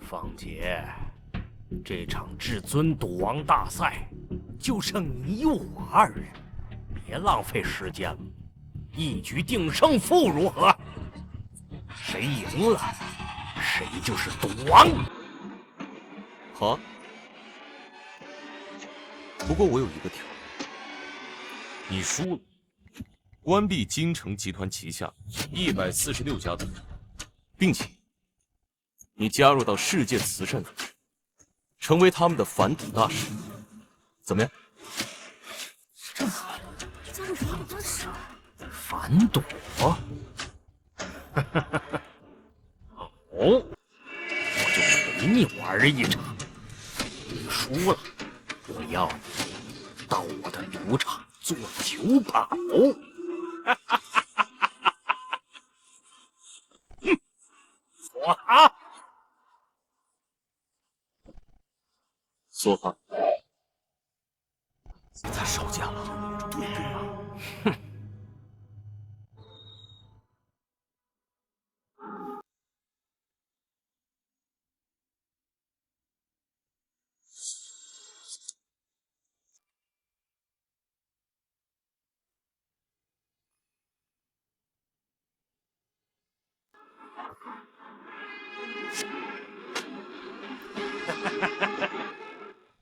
凤姐，这场至尊赌王大赛就剩你我二人，别浪费时间了，一局定胜负如何？谁赢了，谁就是赌王。好。不过我有一个条，你输了，关闭京城集团旗下146家赌场，并且你加入到世界慈善组织，成为他们的反赌大使，怎么样？加入反赌大使？反赌？好，我就陪你玩一场。你输了，我要你到我的赌场做酒保。说好。说好。你才少讲了，对吗？哼。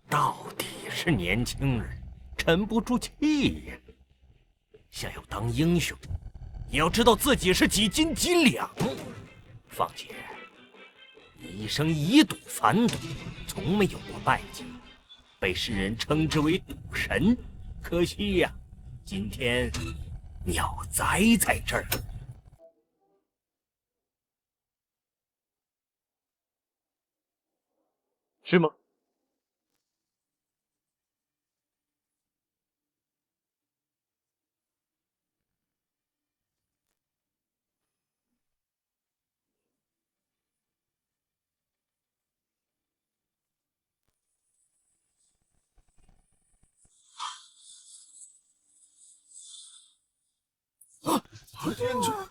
到底是年轻人，沉不住气呀。想要当英雄，也要知道自己是几斤几两。况且，你一生以赌反赌，从没有过败绩，被世人称之为赌神。可惜呀，今天鸟栽在这儿。是吗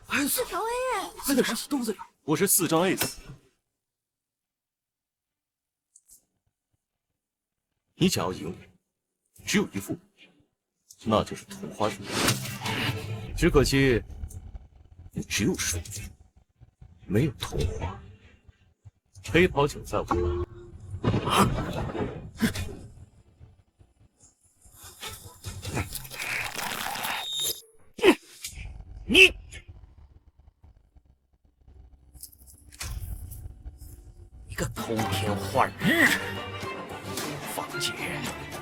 ？4条 A 耶！还得是肚子里。我是4张 ace。你想要赢我，只有一副，那就是同花顺。只可惜，你只有顺，没有同花。黑桃酒在我这儿。你个偷天换日！放姐，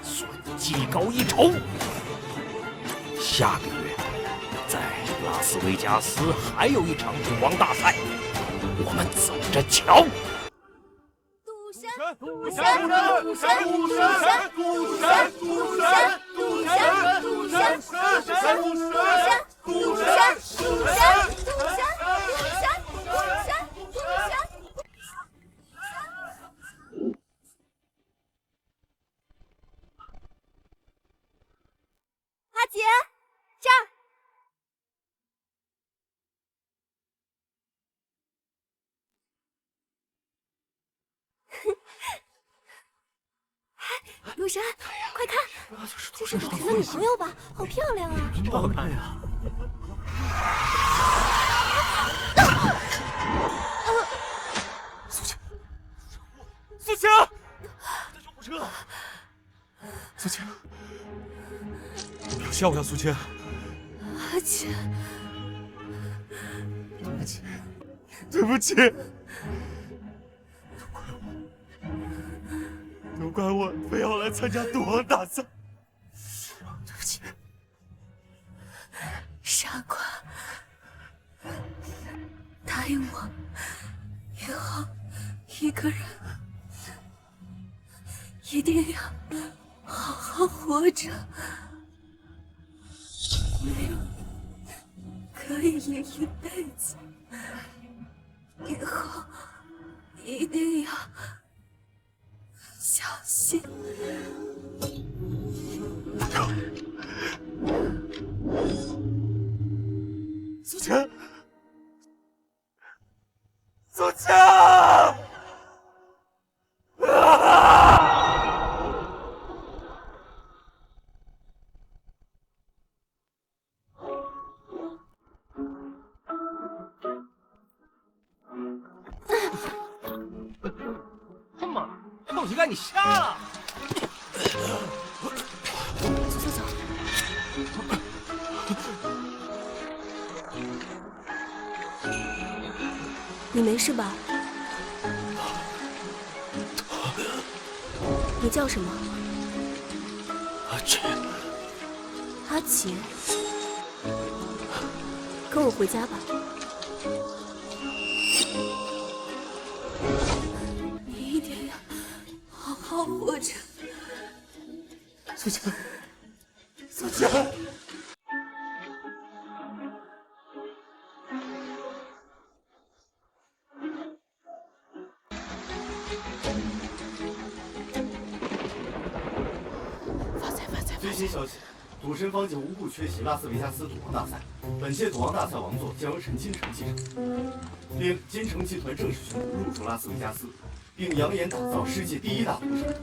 算你技高一筹。下个月在拉斯维加斯还有一场赌王大赛，我们走着瞧。赌神，赌神，赌神，赌神，赌神，赌神，赌神，赌神，赌神，赌神，赌神，赌神，赌神，赌神，赌神，赌神，赌神。阿杰，这儿。赌神，快看，这是赌神的女朋友吧？好漂亮啊！真好看呀！苏晴，苏晴，带救护车！苏晴，不要吓我呀，苏晴！阿杰，对不起，对不起，都怪我非要来参加赌王大赛，对不起。傻瓜，答应我，以后一个人一定要好好活着，没有可以赢一辈子，以后一定要小心。苏晴，苏强！他妈，臭乞丐，你瞎了！走走走。你没事吧？你叫什么？阿杰。阿杰。跟我回家吧。你一定要好好活着。苏强，苏强。最新消息，赌神方景无故缺席拉斯维加斯赌王大赛。本届赌王大赛王座将由陈金城继承。另，金城集团正式宣布入驻拉斯维加斯，并扬言打造世界第一大赌城。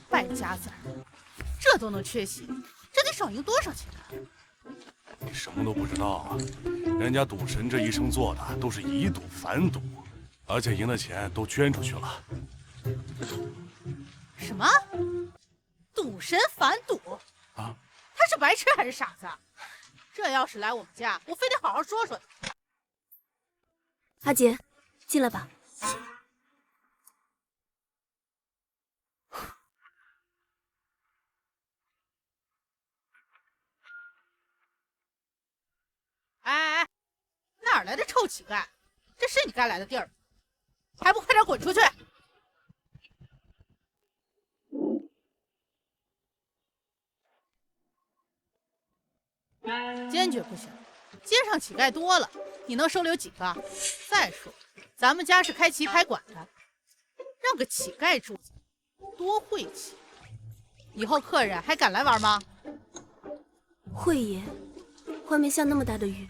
败家子儿，这都能缺席，这得少赢多少钱啊？你什么都不知道啊！人家赌神这一生做的都是以赌反赌，而且赢的钱都捐出去了。什么？赌神反赌？啊？他是白痴还是傻子？这要是来我们家，我非得好好说说他。阿杰，进来吧。哎，哪儿来的臭乞丐？这是你该来的地儿，还不快点滚出去！坚决不行，街上乞丐多了，你能收留几个？再说，咱们家是开棋牌馆的，让个乞丐住进，多晦气！以后客人还敢来玩吗？慧爷，外面下那么大的雨，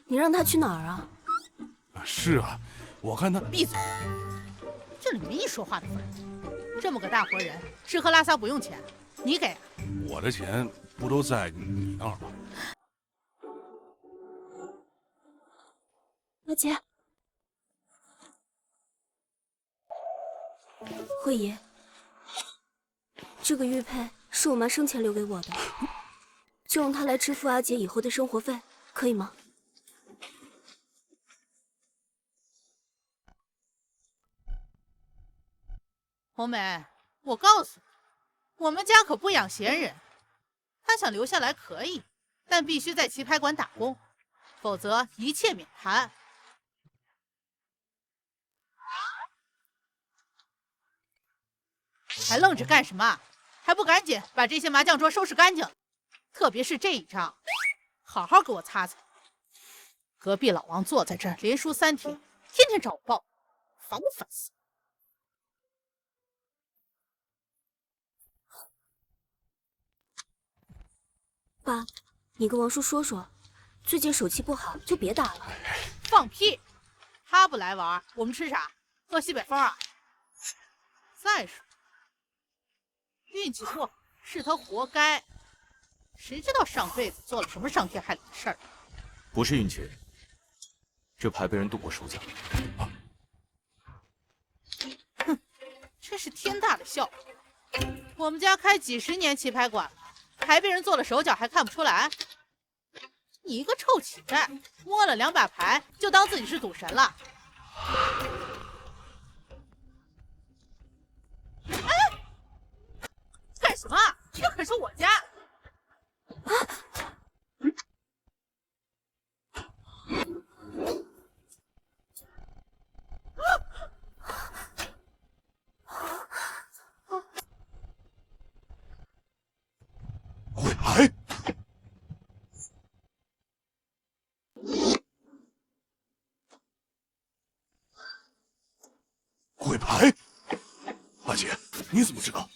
你让他去哪儿啊？是啊，我看他……闭嘴！这里没你说话的份儿。这么个大活人，吃喝拉撒不用钱，你给？我的钱不都在你那儿吗？阿杰，慧爷，这个玉佩是我妈生前留给我的，就用它来支付阿杰以后的生活费，可以吗？红梅，我告诉你，我们家可不养闲人。他想留下来可以，但必须在棋牌馆打工，否则一切免谈。还愣着干什么？还不赶紧把这些麻将桌收拾干净！特别是这一张，好好给我擦擦。隔壁老王坐在这儿连输3天，天天找我报，烦不烦死？爸，你跟王叔说说，最近手气不好，就别打了。放屁！他不来玩，我们吃啥？喝西北风啊？再说，运气不好是他活该，谁知道上辈子做了什么伤天害理的事儿？不是运气，这牌被人动过手脚。哼，真是天大的笑话！我们家开几10年棋牌馆了，牌被人做了手脚还看不出来？你一个臭乞丐，摸了2把牌就当自己是赌神了？哎，干什么？这可是我家！鬼牌！鬼牌！阿姐，你怎么知道？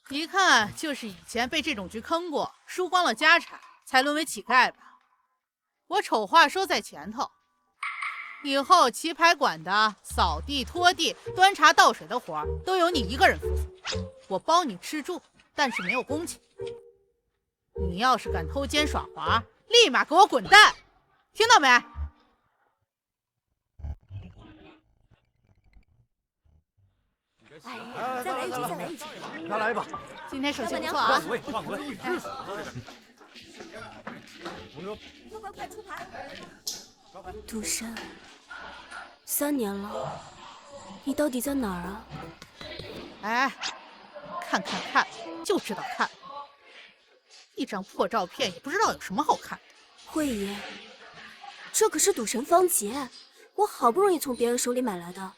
一看就是以前被这种局坑过，输光了家产，才沦为乞丐吧？我丑话说在前头，以后棋牌馆的扫地、拖地、端茶倒水的活都由你一个人负责，我包你吃住，但是没有工钱。你要是敢偷奸耍滑，立马给我滚蛋，听到没？哎，再来一局，再来一局。拿来吧。今天手气不错啊！换位，换位。快出牌！赌神，3年了，你到底在哪儿啊？哎，看，就知道看。一张破照片也不知道有什么好看的。慧爷，这可是赌神方杰，我好不容易从别人手里买来的。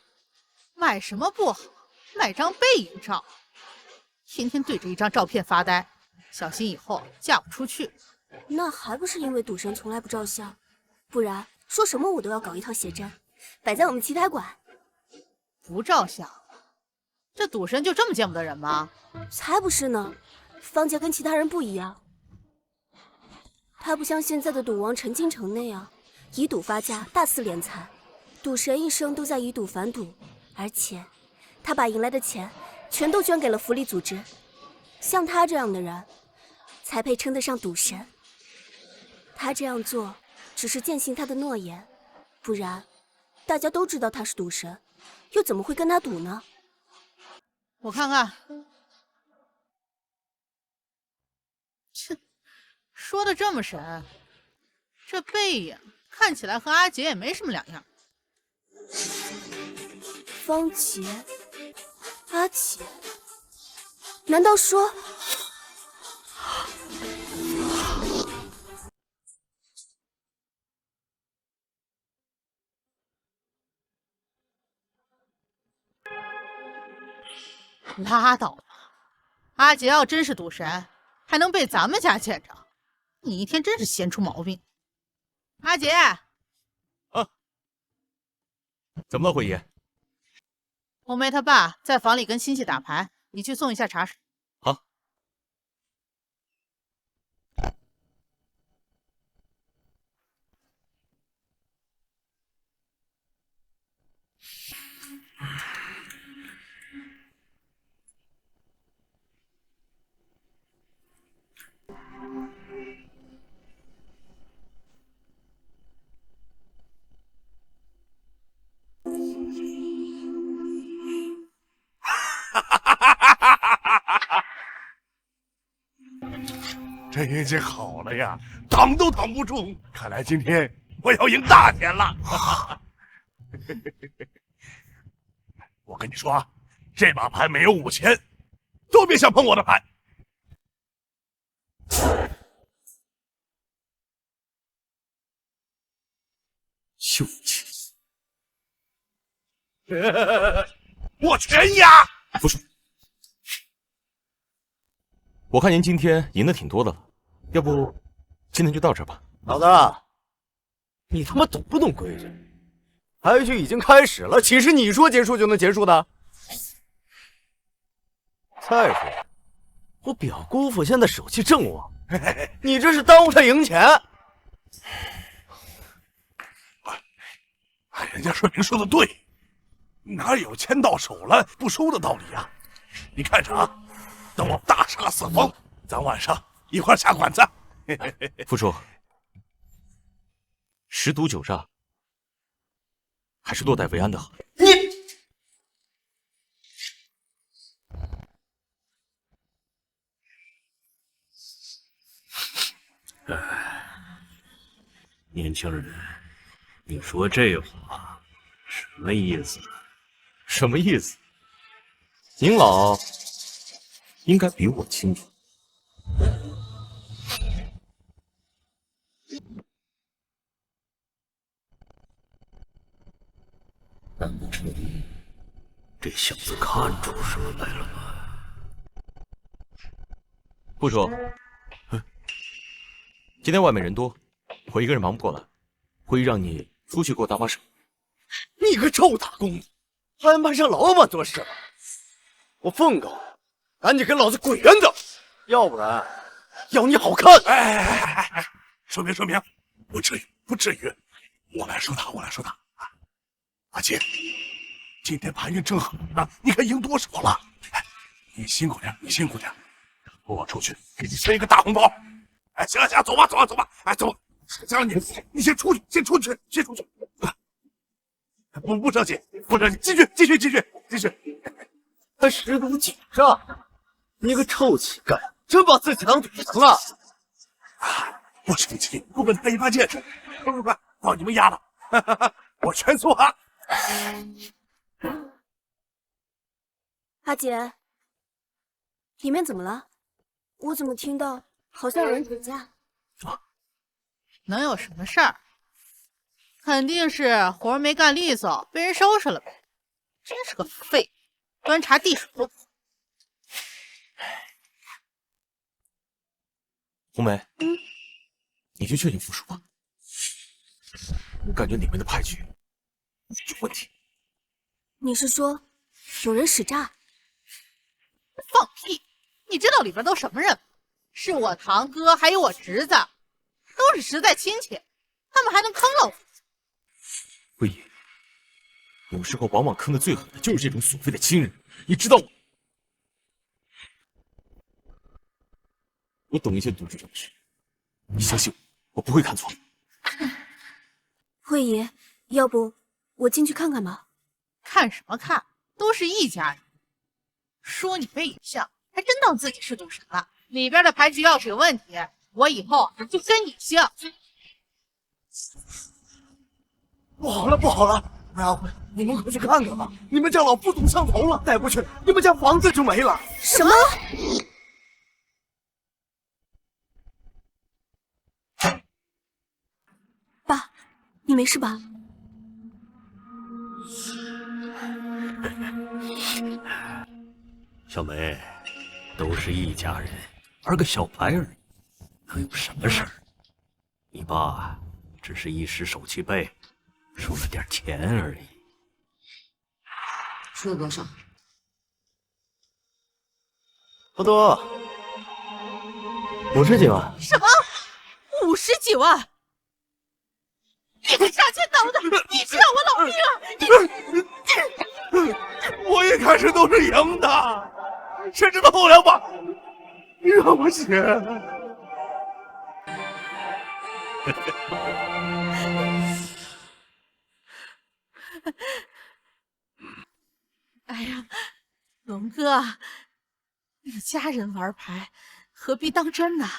买什么不好？买张背影照，天天对着一张照片发呆，小心以后嫁不出去。那还不是因为赌神从来不照相，不然说什么我都要搞一套写真，摆在我们棋台馆。不照相，这赌神就这么见不得人吗？才不是呢，方杰跟其他人不一样，他不像现在的赌王陈金城那样以赌发家，大肆敛财。赌神一生都在以赌反赌，而且他把赢来的钱全都捐给了福利组织。像他这样的人，才配称得上赌神。他这样做只是践行他的诺言，不然大家都知道他是赌神，又怎么会跟他赌呢？我看看，切，说的这么神，这背影看起来和阿杰也没什么两样。方杰，阿杰，难道说？拉倒吧，阿杰要真是赌神，还能被咱们家见着？你一天真是闲出毛病。阿杰，怎么了，慧爷？红梅他爸在房里跟亲戚打牌，你去送一下茶水。好。这运气好了呀，挡都挡不住。看来今天我要赢大钱了。我跟你说啊，这把牌没有5000，都别想碰我的牌。秀气，我全压。不是，我看您今天赢的挺多的了，要不今天就到这儿吧。老大，你他妈懂不懂规矩？牌局已经开始了，岂是你说结束就能结束的？再说，我表姑父现在手气正旺，你这是耽误他赢钱。人家说明说的对，哪有钱到手了不收的道理啊？你看着啊，等我大杀四方，咱晚上一块下馆子。副处，10赌9让，还是落袋为安的好。年轻人，你说这话什么意思？什么意思？您老应该比我清楚。难不成这小子看出什么来了吗？副处，今天外面人多，我一个人忙不过来，会让你出去给我搭把手。你个臭打工的，还安排上老板做事了！我奉告你，赶紧跟老子滚远点，要不然要你好看！哎，说明，不至于。我来说他。阿杰，今天盘运正好啊，你看赢多少了？哎，你辛苦点，跟我出去给你塞一个大红包。哎，行，走吧，哎，走。行了，你先出去。不着急，继续。他10赌9诈，你个臭乞丐，真把自己当赌神了！不生气，不问他一把见识。快，放你们丫的，我全错啊！阿姐，里面怎么了？我怎么听到好像有人打架？能有什么事儿？肯定是活没干利索，被人收拾了呗。真是个废物，端茶递水都不会。红梅，你去确定附属吧。我感觉里面的牌局有问题。你是说有人使诈？放屁！你知道里边都什么人吗？是我堂哥，还有我侄子，都是实在亲戚，他们还能坑了我？魏爷，有时候往往坑的最狠的就是这种所谓的亲人，你知道吗？我懂一些赌局上的事，你相信我不会看错。慧爷，要不我进去看看吧？看什么看？都是一家人。说你没影像，还真当自己是赌神了。里边的牌局要是有问题，我以后就跟你姓。不好了，梅阿辉，你们快去看看吧！你们家老不赌上头了，再不去，你们家房子就没了。什么？爸，你没事吧？小梅，都是一家人，玩个小牌而已，能有什么事儿？你爸只是一时手气背，输了点钱而已。输了多少？不多，50几万。什么？50几万？你个杀千刀的，你知道我老命啊！我一开始都是赢的，谁知道后2把让我血。哎呀，龙哥，一家人玩牌，何必当真呢？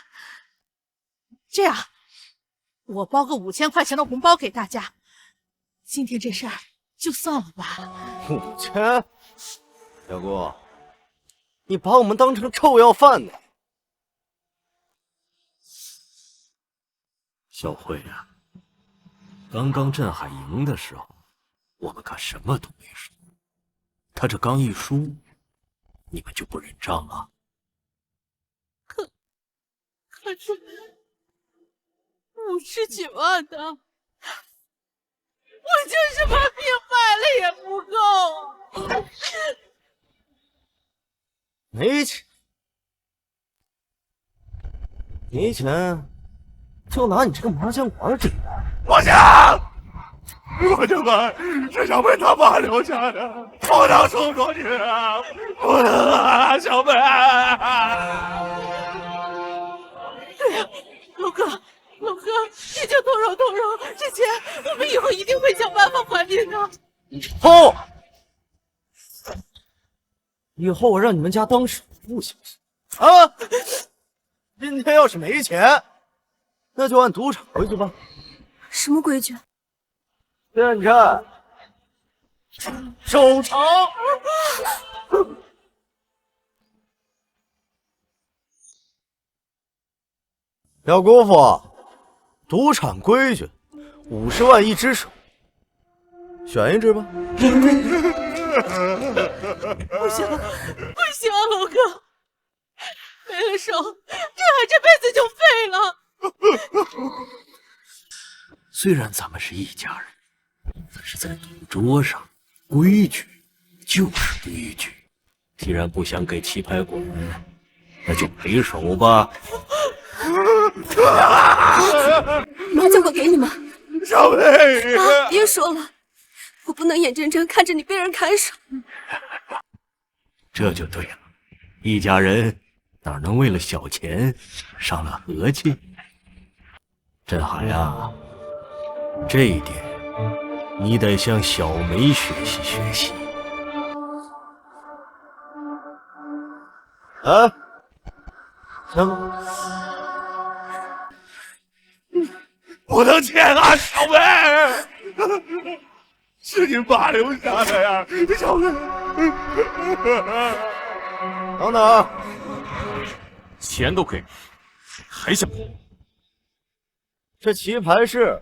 这样，我包个5000块钱的红包给大家，今天这事儿就算了吧。5000，小姑，你把我们当成臭要饭呢？小慧啊，刚刚镇海赢的时候，我们可什么都没说。他这刚一输，你们就不认账了？可是50几万的，我就是把命卖了也不够。没钱，没钱，就拿你这个麻将馆整的。我这本是小梅他爸留下的，不能输出去啊！不能啊，小梅！龙哥，你就通融，这钱我们以后一定会想办法还你的。后，以后我让你们家当首富行不行？啊！今天要是没钱，那就按赌场规矩吧。什么规矩？现在收场。小姑父，赌场规矩，50万一只手，选一只吧。不行，龙哥，没了手，这海这辈子就废了。虽然咱们是一家人，但是在赌桌上，规矩就是规矩。既然不想给棋牌馆，那就赔手吧。麻将馆给你们。小梅，别说了，我不能眼睁睁看着你被人砍手。这就对了，一家人哪能为了小钱伤了和气？振海啊，这一点你得向小梅学习学习。啊，不能欠啊，小梅，是你爸留下的呀，小梅。等等，钱都给了，还想？这棋牌室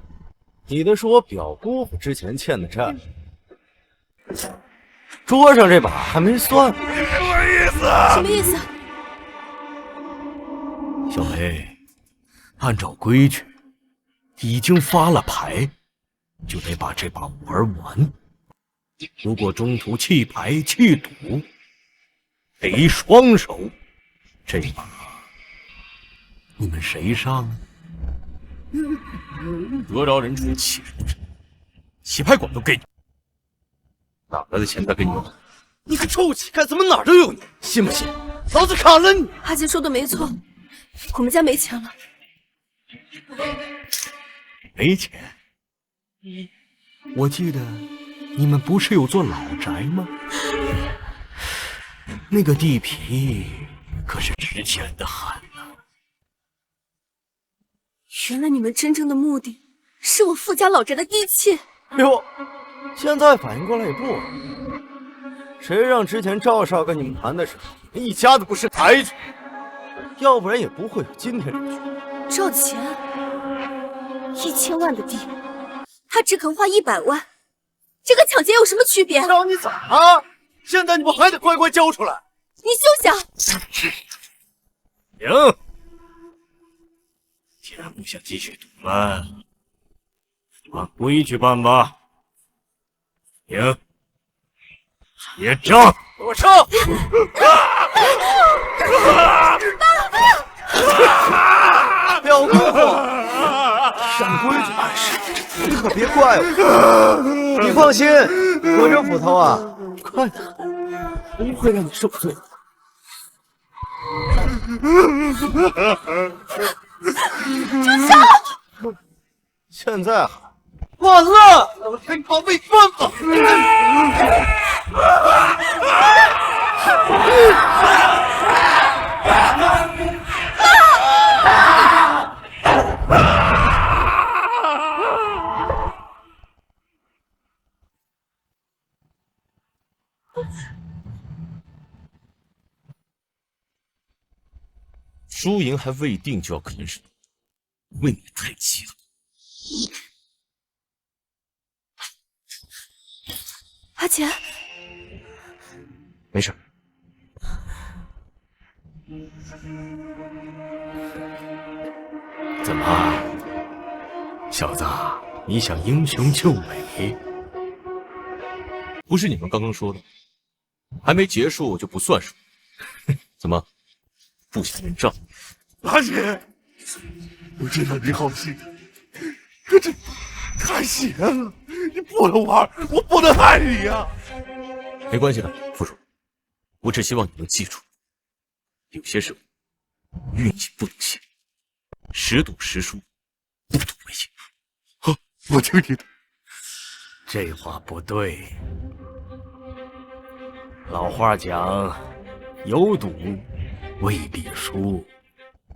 抵的是我表姑父之前欠的债，桌上这把还没算呢。什么意思？小梅，按照规矩，已经发了牌，就得把这把玩完。如果中途弃牌弃赌，得双手。这把你们谁上？得饶人处且饶人，棋牌馆都给你，哪来的钱再给你用？你个臭乞丐，怎么哪儿都有你？信不信老子砍了你？阿杰说的没错，我们家没钱了。没钱？我记得你们不是有座老宅吗？那个地皮可是值钱的很呢。原来你们真正的目的是我傅家老宅的地契。哟，现在反应过来也不晚。谁让之前赵少跟你们谈的时候，你们一家子不识抬举，要不然也不会有今天这局。赵钱1000万的地，他只肯花100万，这跟抢劫有什么区别？让你咋了？现在你不还得乖乖交出来？你休想！行，既然不想继续赌了，按规矩办吧。行，结账。给我上！表姑父，上规矩办事，你可别怪我。你放心，我这斧头啊，快的，不会让你受罪的。住手！现在喊完了，那我天朝未断吧！输赢还未定就要砍手，未免太急了。阿钱，没事。怎么，小子，你想英雄救美？不是你们刚刚说的，还没结束就不算数？怎么，不想认账？阿姐，我知道你好心，可这太险了，你不能玩，我不能害你呀。没关系的，副主，我只希望你能记住，有些事运气不能泄，时赌时输，不赌为赢。好，我听你的。这话不对。老话讲，有赌未必输，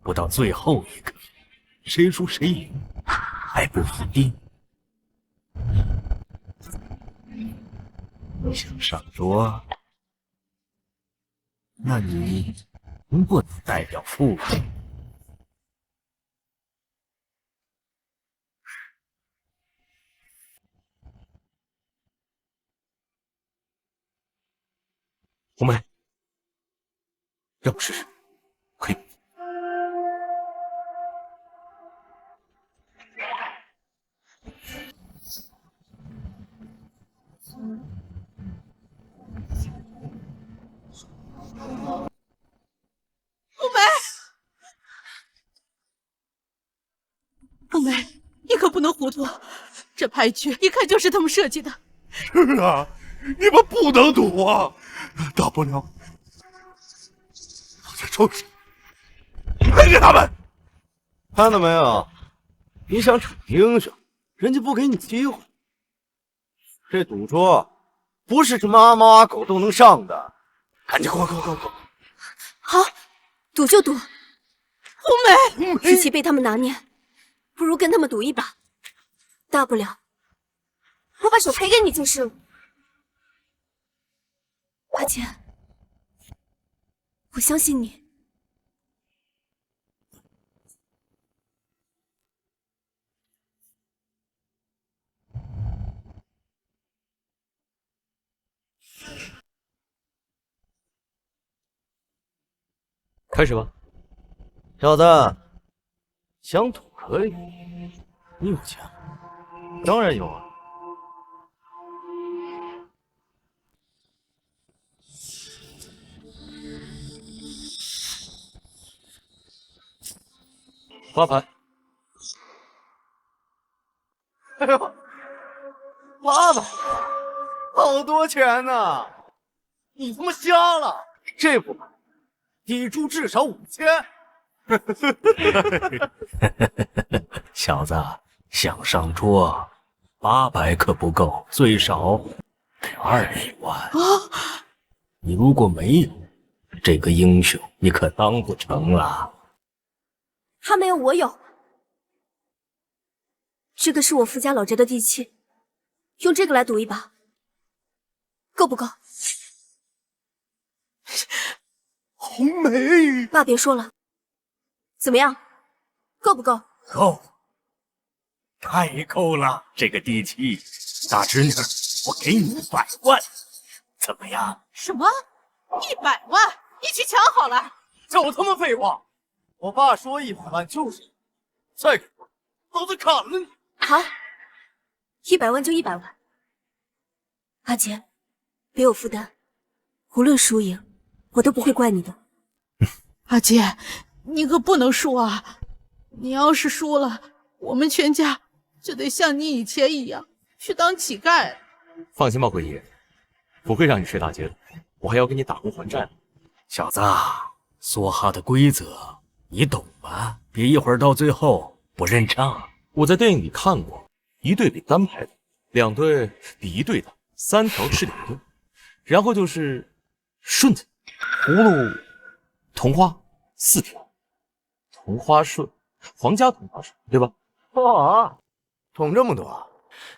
不到最后一刻，谁输谁赢还不一定。你想上桌，那你不能代表父亲。红梅，要不试试？可以。红梅，冬梅，你可不能糊涂，这牌局一看就是他们设计的。是啊，你们不能赌啊！大不了我再收拾，赔给他们。看到没有？你想逞英雄，人家不给你机会。这赌桌不是什么阿猫阿狗都能上的，赶紧滚！好，赌就赌。冬梅，与其被他们拿捏，不如跟他们赌一把，大不了我把手赔给你就是了。阿姐，我相信你。开始吧。小子，想赌可以，你有钱吗？当然有啊。发牌。哎呦，800，好多钱呐！你他妈瞎了？这不买，底注至少5000。小子，想上桌，800可不够，最少得20万。你如果没有这个英雄，你可当不成了。他没有，我有。这个是我傅家老宅的地契，用这个来赌一把，够不够？红梅，爸别说了，怎么样，够不够？够，太够了！这个地契，大侄女，我给你100万，怎么样？什么？100万？一起抢好了！少他妈废话！我爸说100万就是，再给我，老子砍了你！好，100万就100万。阿杰，别有负担，无论输赢，我都不会怪你的。阿杰，你可不能输啊！你要是输了，我们全家就得像你以前一样去当乞丐。放心吧，桂姨，不会让你睡大街的。我还要给你打工还债。小子，梭哈的规则你懂吗？别一会儿到最后不认账。我在电影里看过，1对比单排的，2对比1对的，3条吃2顿，然后就是顺子、葫芦、同花4条，同花顺，皇家同花顺，对吧？哇，懂这么多，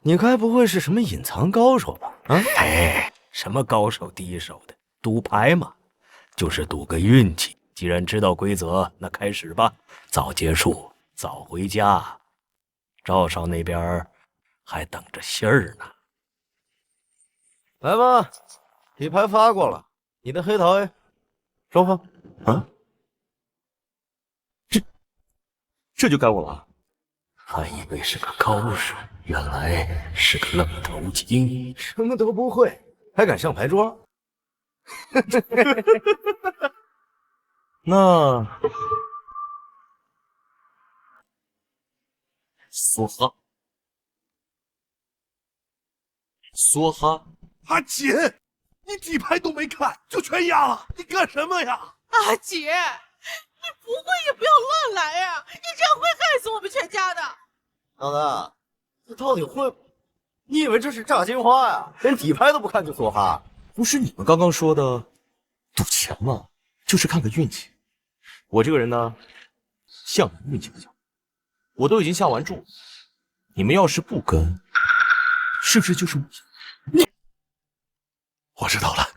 你该不会是什么隐藏高手吧？啊？哎，什么高手低手的，赌牌嘛，就是赌个运气。既然知道规则，那开始吧，早结束，早回家。赵少那边还等着信儿呢。来吧，底牌发过了，你的黑桃 A，收放。啊？这就该我了。还以为是个高手，原来是个愣头青。什么都不会，还敢上牌桌？那梭哈，梭哈，阿杰，你底牌都没看就全压了，你干什么呀？阿杰，你不会也不要乱来呀！你这样会害死我们全家的。老大，这到底会？你以为这是炸金花呀？连底牌都不看就梭哈？不是你们刚刚说的赌钱吗？就是看个运气。我这个人呢，像运气不像。我都已经下完注了，你们要是不跟，是不是就是我？我知道了，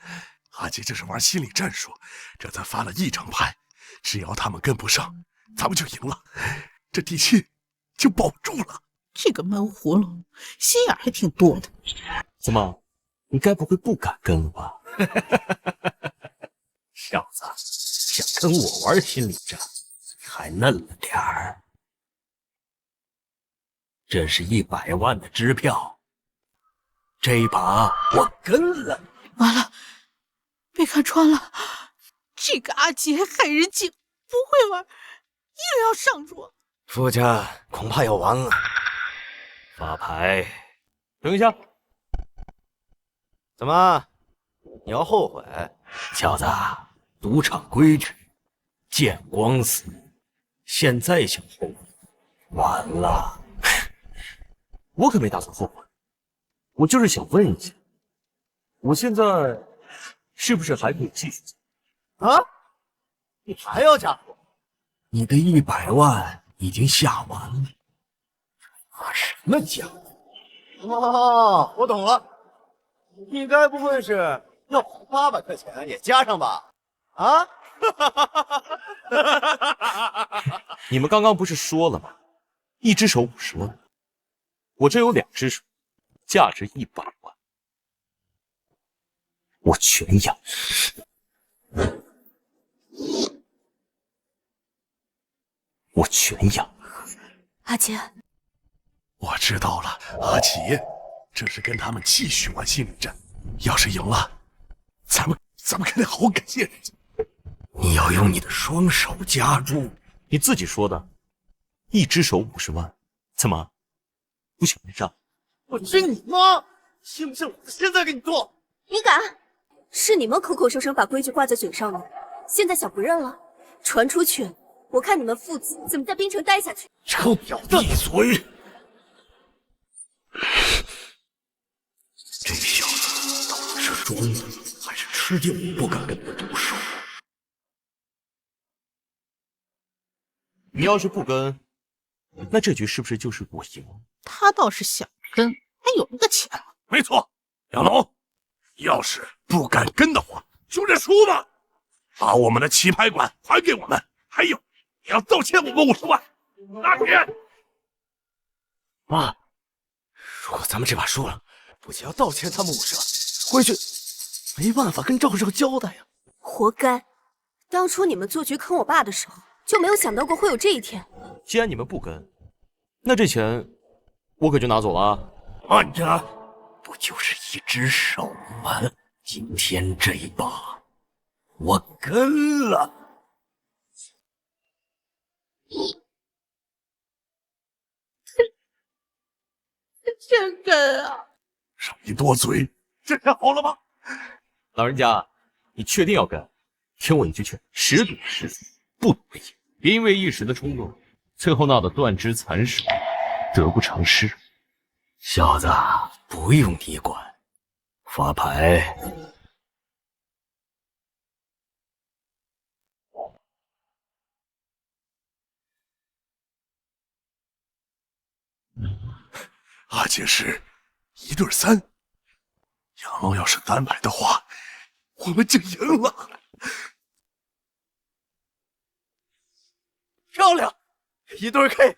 阿杰这是玩心理战术，这才发了1张牌，只要他们跟不上，咱们就赢了，这地契就保住了。这个闷葫芦心眼还挺多的。怎么，你该不会不敢跟了吧？小子，想跟我玩心理战，还嫩了点儿。这是100万的支票，这把我跟了。完了，被看穿了。这个阿杰害人精，不会玩，硬要上桌。傅家恐怕要完了。发牌。等一下，怎么，你要后悔？小子，赌场规矩，见光死。现在想后悔，晚了。我可没打算后悔，我就是想问一下，我现在是不是还可以继续啊？你还要加注？你的100万已经下完了。什么家伙？哦，我懂了，你该不会是要把800块钱也加上吧？啊？你们刚刚不是说了吗？一只手50万，我这有2只手，价值100万，我全养。我全养。阿杰，我知道了，阿奇，这是跟他们继续玩心理战。要是赢了，咱们肯定好好感谢人家。你要用你的双手加注。你自己说的，一只手50万，怎么不想上？我去你妈！信不信我现在给你做？你敢？是你们口口声声把规矩挂在嘴上的，现在想不认了？传出去，我看你们父子怎么在冰城待下去！臭婊子，闭嘴！这小子到底是装的，还是吃定我不敢跟他动手？你要是不跟，那这局是不是就是我赢？他倒是想跟，还有那个钱了。没错，杨龙，要是不敢跟的话，就认输吧，把我们的棋牌馆还给我们，还有你要道歉我们50万，拿去。妈，如果咱们这把输了，不仅要道歉他们50万，回去没办法跟赵少交代呀。活该！当初你们做局坑我爸的时候，就没有想到过会有这一天。既然你们不跟，那这钱我可就拿走了啊！慢着，不就是一只手吗？今天这一把，我跟了。真跟啊！让你多嘴，这下好了吧？老人家，你确定要跟？听我一句劝，识赌识输，不赌为赢。别因为一时的冲动，最后闹得断肢残手，得不偿失。小子，不用你管，发牌。阿杰是1对3，杨龙要是单买的话，我们就赢了。漂亮，1对 K。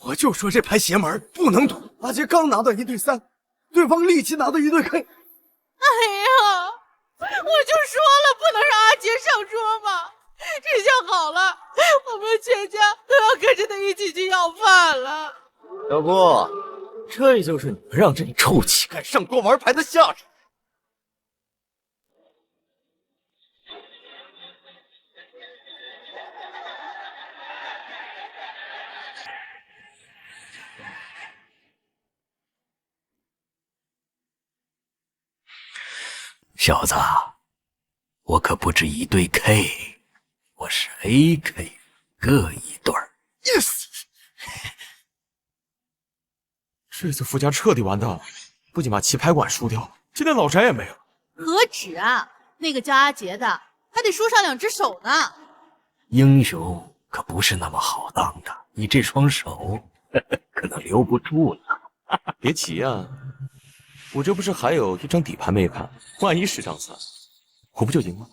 我就说这牌邪门，不能赌。阿杰刚拿到1对3，对方立即拿到1对 K。哎呀，我就说了不能让阿杰上桌嘛！这下好了，我们全家都要跟着他一起去要饭了。小姑，这就是你们让这臭乞丐上桌玩牌的下场。小子，我可不止1对 K， 我是 AK， 各1对。Yes！ 这次傅家彻底完蛋了，不仅把棋牌馆输掉，就连老宅也没了。何止啊！那个叫阿杰的还得输上2只手呢。英雄可不是那么好当的，你这双手可能留不住了。别急呀，我这不是还有一张底牌没看，万一是张3，我不就赢了？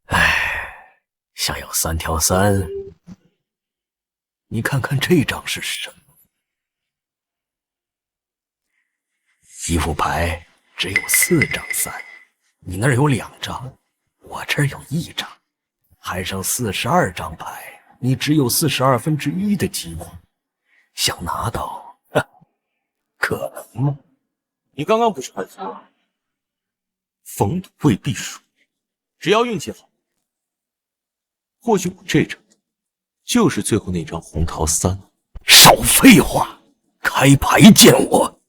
唉，想要3挑3，你看看这张是什么？一副牌只有4张3，你那儿有2张，我这儿有1张，还剩42张牌，你只有1/42的机会，想拿到，可能吗？你刚刚不是还说，逢赌未必输，只要运气好，或许我这张就是最后那张红桃3。少废话，开牌见我。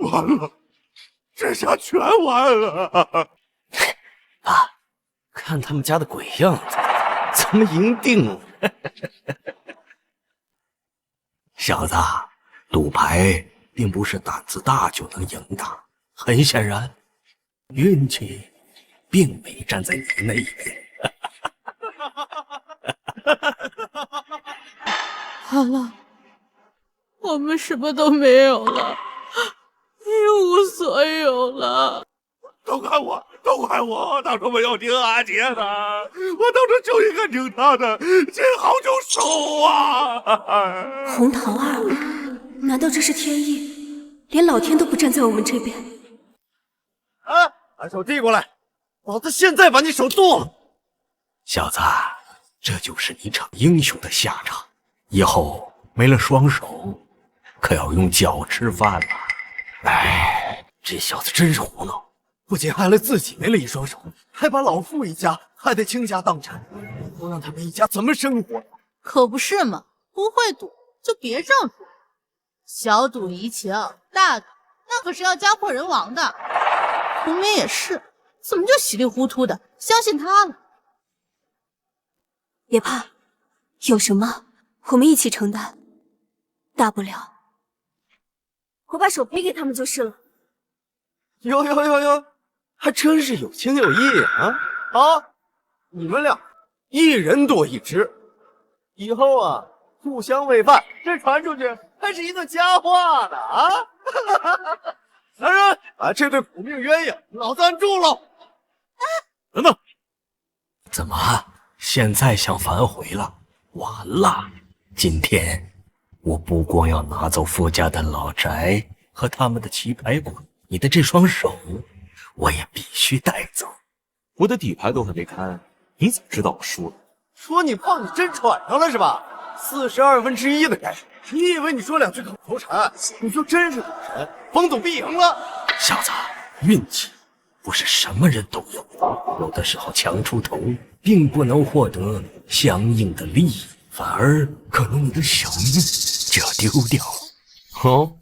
完了，这下全完了。爸，看他们家的鬼样子，咱们赢定了。小子，赌牌并不是胆子大就能赢的。很显然，运气并没站在你那边。好了，我们什么都没有了，一无所有了。都怪我，都怪我，当初没有听阿杰的，我当初就应该听他的，见好就收啊！红桃儿，难道这是天意？连老天都不站在我们这边？啊，把手递过来，老子现在把你手剁了！小子，这就是你逞英雄的下场。以后没了双手，可要用脚吃饭了。哎，这小子真是胡闹，不仅害了自己没了一双手，还把老傅一家害得倾家荡产，都让他们一家怎么生活？可不是嘛，不会赌就别这样赌，小赌怡情，大赌那可是要家破人亡的。红梅也是，怎么就稀里糊涂的相信他了？别怕，有什么我们一起承担，大不了我把手赔给他们就是了。哟，还真是有情有义啊！好，你们俩一人剁一只，以后啊互相喂饭，这传出去还是一段佳话呢啊！来人，把这对苦命鸳鸯老子按住了！等等，怎么现在想反悔了？完了！今天我不光要拿走傅家的老宅和他们的棋牌馆，你的这双手我也必须带走。我的底牌都还没开，你怎么知道我输了？说你胖，你真喘上了是吧？1/42的概率，你以为你说两句口头禅，你就真是赌神，冯总必赢了？小子，运气不是什么人都有的，有的时候强出头，并不能获得相应的利益，反而可能你的小命就要丢掉了。哦，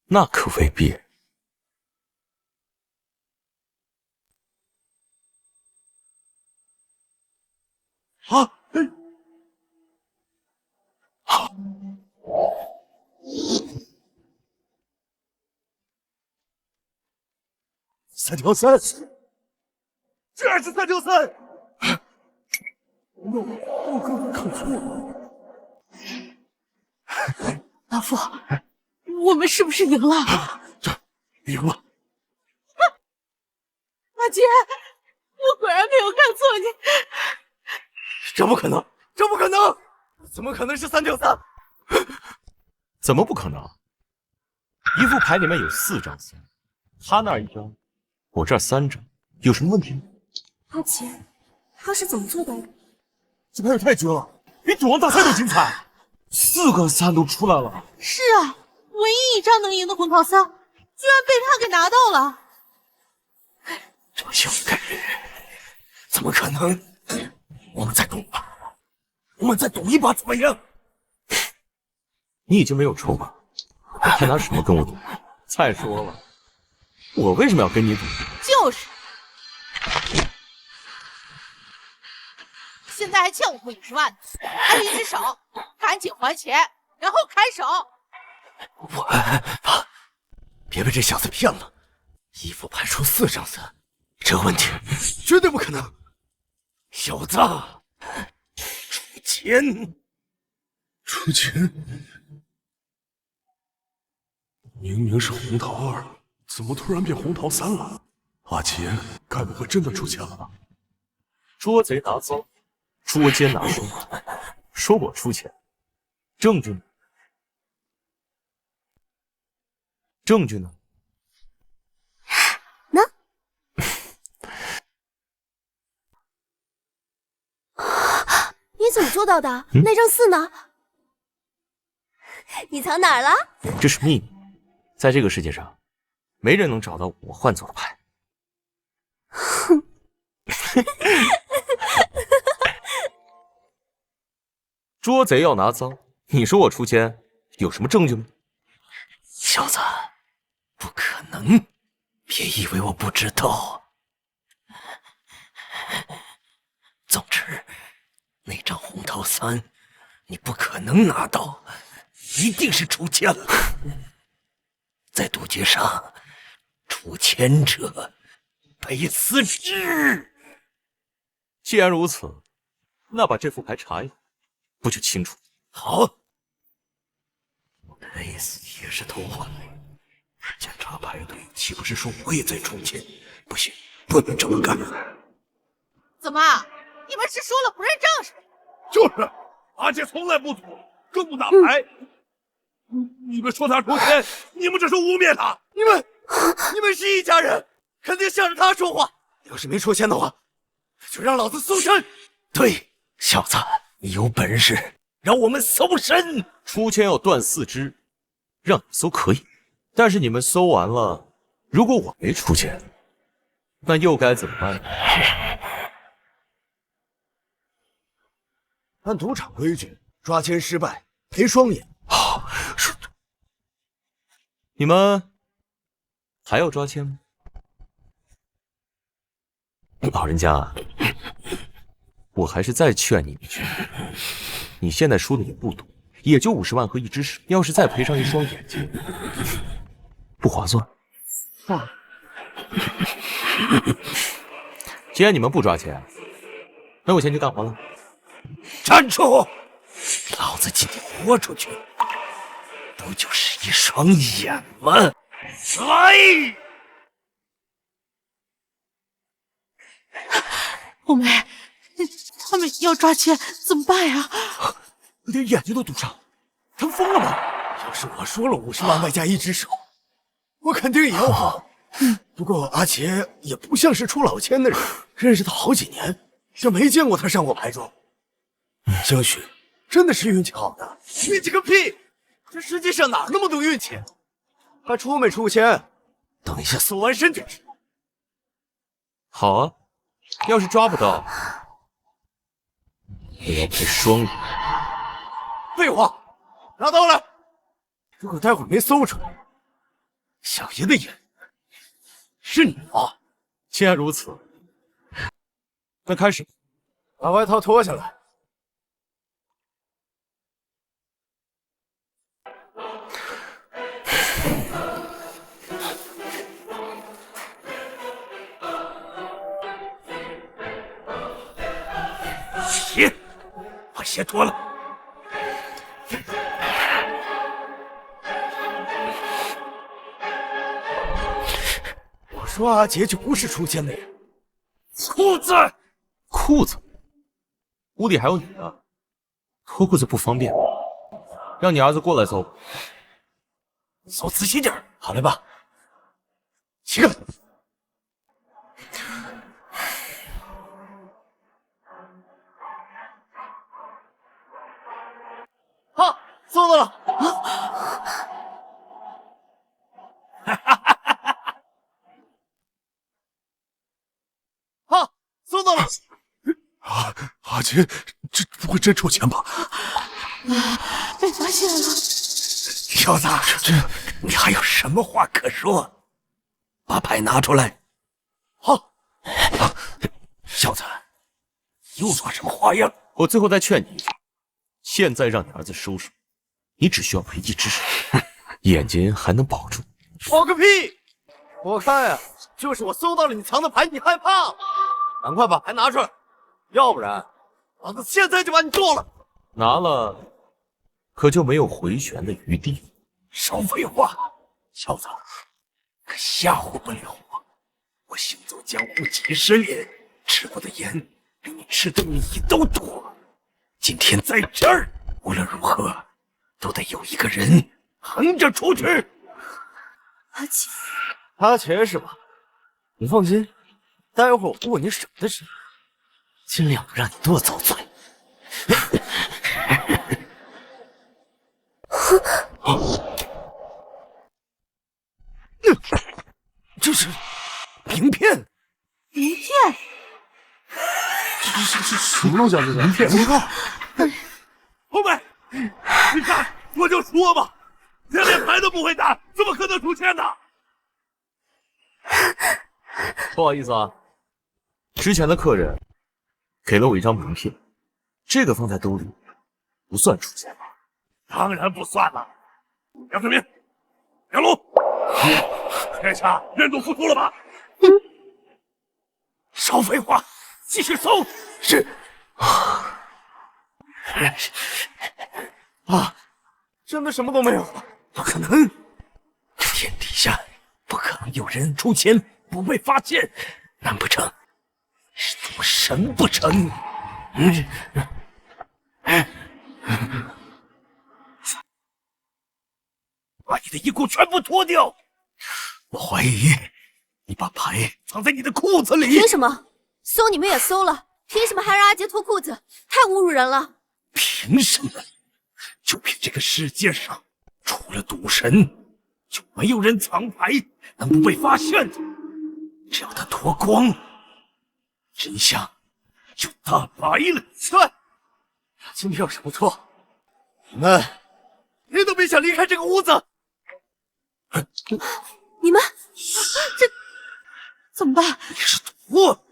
那可未必。啊！3+3，居然是3+3！我刚刚看错了。老傅，我们是不是赢了？赢了！阿杰，我果然没有看错你。这不可能，这不可能！怎么可能是3+3？怎么不可能？一副牌里面有4张3，他那儿1张，我这儿3张，有什么问题吗？阿杰，他是怎么做到的？这牌也太绝了，比赌王大赛都精彩，4个3都出来了。是啊，唯一一张能赢的红桃3，居然被他给拿到了。这么小的概率，怎么可能？我们再赌吧，我们再赌一把怎么样？你已经没有筹码，还拿什么跟我赌？再说了，我为什么要跟你赌？就是，现在还欠我50万呢，还有1只手，赶紧还钱，然后开手。我爸，别被这小子骗了，一副牌出4张3，这问题绝对不可能。小子，出钱！出钱！明明是红桃2，怎么突然变红桃3了？阿杰该不会真的出钱了吧？捉贼拿赃，捉奸拿凶，说我出钱，证据呢？证据呢？呢？怎么做到的？那张4呢？你藏哪儿了？这是秘密，在这个世界上，没人能找到我换走的牌。哼。捉贼要拿赃，你说我出千，有什么证据吗？小子，不可能！别以为我不知道。总之，那张红桃3，你不可能拿到，一定是出千了。在赌局上，出千者赔4只。既然如此，那把这副牌查一下，不就清楚？好，我的 Ace 也是头换。检查牌队，岂不是说我也在出千？不行，不能这么干。怎么，你们是输了不认账是吧？就是，阿杰从来不赌，更不打牌。你们说他出千，你们这是污蔑他。你们是一家人，肯定向着他说话。要是没出千的话，就让老子搜身。对，小子，你有本事让我们搜身。出千要断4只，让你搜可以，但是你们搜完了，如果我没出千，那又该怎么办呢？按赌场规矩，抓千失败赔双眼。好，是。你们还要抓千吗？老人家，我还是再劝你一句，你现在输的也不多，也就50万和1只手，要是再赔上1双眼睛，不划算。既然你们不抓钱，那我先去干活了。站住！老子今天豁出去，不就是1双眼吗？来！红梅，他们要抓钱怎么办呀？连眼睛都赌上，他们疯了吗？要是我输了50万外加1只手，我肯定也要跑。不过阿杰也不像是出老千的人，认识他好几年，就没见过他上过牌桌。兴许真的是运气好的。运气个屁！这世界上哪那么多运气？还出没出千？等一下搜完身就知道。好啊，要是抓不到，我要赔双眼。废话，拿刀来！如果待会儿没搜出来，小爷的眼是你啊！既然如此，那开始。把外套脱下来。鞋，把鞋脱了。我说阿杰就不是出千的人。裤子，裤子，屋里还有你的，脱裤子不方便，让你儿子过来搜。搜仔细点，好嘞，爸。起来。好，搜到了。好，搜到了。阿杰，这不会真出钱吧？被发现了。小子，你还有什么话可说？把牌拿出来。好。小子，又耍什么花样？我最后再劝你一句，现在让你儿子收手，你只需要赔1只手，眼睛还能保住。保个屁！我看呀，就是我搜到了你藏的牌，你害怕。赶快把牌拿出来，要不然老子现在就把你剁了。拿了，可就没有回旋的余地。少废话，小子，可吓唬不了我。我行走江湖几10年，吃过的盐比你吃的米都多。今天在这儿，无论如何都得有一个人横着出去。阿杰，阿杰是吧？你放心，待会儿我不过你省的事，尽量不让你多遭罪。什么东西啊？这是名片报告。后辈，你看，我就说吧，连牌都不会打，怎么可能出钱呢？不好意思啊，之前的客人给了我一张名片，这个放在兜里不算出钱吧？当然不算了。杨顺明，杨龙，天下人都付出了吧？少废话，继续搜。是。啊，真的什么都没有？不可能，这天底下不可能有人出钱不被发现，难不成是赌神不成？把你的衣裤全部脱掉！我怀疑你把牌藏在你的裤子里。凭什么？搜你们也搜了，凭什么还让阿杰脱裤子？太侮辱人了！凭什么？就凭这个世界上，除了赌神，就没有人藏牌能不被发现的。只要他脱光，真相就大白了。对，今天有什么错？你们谁都别想离开这个屋子。你们这怎么办？你是脱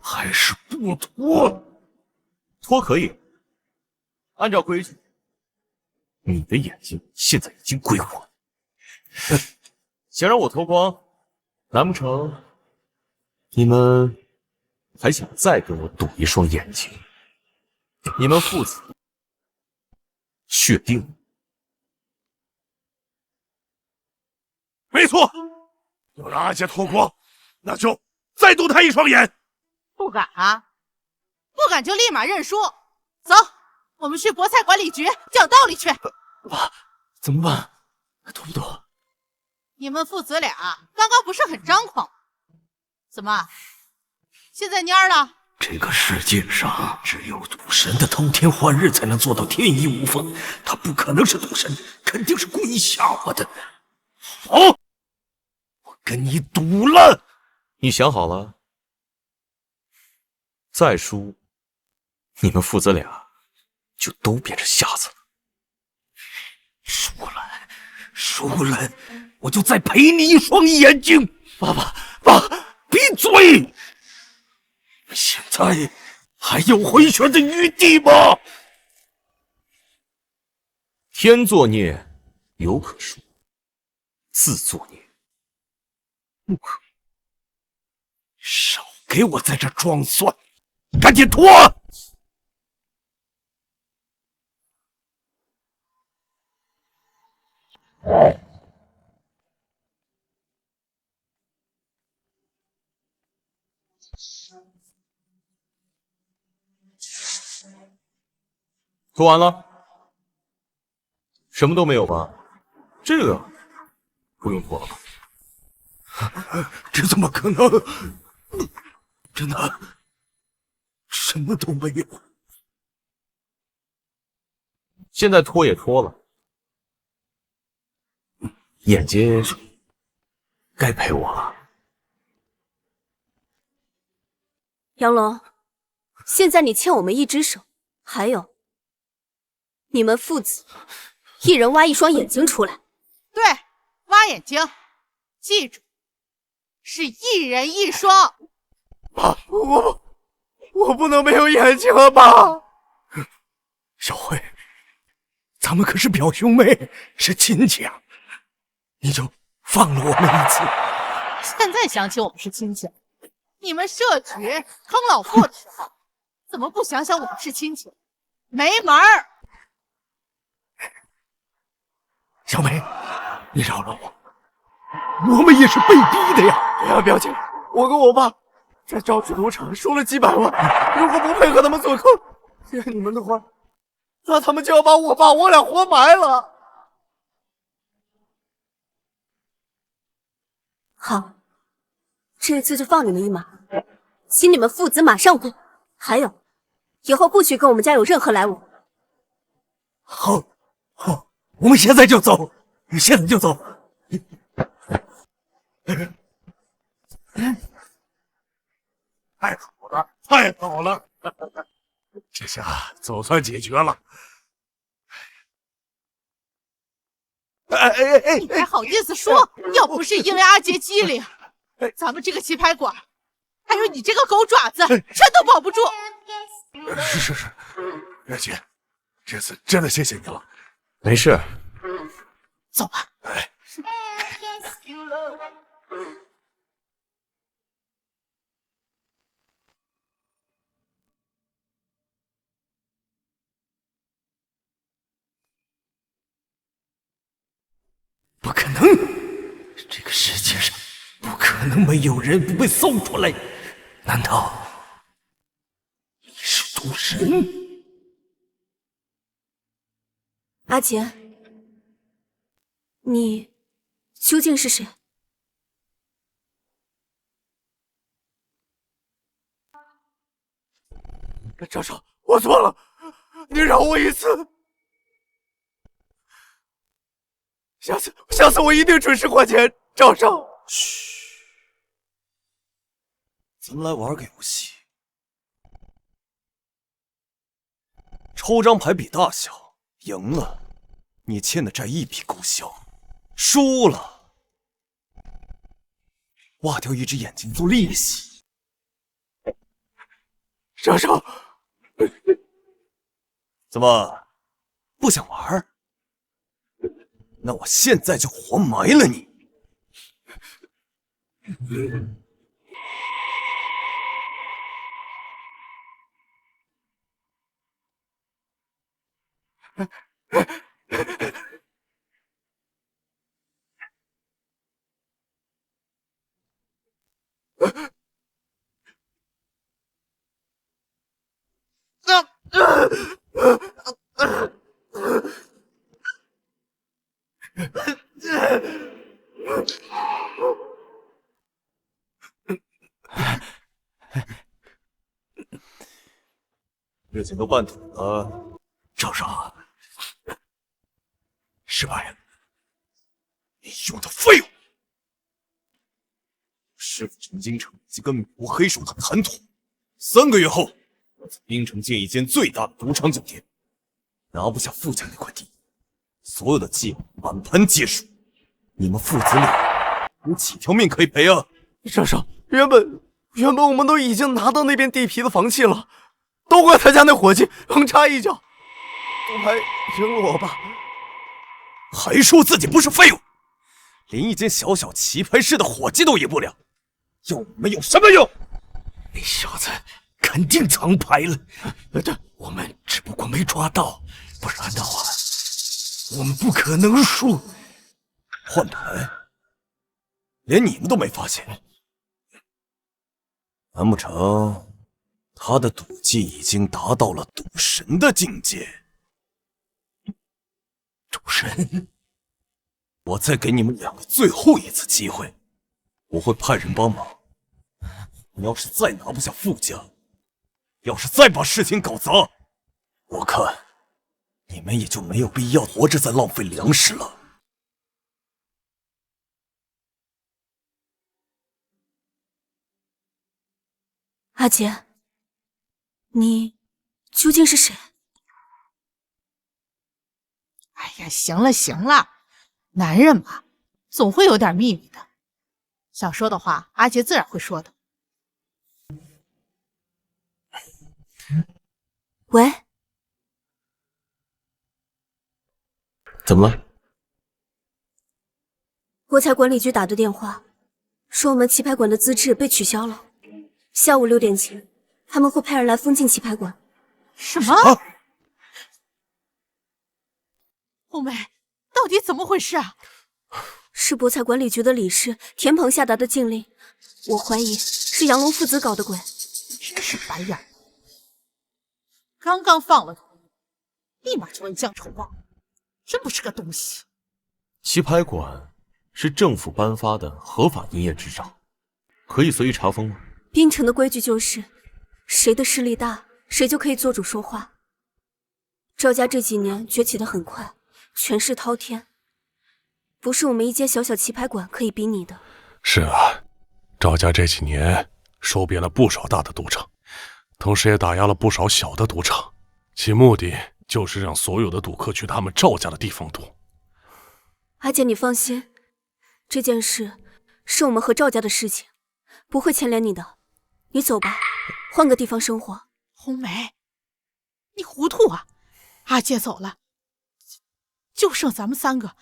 还是不脱？脱可以，按照规矩，你的眼睛现在已经归我。想让我脱光，难不成你们还想再跟我赌一双眼睛？你们父子确定？没错，要让阿杰脱光，那就再赌他一双眼。不敢啊，不敢就立马认输。走，我们去博彩管理局讲道理去。爸，怎么办？脱不脱？你们父子俩刚刚不是很张狂？怎么，现在蔫了？这个世界上只有赌神的偷天换日才能做到天衣无缝，他不可能是赌神，肯定是故意吓我的。好，我跟你赌了。你想好了？再输，你们父子俩就都变成瞎子了。输了，我就再赔你一双眼睛。爸，闭嘴！现在还有回旋的余地吗？天作孽犹可恕，自作孽不可。少给我在这装蒜，赶紧脱！脱完了，什么都没有吧？这个不用脱了吧？这怎么可能？真的什么都没有。现在脱也脱了，眼睛该赔我了。杨龙，现在你欠我们一只手，还有你们父子一人挖一双眼睛出来。对，挖眼睛，记住，是一人一双。爸，我不能没有眼睛啊，爸！小慧，咱们可是表兄妹，是亲戚啊，你就放了我们一次。现在想起我们是亲戚，你们设局坑老傅的时候，怎么不想想我们是亲戚？没门儿！小梅，你饶了我，我们也是被逼的呀。不要表姐，我跟我爸在招致赌场输了几百万，如果不配合他们做客，听你们的话，那他们就要把我爸我俩活埋了。好，这次就放你们一马，请你们父子马上滚。还有，以后不许跟我们家有任何来往。好，我们现在就走，现在就走。太好了，太好了！这下总算解决了。你还好意思说？要不是因为阿杰机灵，咱们这个棋牌馆，还有你这个狗爪子，全都保不住。是，月姐，这次真的谢谢你了。没事，走吧。哎，不可能！这个世界上不可能没有人不被送出来。难道你是赌神？阿杰，你究竟是谁？赵少，我错了，你饶我一次。下次我一定准时还钱，赵少。嘘，咱们来玩个游戏，抽张牌比大小，赢了你欠的债一笔勾销，输了挖掉一只眼睛做利息。赵少，怎么不想玩？那我现在就活埋了你！事情都办妥了，赵少，失败了，你用的废物！师傅陈京城以及跟米国黑手党谈妥，3个月后，我在冰城建一间最大的赌场酒店，拿不下傅家那块地，所有的计划满盘皆输。你们父子俩有几条命可以赔啊？少少，原本我们都已经拿到那片地皮的房契了，都怪他家那伙计横插一脚，赌牌赢了我吧？还说自己不是废物，连一间小小棋牌室的伙计都赢不了，要我们有什么用？那小子肯定藏牌了，我们只不过没抓到，不然的话，我们不可能输。换牌，连你们都没发现？难不成他的赌技已经达到了赌神的境界？赌神，我再给你们2个最后一次机会，我会派人帮忙。你要是再拿不下傅家，要是再把事情搞砸，我看你们也就没有必要活着再浪费粮食了。阿杰，你究竟是谁？哎呀，行了，男人嘛，总会有点秘密的。想说的话，阿杰自然会说的。喂，怎么了？国财管理局打的电话，说我们棋牌馆的资质被取消了。下午6点前，他们会派人来封禁棋牌馆。什么？红梅，到底怎么回事啊？是博彩管理局的理事田鹏下达的禁令，我怀疑是杨龙父子搞的鬼。真是白眼！刚刚放了毒，立马就恩将仇报，真不是个东西。棋牌馆是政府颁发的合法营业执照，可以随意查封吗？冰城的规矩就是，谁的势力大，谁就可以做主说话。赵家这几年崛起的很快，权势滔天，不是我们一间小小棋牌馆可以比拟的。是啊，赵家这几年收编了不少大的赌场，同时也打压了不少小的赌场，其目的就是让所有的赌客去他们赵家的地方赌。阿姐，你放心，这件事是我们和赵家的事情，不会牵连你的。你走吧，换个地方生活。红梅，你糊涂啊！阿姐走了，就剩咱们3个，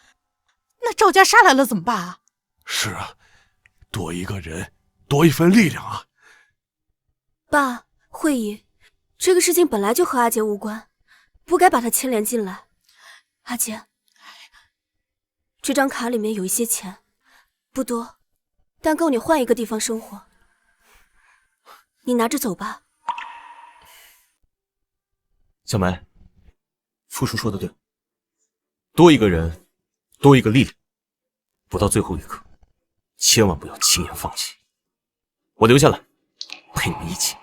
那赵家杀来了怎么办啊？是啊，多一个人，多一份力量啊！爸，慧姨，这个事情本来就和阿姐无关，不该把她牵连进来。阿姐，这张卡里面有一些钱，不多，但够你换一个地方生活。你拿着走吧。小梅，傅叔说的对，多一个人，多一个力量，不到最后一刻，千万不要轻言放弃。我留下来，陪你们一起。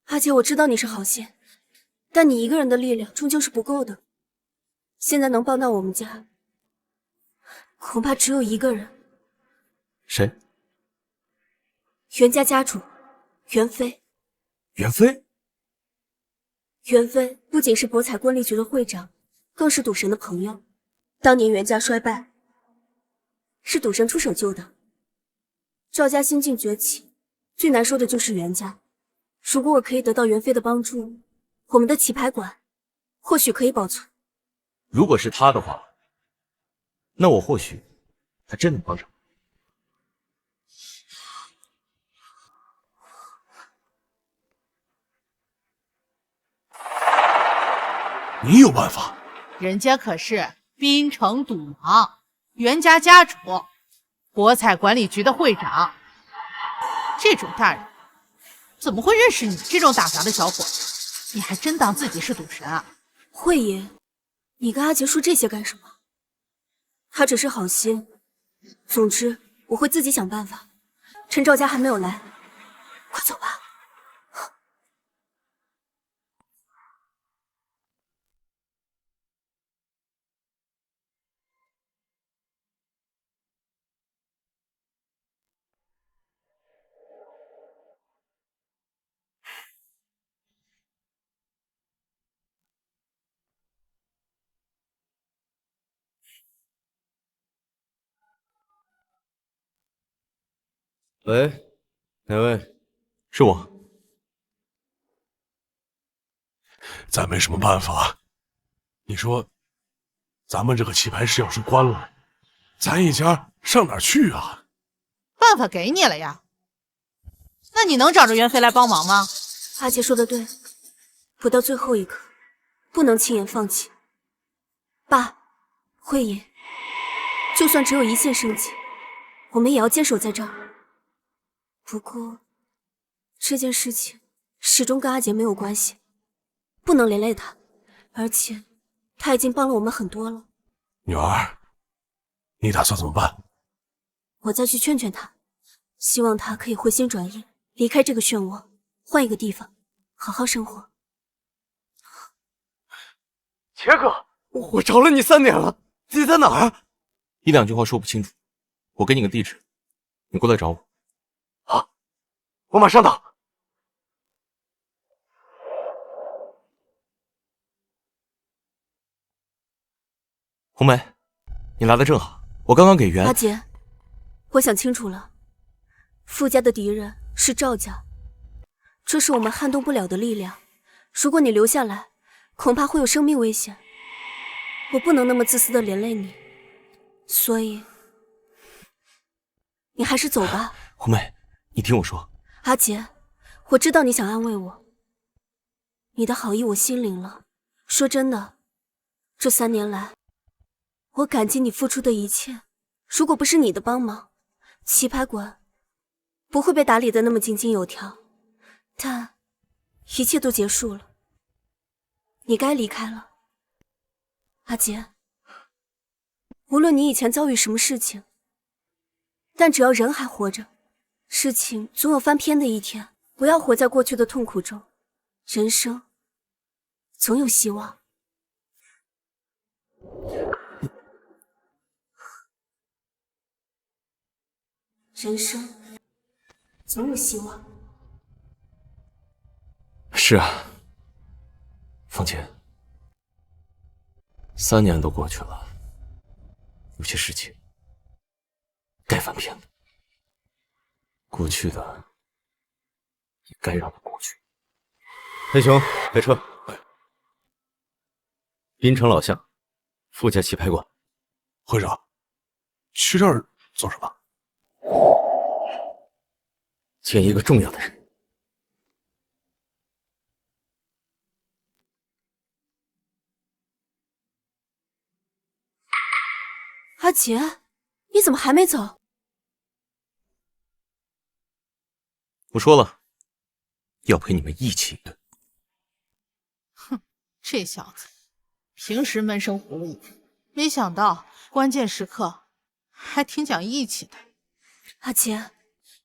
阿姐，我知道你是好心，但你一个人的力量终究是不够的。现在能帮到我们家，恐怕只有一个人。谁？袁家家主袁飞。袁飞？袁飞不仅是博彩观吏局的会长，更是赌神的朋友。当年袁家衰败，是赌神出手救的。赵家新晋崛起，最难受的就是袁家。如果我可以得到袁飞的帮助，我们的棋牌馆或许可以保存。如果是他的话，那我或许还真能帮上。你有办法？人家可是滨城赌王，袁家家主，博彩管理局的会长，这种大人怎么会认识你这种打杂的小伙？你还真当自己是赌神啊？慧爷，你跟阿杰说这些干什么？他只是好心。总之，我会自己想办法。趁赵家还没有来，快走吧。喂，哪位？是我。咱没什么办法。你说，咱们这个棋牌室要是关了，咱一家上哪儿去啊？办法给你了呀，那你能找着袁飞来帮忙吗？阿杰说的对，不到最后一刻，不能轻言放弃。爸，慧爷，就算只有一线生机，我们也要坚守在这儿。不过，这件事情始终跟阿杰没有关系，不能连累他，而且他已经帮了我们很多了。女儿，你打算怎么办？我再去劝劝他，希望他可以回心转意，离开这个漩涡，换一个地方，好好生活。杰哥，我找了你3年了，你在哪儿？一两句话说不清楚，我给你个地址，你过来找我。好，我马上到。红梅，你来的正好，我刚刚给袁……阿杰，我想清楚了，傅家的敌人是赵家，这是我们撼动不了的力量。如果你留下来，恐怕会有生命危险。我不能那么自私的连累你，所以你还是走吧。红梅，你听我说。阿杰，我知道你想安慰我，你的好意我心领了。说真的，这3年来，我感激你付出的一切。如果不是你的帮忙，棋牌馆不会被打理的那么井井有条。但一切都结束了，你该离开了。阿杰，无论你以前遭遇什么事情，但只要人还活着，事情总有翻篇的一天。不要活在过去的痛苦中，人生总有希望。人生总有希望。是啊，方姐，3年都过去了，有些事情该翻篇了，过去的也该让它过去。黑熊，开车。滨城老巷，富家棋牌馆。会长，去这儿做什么？见一个重要的人。阿杰，你怎么还没走？我说了，要陪你们一起的。哼，这小子平时闷声胡语，没想到关键时刻还挺讲义气的。阿杰，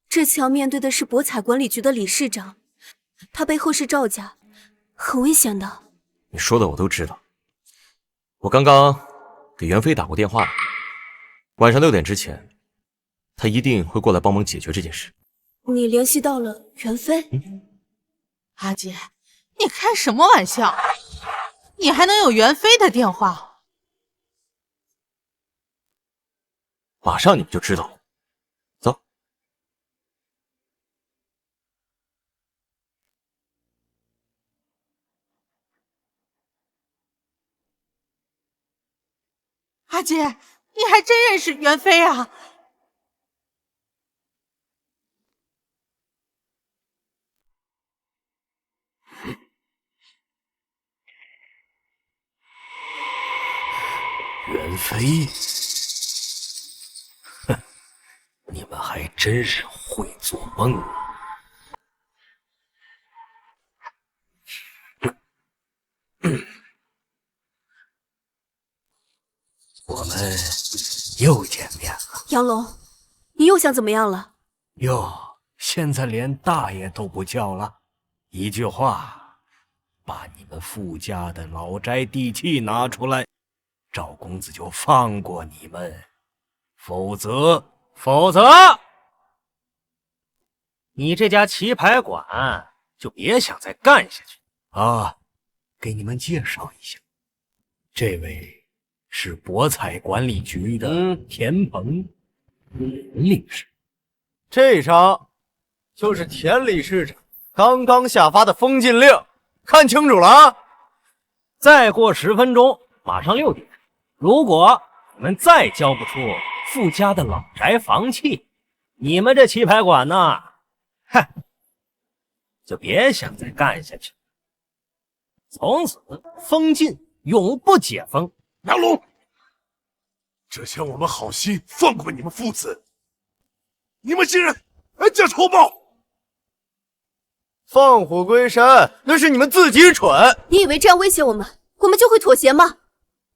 这次要面对的是博彩管理局的理事长，他背后是赵家，很危险的。你说的我都知道，我刚刚给袁飞打过电话了，晚上6点之前，他一定会过来帮忙解决这件事。你联系到了袁飞？阿杰，你开什么玩笑？你还能有袁飞的电话？马上你们就知道了。走。阿杰，你还真认识袁飞啊？袁飞，哼，你们还真是会做梦啊！我们又见面了。杨龙，你又想怎么样了？哟，现在连大爷都不叫了，一句话，把你们傅家的老宅地契拿出来。赵公子就放过你们，否则你这家棋牌馆就别想再干下去啊！给你们介绍一下，这位是博彩管理局的田鹏理事。这张就是田理事长刚刚下发的封禁令，看清楚了啊！再过10分钟，马上6点。如果你们再交不出傅家的老宅房契，你们这棋牌馆呢，哼，就别想再干下去，从此封禁，永不解封。杨龙，这下我们好心放过你们父子，你们竟然还假仇报！放虎归山，那是你们自己蠢。你以为这样威胁我们，我们就会妥协吗？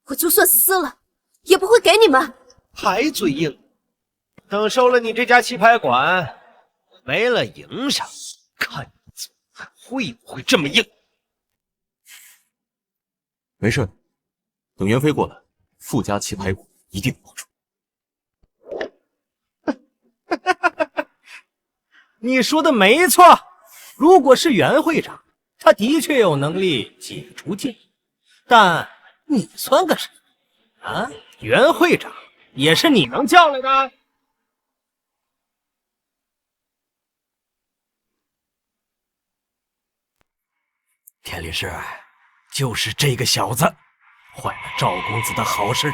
我就算撕了，也不会给你们。还嘴硬，等收了你这家棋牌馆，没了营生，看你怎么还会不会这么硬。没事，等袁飞过来，傅家棋牌馆一定保住。你说的没错，如果是袁会长，他的确有能力解除禁，但你算个什么啊？袁会长也是你能叫来的？田律师，就是这个小子坏了赵公子的好事。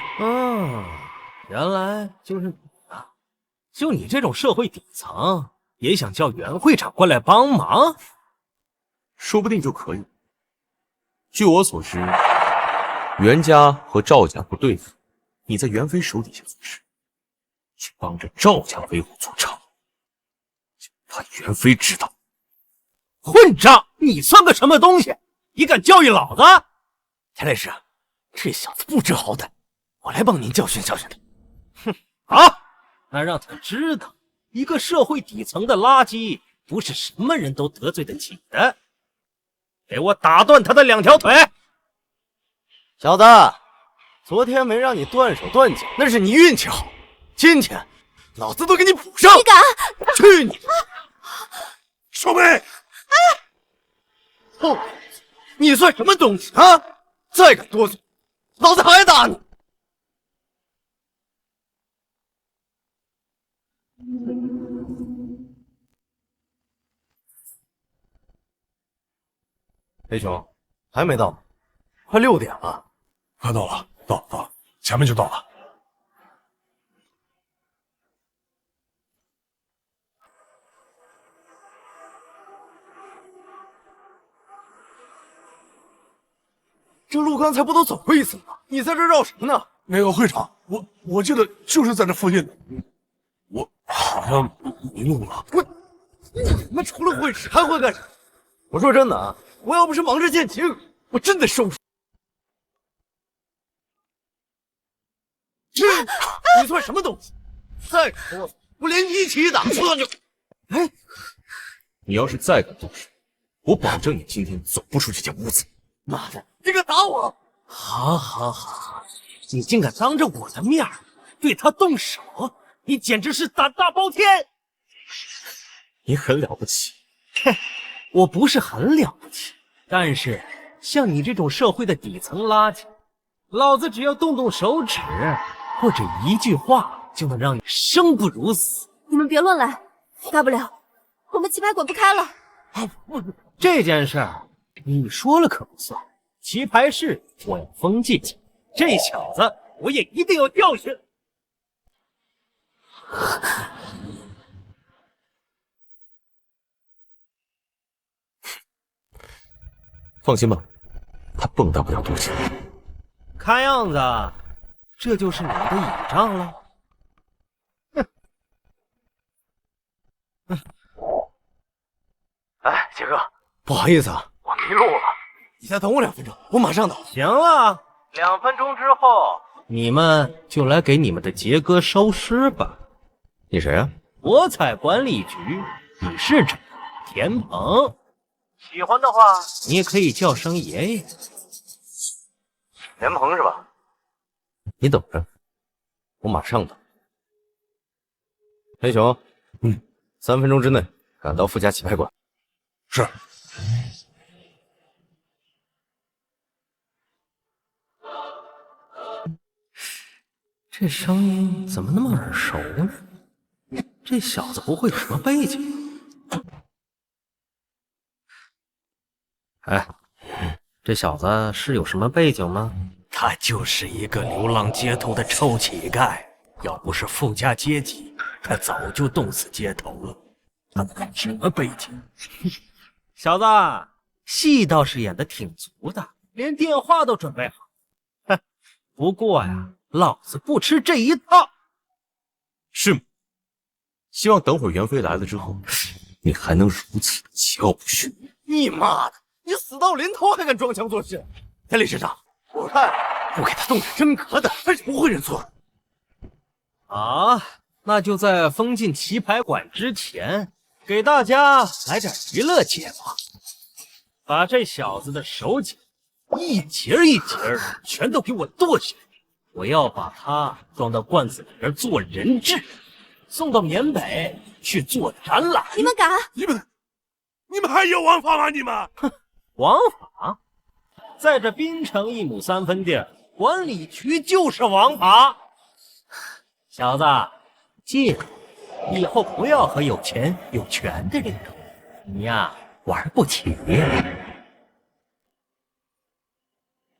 原来就是你啊！就你这种社会底层，也想叫袁会长过来帮忙？说不定就可以。据我所知，袁家和赵家不对付，你在袁飞手底下做事，去帮着赵家为虎作伥，就怕袁飞知道。混账！你算个什么东西？你敢教育老子？田律师，这小子不知好歹，我来帮您教训教训他。哼，好，那让他知道，一个社会底层的垃圾，不是什么人都得罪得起的。给我打断他的2条腿！小子，昨天没让你断手断脚，那是你运气好。今天，老子都给你补上！你敢？去你的！少梅！臭小子，你算什么东西啊？再敢多嘴，老子还打你！黑熊，还没到，快6点了。快到了，到了，前面就到了。这路刚才不都走过一次了吗？你在这绕什么呢？那个会长，我记得就是在这附近的，我好像迷路了。你们除了会吃还会干什么？我说真的啊，我要不是忙着见情，我真得收拾。你算什么东西？再敢多嘴，我连你一起打，说就……哎，你要是再敢动手，我保证你今天走不出这间屋子。妈的，你敢打我！好，你竟敢当着我的面对他动手，你简直是胆大包天！你很了不起。哼，我不是很了不起，但是像你这种社会的底层垃圾，老子只要动动手指，或者一句话，就能让你生不如死。你们别乱来，大不了我们棋牌馆不开了。这件事儿你说了可不算，棋牌室我要封禁，这小子我也一定要教训。放心吧，他蹦跶不了多久。看样子，这就是你们的倚仗了。哎，杰哥，不好意思啊，我迷路了。你再等我2分钟，我马上到。行了，2分钟之后，你们就来给你们的杰哥收尸吧。你谁啊？博彩管理局理事长田鹏，喜欢的话，你也可以叫声爷爷。田鹏是吧？你等着，我马上到。黑熊，3分钟之内赶到富家棋牌馆。是。这声音怎么那么耳熟呢？这小子不会有什么背景？哎，这小子是有什么背景吗？他就是一个流浪街头的臭乞丐，要不是富家阶级，他早就冻死街头了。他什么背景？小子，戏倒是演得挺足的，连电话都准备好。哼，不过呀，老子不吃这一套。是吗？希望等会儿袁飞来了之后，你还能如此的桀骜不驯。你妈的，你死到临头还敢装腔作势！田理事长，我看不给他动点真格的，他是不会认错的。啊，那就在封禁棋牌馆之前，给大家来点娱乐节目，把这小子的手脚一节一节的全都给我剁下来，我要把他装到罐子里边做人质，送到缅北去做展览。你们敢？你们还有王法吗？你们？哼，王法？在这滨城1亩3分地儿，管理局就是王法。小子，记住，以后不要和有钱有权的人斗，你呀玩不起。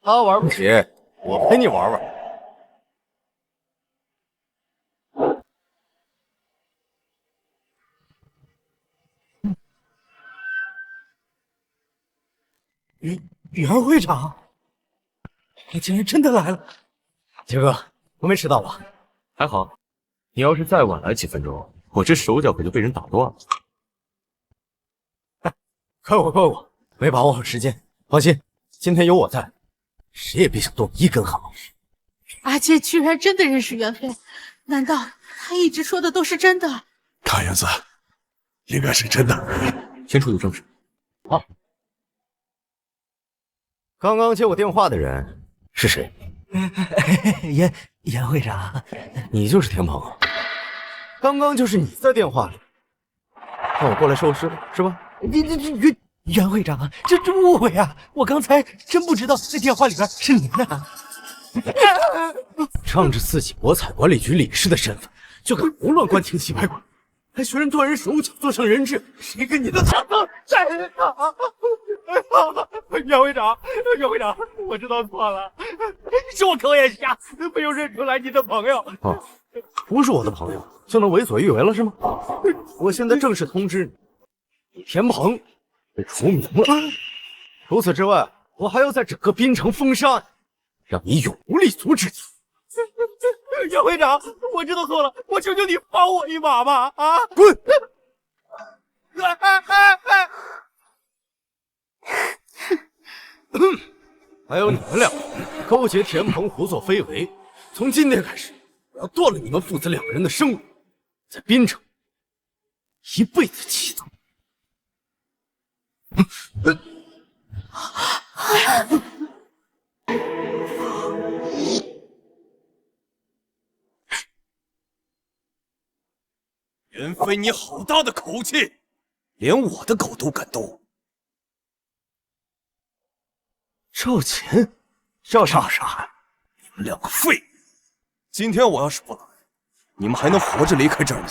他玩不起，我陪你玩玩。袁会长，你竟然真的来了！杰哥，我没迟到吧？还好，你要是再晚来几分钟，我这手脚可就被人打断了。快我，没把握好时间。放心，今天有我在，谁也别想动一根汗毛。阿杰居然真的认识袁飞，难道他一直说的都是真的？看样子应该是真的。先出入正事。好。刚刚接我电话的人是谁？袁会长，你就是田鹏啊？刚刚就是你在电话里让我过来收尸了，是吧？袁会长，这误会啊！我刚才真不知道那电话里边是您呢。仗着自己博彩管理局理事的身份，就敢胡乱关停棋牌馆，还学人断人手脚，做上人质，谁跟你的强盗在啊？袁会长，袁会长，我知道错了，是我口眼瞎，没有认出来你的朋友。哦，不是我的朋友，就能为所欲为了是吗？我现在正式通知你，田鹏被除名了。除此之外，我还要在整个滨城封杀你，让你永无立足之地。袁会长，我知道错了，我求求你帮我一把吧！啊，滚！还有你们两个勾结田鹏胡作非为，从今天开始，我要断了你们父子两个人的生路，在滨城一辈子祈祷。袁飞，你好大的口气，连我的狗都敢动！赵钱，赵啥？你们两个废物！今天我要是不来，你们还能活着离开这儿吗？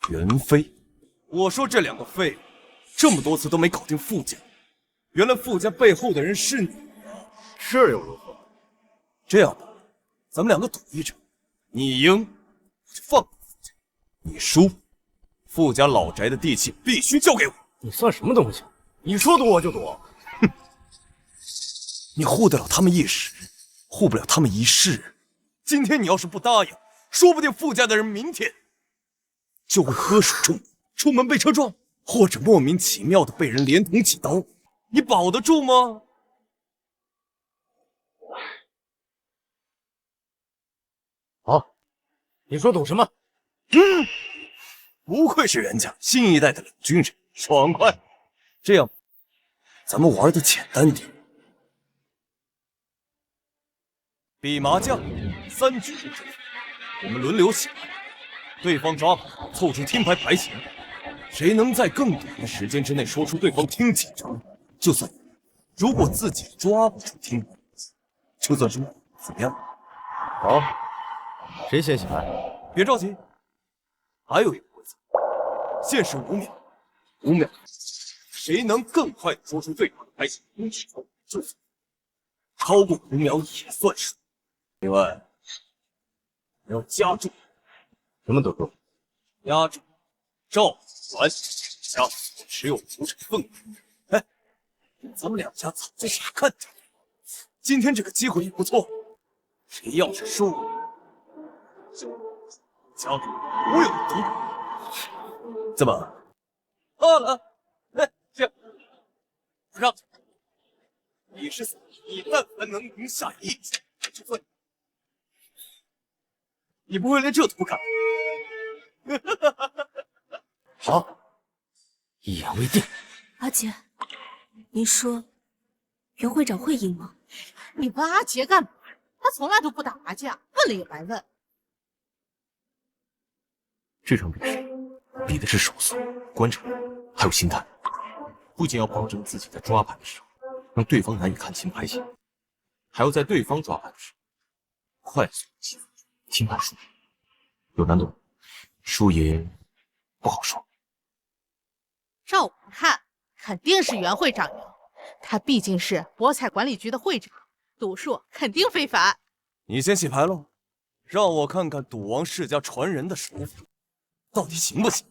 袁飞，我说这两个废物，这么多次都没搞定傅家，原来傅家背后的人是你，是又如何？这样吧，咱们两个赌一场，你赢我就放过傅家，你输，傅家老宅的地契必须交给我。你算什么东西？你说赌我就赌。哼，你护得了他们一时，护不了他们一世。今天你要是不答应，说不定傅家的人明天就会喝水中毒，出门被车撞，或者莫名其妙的被人连捅几刀，你保得住吗？好，你说赌什么？不愧是袁家新一代的冷军人，爽快。这样，咱们玩的简单点，比麻将，3局定胜负，我们轮流洗牌，对方抓牌凑出听牌牌型，谁能在更短的时间之内说出对方听几张，就算赢。如果自己抓不出听牌，就算输，怎么样？好，谁先洗牌？别着急，还有一个规则，限时5秒，5秒，谁能更快的说出对方的牌型，就算超过5秒也算输。另外，要加注。什么赌注？压住赵子桓家所持有土产份额。哎，咱们两家早就傻看掉了，今天这个机会也不错。谁要是输了，就加入所有的赌款。怎么？饿了？哎，这不让。你是死，你但凡能赢下一局，就算你不会连这都不干。好，一言为定。阿杰，你说袁会长会赢吗？你问阿杰干嘛？他从来都不打麻将，问了也白问。这场比试比的是手速、观察还有心态，不仅要保证自己在抓牌的时候让对方难以看清牌型，还要在对方抓牌的时候快速记住听牌数，有难度，输赢不好说。照我看，肯定是袁会长赢，他毕竟是博彩管理局的会长，赌术肯定非凡。你先洗牌喽，让我看看赌王世家传人的手法到底行不行。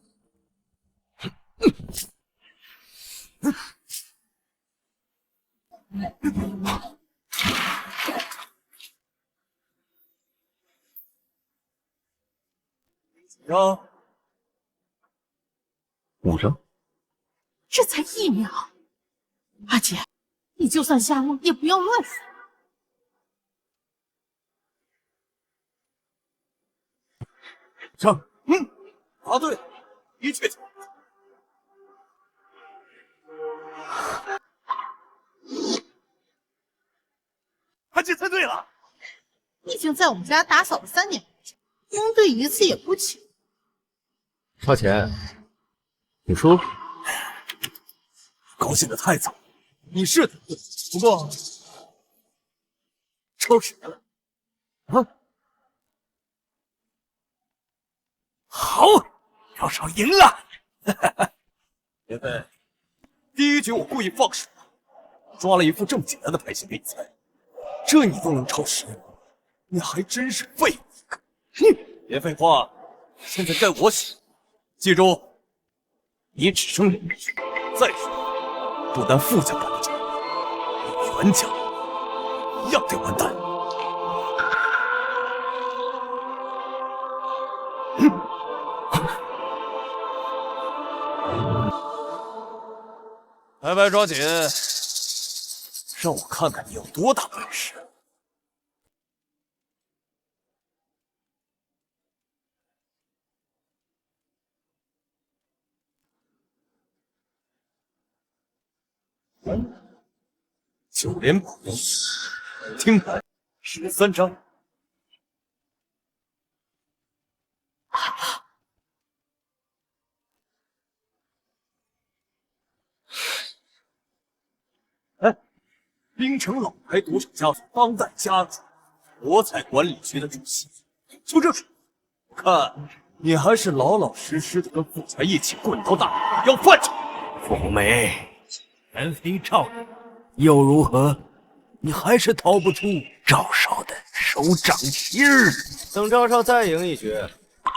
几张？5张。这才1秒，阿姐，你就算瞎蒙也不要乱说。上，答对，的确。阿姐猜对了，你已经在我们家打扫了3年，蒙对一次也不轻。少钱，你输。高兴的太早。你是的，不过抽谁了？啊？好，赵少赢了。元飞，第一局我故意放水，抓了一副这么简单的牌型给你猜，这你都能超时，你还真是废物一个！哼，别废话，现在该我选，记住，你只剩2局。再说，不单傅家管不着，你袁家一样得完蛋。拍拍抓紧，让我看看你有多大本事！9连宝，听牌13张。滨城老牌赌场家族当代家主，博彩管理局的主席，就这水平，我看你还是老老实实的跟傅家一起滚到大要饭吃。凤梅，元妃赵人又如何？你还是逃不出赵少的手掌心儿。等赵少再赢一局，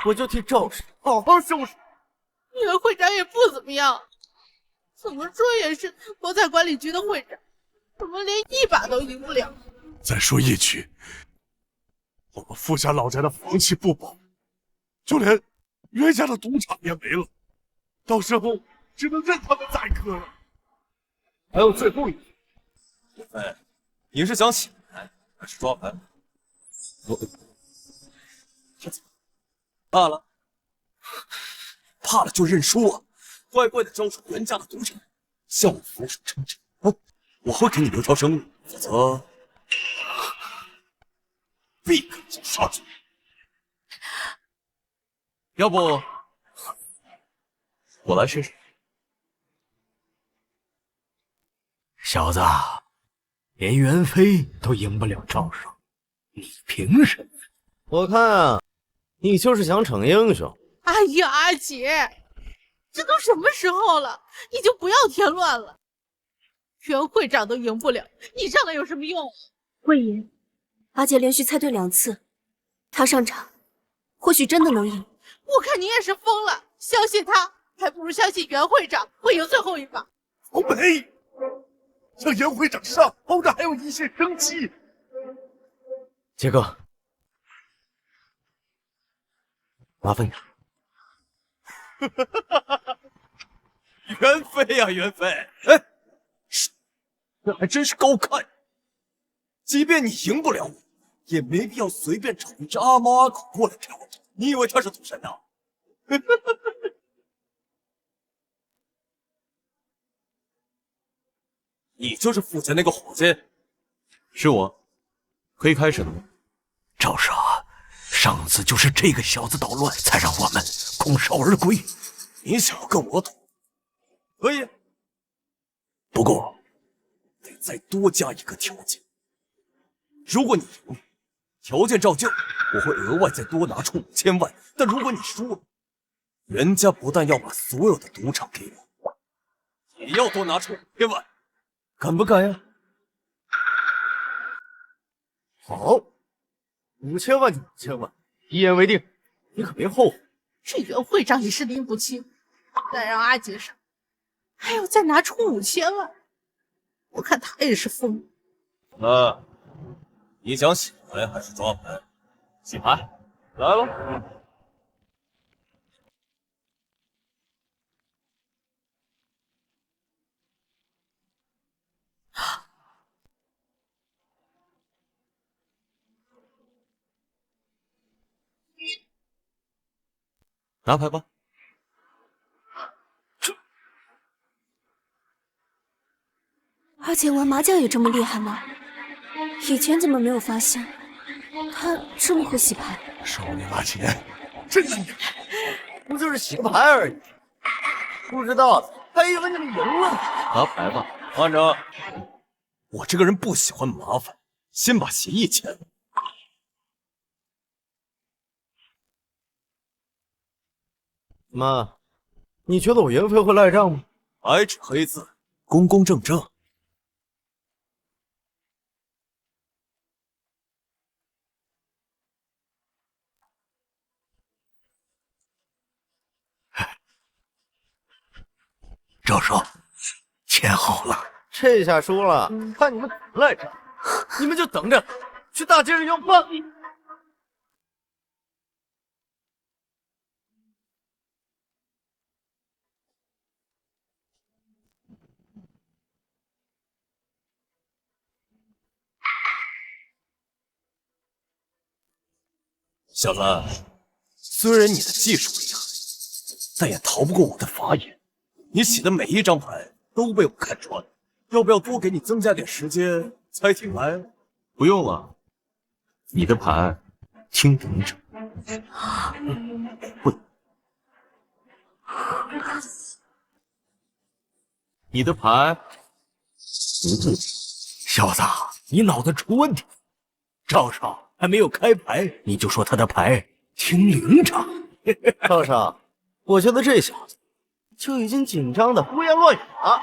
我就替赵氏好好收拾。袁会长也不怎么样，怎么说也是博彩管理局的会长，怎么连一把都赢不了？再说一局，我们傅家老宅的房气不保，就连袁家的赌场也没了，到时候只能任他们宰割了。还有最后一局，元飞，你是想醒牌还是抓牌？怕了？怕了就认输啊！乖乖的交出袁家的赌场，向我俯首称臣。我会给你留条生路，否则立刻就杀去。要不我来试试。小子，连元妃都赢不了赵少，你凭什么？我看啊，你就是想逞英雄。哎呀，阿姐，这都什么时候了，你就不要添乱了。袁会长都赢不了，你上来有什么用？魏爷，阿姐连续猜对2次，她上场或许真的能赢。我看你也是疯了，相信他还不如相信袁会长会赢最后一把。凤梅，让袁会长上，后着还有一线生机。杰哥，麻烦你了。袁飞呀，袁飞，哎，这还真是高看。即便你赢不了我，也没必要随便找一只阿猫阿狗过来陪我。你以为他是赌神啊？你就是傅家那个伙计？是我，可以开始了吗？赵少，上次就是这个小子捣乱，才让我们空手而归。你想要跟我赌？可以，不过得再多加一个条件。如果你赢，条件照旧，我会额外再多拿出5000万。但如果你输了，袁家不但要把所有的赌场给我，也要多拿出5000万。敢不敢呀？好，5000万就5000万，一言为定。你可别后悔。这袁会长也是拎不清，再让阿杰上，还要再拿出5000万，我看他也是疯了。你想洗牌还是抓牌？洗牌，来喽！拿牌吧。阿姐玩麻将也这么厉害吗？以前怎么没有发现？她这么会洗牌。少年阿杰，真厉害！不就是洗个牌而已，不知道的还以为你们赢了。拿牌吧，慢着。我这个人不喜欢麻烦，先把协议签了。怎么？你觉得我袁飞会赖账吗？白纸黑字，公公正正。赵少，签好了。这下输了，看你们怎么赖账！你们就等着去大街上要饭！小子，虽然你的技术厉害，但也逃不过我的法眼。你洗的每一张牌都被我看穿，要不要多给你增加点时间猜题牌？不用了，你的牌听领着。不，你的牌不对。小子，你脑子出问题！赵少还没有开牌，你就说他的牌听领长。赵少，我觉得这小子就已经紧张的胡言乱语了。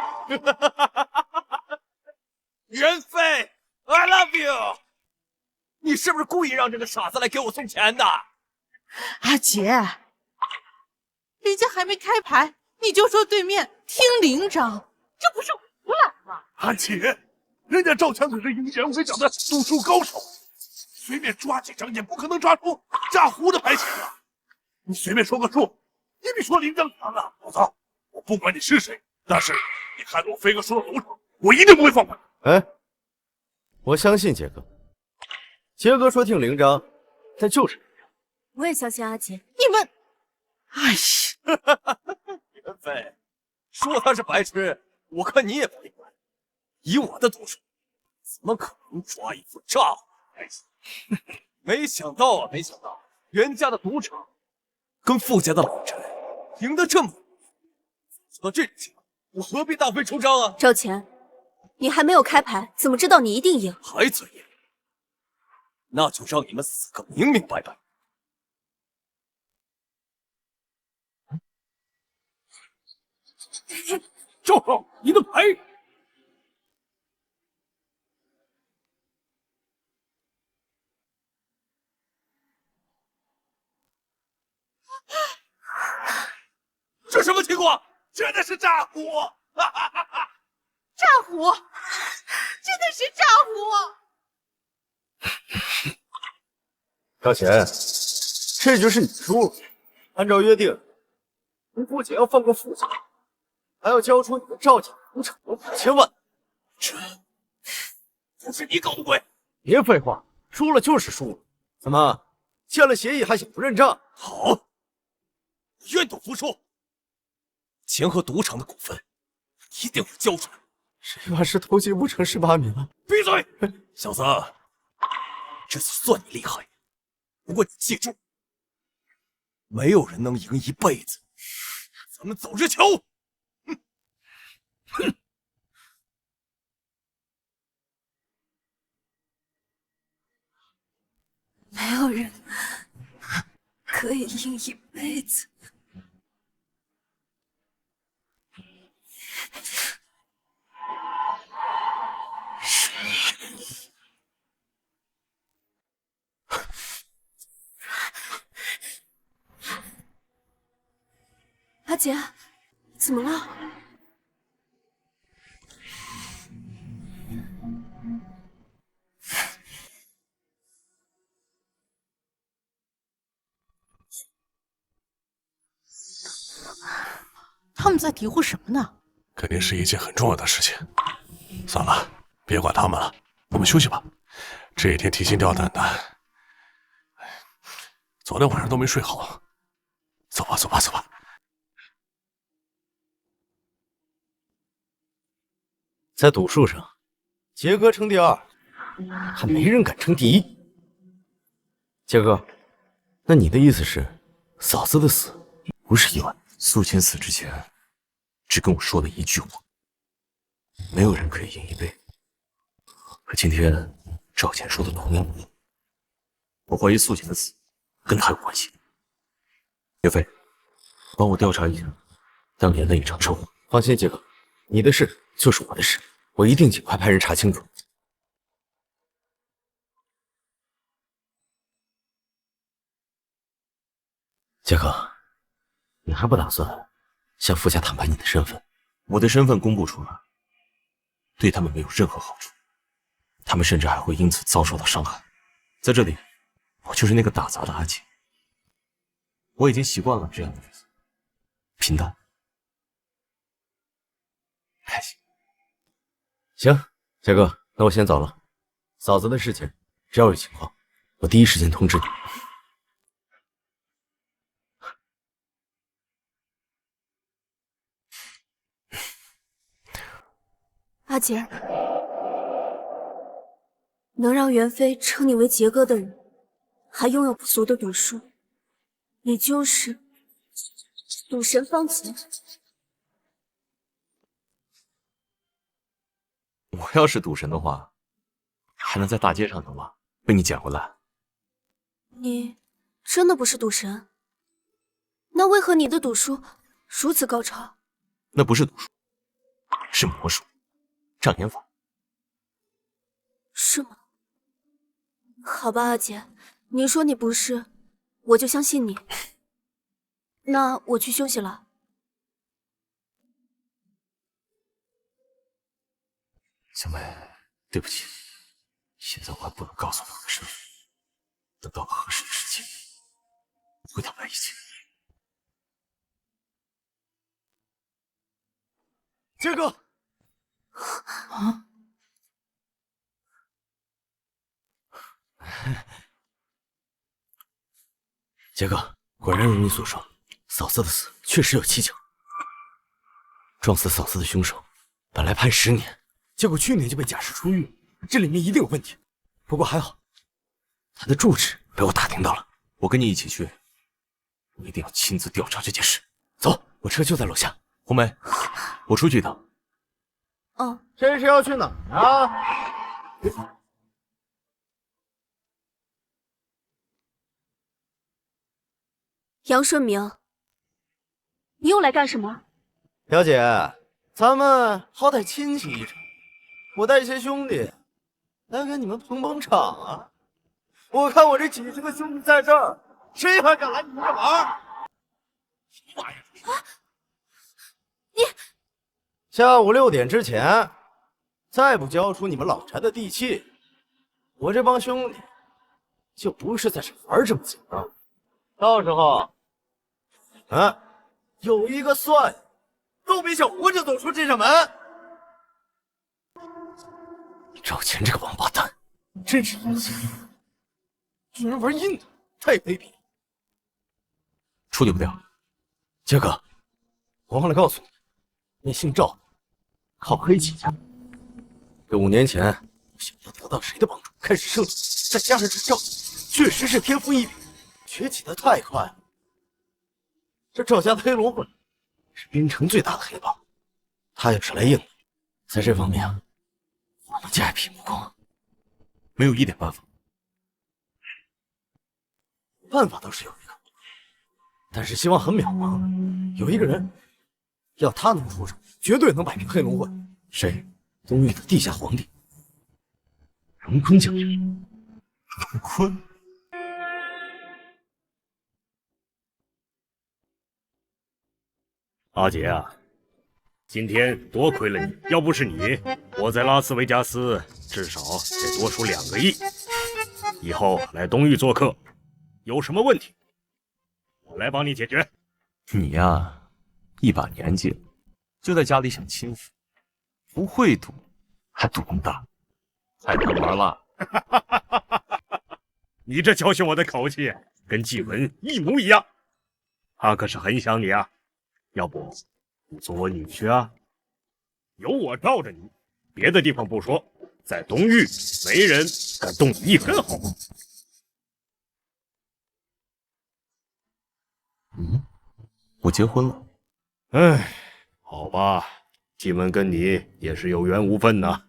袁飞 ，I love you！ 你是不是故意让这个傻子来给我送钱的？阿杰，人家还没开牌，你就说对面听领长，这不是胡来吗？阿姐，人家赵强可是赢袁飞奖的赌术高手，随便抓几张也不可能抓出炸胡的牌型啊！你随便说个数，也比说领奖强啊！老子，我不管你是谁，但是你看我飞哥输了赌场，我一定不会放过你。哎，我相信杰哥。杰哥说听领章，但就是领章。我也相信阿杰。你们，哎呀，袁飞，说他是白痴，我看你也不明白。以我的赌术，怎么可能抓一副炸胡牌型？没想到啊，没想到袁家的赌场跟傅家的老宅赢得这么。做到这种情况，我何必大费周章啊？赵钱，你还没有开牌，怎么知道你一定赢？还嘴硬，那就让你们死个明明白白！赵少，你的牌！这什么情况？真的是炸胡！炸胡，真的是炸胡！赵钱，这就是你输了。按照约定，你不仅要放过傅家，还要交出你的赵家赌场的5000万。这不是你搞的鬼！别废话，输了就是输了。怎么，签了协议还想不认账？好，愿赌服输。钱和赌场的股份一定会交出来。谁把石头进不成18米了？闭嘴，小子！这次算你厉害，不过你记住，没有人能赢一辈子。咱们走着瞧！哼哼。没有人可以赢一辈子。阿杰，怎么了？他们在嘀咕什么呢？肯定是一件很重要的事情。算了，别管他们了，我们休息吧。这一天提心吊胆的，昨天晚上都没睡好。走吧，走吧，走吧。在赌术上，杰哥称第2，还没人敢称第1。杰哥，那你的意思是，嫂子的死不是意外？苏浅死之前，只跟我说了一句话：没有人可以赢一倍。可今天赵简说的同样不错，我怀疑素锦的死跟他有关系。岳飞，帮我调查一下当年的一场车祸。放心，杰哥，你的事就是我的事，我一定尽快派人查清楚。杰哥，你还不打算向傅家坦白你的身份？我的身份公布出来，对他们没有任何好处，他们甚至还会因此遭受到伤害。在这里，我就是那个打杂的阿杰，我已经习惯了这样的日子，平淡，开心。行，杰哥，那我先走了。嫂子的事情，只要有情况，我第一时间通知你。阿杰，能让袁飞称你为杰哥的人，还拥有不俗的赌术，也就是赌神方杰。我要是赌神的话，还能在大街上赌吗？被你捡回来。你真的不是赌神？那为何你的赌术如此高超？那不是赌术，是魔术，障眼法。是吗？好吧，阿姐，你说你不是，我就相信你。那我去休息了。小梅，对不起，现在我还不能告诉你我的身份，等到了合适的时机，我会坦白一切。杰哥，啊！杰哥，果然如你所说，嫂子的死确实有蹊跷。撞死嫂子的凶手，本来判10年，结果去年就被假释出狱，这里面一定有问题。不过还好，他的住址被我打听到了。我跟你一起去，我一定要亲自调查这件事。走，我车就在楼下。红梅，我出去一趟。哦，这是要去哪儿啊？杨顺明，你又来干什么？表姐，咱们好歹亲戚一场，我带些兄弟来给你们捧捧场啊！我看我这几十个兄弟在这儿，谁还敢来你们这玩？什么玩意儿？啊！你下午6点之前，再不交出你们老柴的地契，我这帮兄弟就不是在这玩这么简单。到时候，有一个算都别想活着走出这扇门。赵钱这个王八蛋，真是阴险，居然玩阴的，太卑鄙了。处理不掉。杰哥，我忘了告诉你，那姓赵，靠黑起家。这5年前，想要得到谁的帮助，开始胜利，再加上这赵，确实是天赋异禀，崛起的太快了。这赵家的黑龙会是滨城最大的黑帮，他要是来硬的，在这方面啊，我们家也比不过。没有一点办法。办法倒是有一个，但是希望很渺茫。有一个人，要他能出手，绝对能摆平黑龙会。谁？东域的地下皇帝荣坤将军。荣坤。阿杰啊，今天多亏了你，要不是你，我在拉斯维加斯至少得多输2个亿。以后来东域做客，有什么问题，我来帮你解决。你呀，一把年纪了，就在家里享清福，不会赌，还赌那么大，太贪玩了。你这教训我的口气，跟季文一模一样。他可是很想你啊。要不你做我女婿啊？有我罩着你，别的地方不说，在东域没人敢动你一分毫。我结婚了。哎，好吧，季文跟你也是有缘无分呐。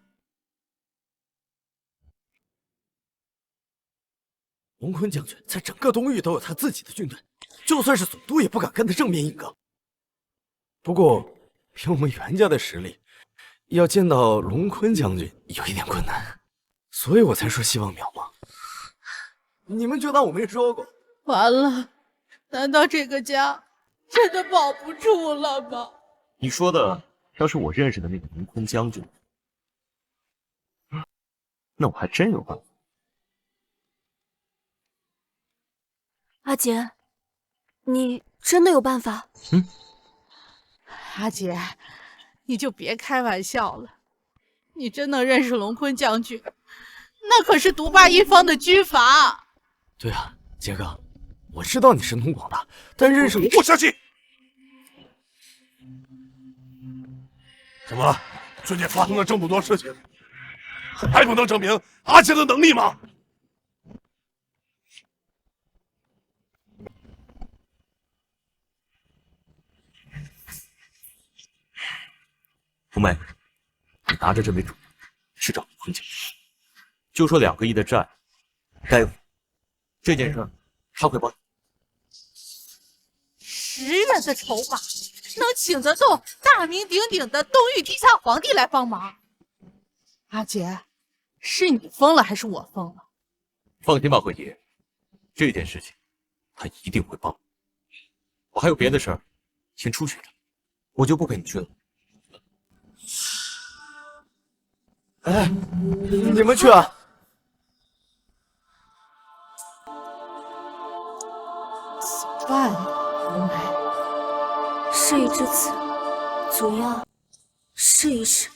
龙坤将军在整个东域都有他自己的军队，就算是总督也不敢跟他正面硬刚。不过，凭我们袁家的实力，要见到龙坤将军有一点困难，所以我才说希望渺茫。你们就当我没说过。完了，难道这个家真的保不住了吗？你说的要是我认识的那个龙坤将军，那我还真有办法。阿杰，你真的有办法？阿杰，你就别开玩笑了。你真能认识龙坤将军，那可是独霸一方的军阀。对啊，杰哥，我知道你神通广大，但认识我不相信。怎么了？最近发生了这么多事情，还不能证明阿杰的能力吗？红梅，你拿着这枚主去找坤将军，就说2个亿的债该付，这件事他会帮你。10元的筹码能请得动大名鼎鼎的东域地下皇帝来帮忙？阿杰，是你疯了还是我疯了？放心吧，慧姐，这件事情他一定会帮。我还有别的事儿，先出去一趟，我就不陪你去了。哎，你们去啊！怎么办呀，红梅？事已至此，总要试一试。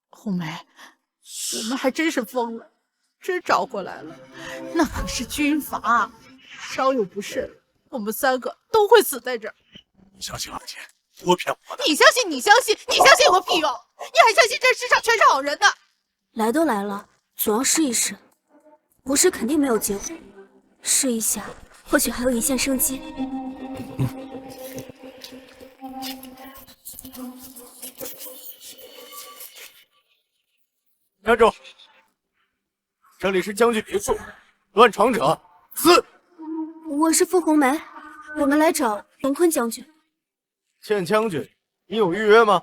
红梅，我们还真是疯了，真找过来了，那可是军阀。稍有不慎，我们3个都会死在这儿。你相信阿杰，多骗我的！你相信，你相信，你相信有屁用？你还相信这世上全是好人呢？来都来了，总要试一试。不试肯定没有结果，试一下，或许还有一线生机。站住！这里是将军别墅，乱闯者死！我是傅红梅，我们来找龙坤将军。倩将军，你有预约吗？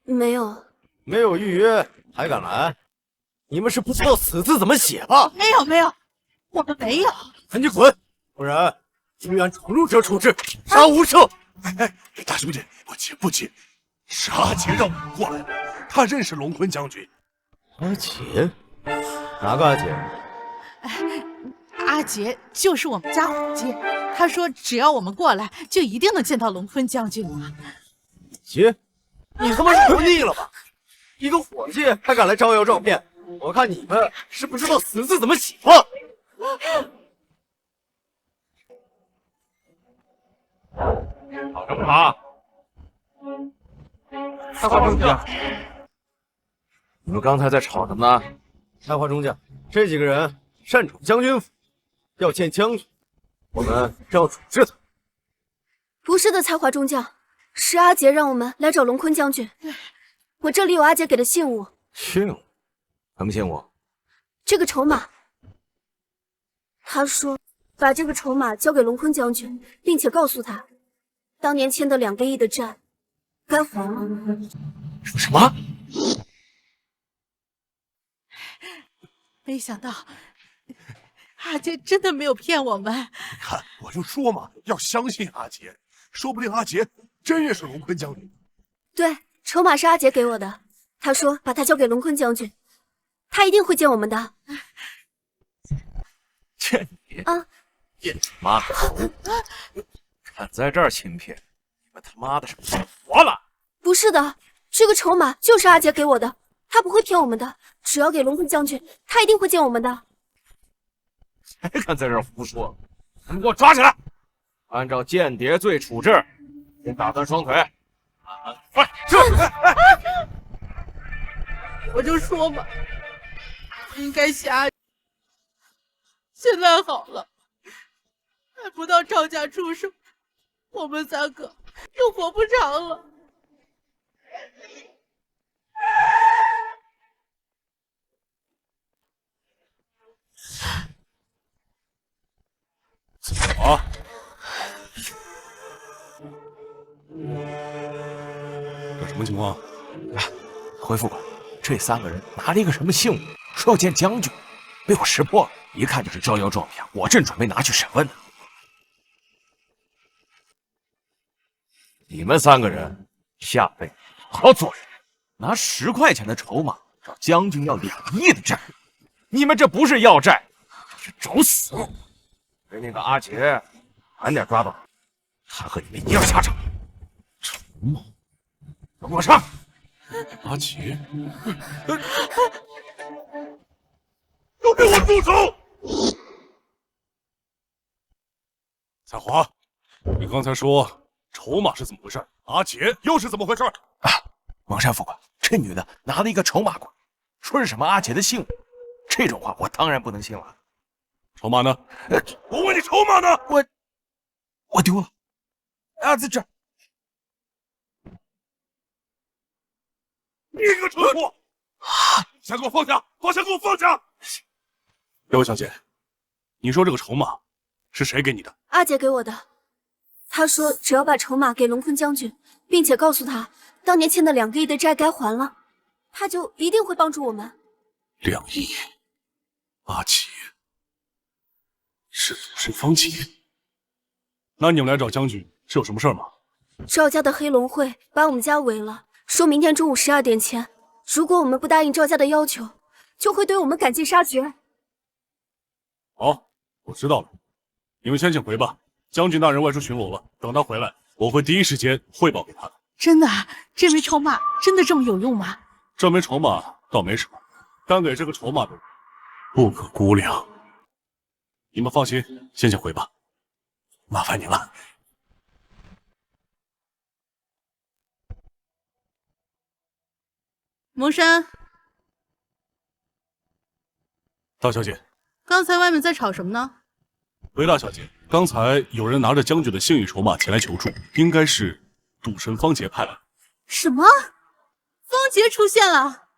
没有。没有预约还敢来？你们是不知道死字怎么写吧？没有没有，我们没有。赶紧滚，不然居安闯入者处置，杀无赦！哎，大兄弟，不急，是阿杰让我们过来的，他认识龙坤将军。阿杰？哪个阿杰？阿杰就是我们家伙计，他说只要我们过来，就一定能见到龙坤将军了。杰，你他妈是油腻了吧？一个伙计还敢来招摇撞骗，我看你们是不知道死字怎么写吧？吵什么吵？开花中将，你们刚才在吵什么呢？开花中将，这几个人擅闯将军府，要见将军，我们正要处置他。不是的，才华中将，是阿杰让我们来找龙坤将军。我这里有阿杰给的信物。信物？什么信物？这个筹码。他说把这个筹码交给龙坤将军，并且告诉他，当年欠的2个亿的债该还了。说什么？没想到阿杰真的没有骗我们。你看，我就说嘛，要相信阿杰，说不定阿杰真认识龙坤将军。对，筹码是阿杰给我的，他说把它交给龙坤将军，他一定会见我们的。见你啊！见你妈个头！敢在这儿欺骗，你们他妈的是不活了！不是的，这个筹码就是阿杰给我的，他不会骗我们的。只要给龙坤将军，他一定会见我们的。还敢在这儿胡说！你们给我抓起来，按照间谍罪处置，先打断双腿。快，这！我就说嘛，应该下。现在好了，还不到赵家出手，我们3个就活不长了。啊！这什么情况？回副官，这3个人拿了一个什么信物，说要见将军，被我识破了，一看就是招摇撞骗，我正准备拿去审问呢。你们3个人下辈子好好做人，拿10块钱的筹码找将军要2亿的债，你们这不是要债，这是找死！给那个阿杰晚点抓到，他和你们一样下场。筹码，给我上！阿杰，都给我住手！彩华，你刚才说筹码是怎么回事？阿杰又是怎么回事？王山副官，这女的拿了一个筹码过来，说是什么阿杰的信物，这种话我当然不能信了。筹码呢？我问你，筹码呢？我丢了，在这儿。你个蠢货！先给我放下！放下！给我放下！这位小姐，你说这个筹码是谁给你的？阿姐给我的。他说只要把筹码给龙坤将军，并且告诉他当年欠的2个亿的债该还了，他就一定会帮助我们。2亿，阿杰是赌神方杰。那你们来找将军是有什么事吗？赵家的黑龙会把我们家围了，说明天中午12点前，如果我们不答应赵家的要求，就会对我们赶尽杀绝。好，我知道了，你们先请回吧。将军大人外出巡逻了，等他回来，我会第一时间汇报给他的。真的啊？这枚筹码真的这么有用吗？这枚筹码倒没什么，但给这个筹码的人不可估量。你们放心，先回吧，麻烦你了。蒙山，大小姐，刚才外面在吵什么呢？韦大小姐，刚才有人拿着将军的信誉筹码前来求助，应该是赌神方杰派来的。什么？方杰出现了？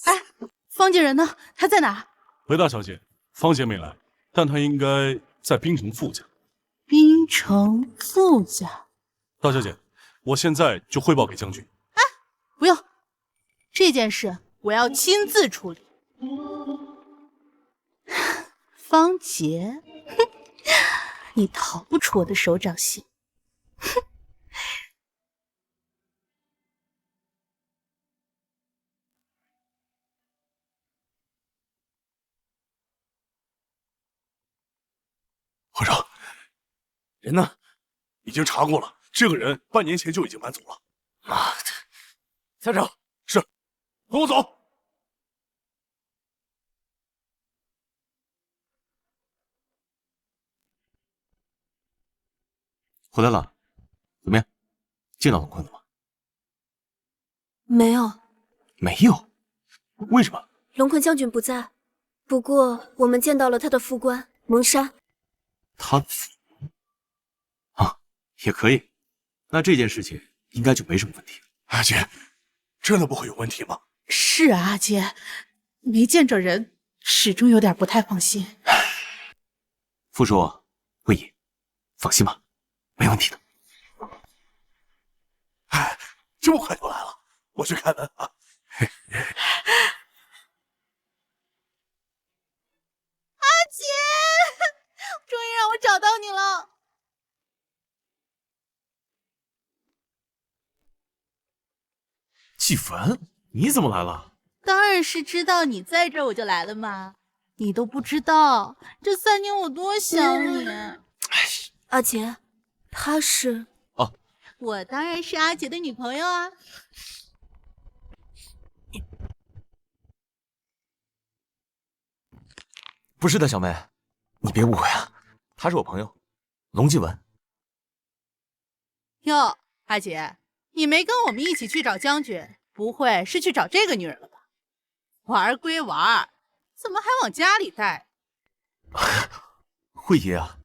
哎，方杰人呢？他在哪？韦大小姐，方杰没来，但他应该在滨城傅家。滨城傅家。大小姐，我现在就汇报给将军。哎，不用，这件事我要亲自处理。方杰，哼，你逃不出我的手掌心。哼。会长，人呢？已经查过了，这个人半年前就已经搬走了。妈的！校长，是，跟我走。回来了，怎么样？见到龙坤了吗？没有。没有？为什么？龙坤将军不在，不过我们见到了他的副官蒙山。他的副啊，也可以。那这件事情应该就没什么问题了。阿杰，真的不会有问题吗？是啊，阿杰，没见着人，始终有点不太放心。傅叔、魏爷，放心吧，没问题的。哎，这么快就来了，我去开门啊。阿杰，终于让我找到你了。季凡，你怎么来了？当然是知道你在这儿，我就来了嘛。你都不知道，这3年我多想你。阿杰，他是？哦，我当然是阿杰的女朋友啊。不是的，小妹，你别误会啊，他是我朋友，龙继文。哟，阿杰，你没跟我们一起去找将军，不会是去找这个女人了吧？玩归玩，怎么还往家里带？慧爷啊，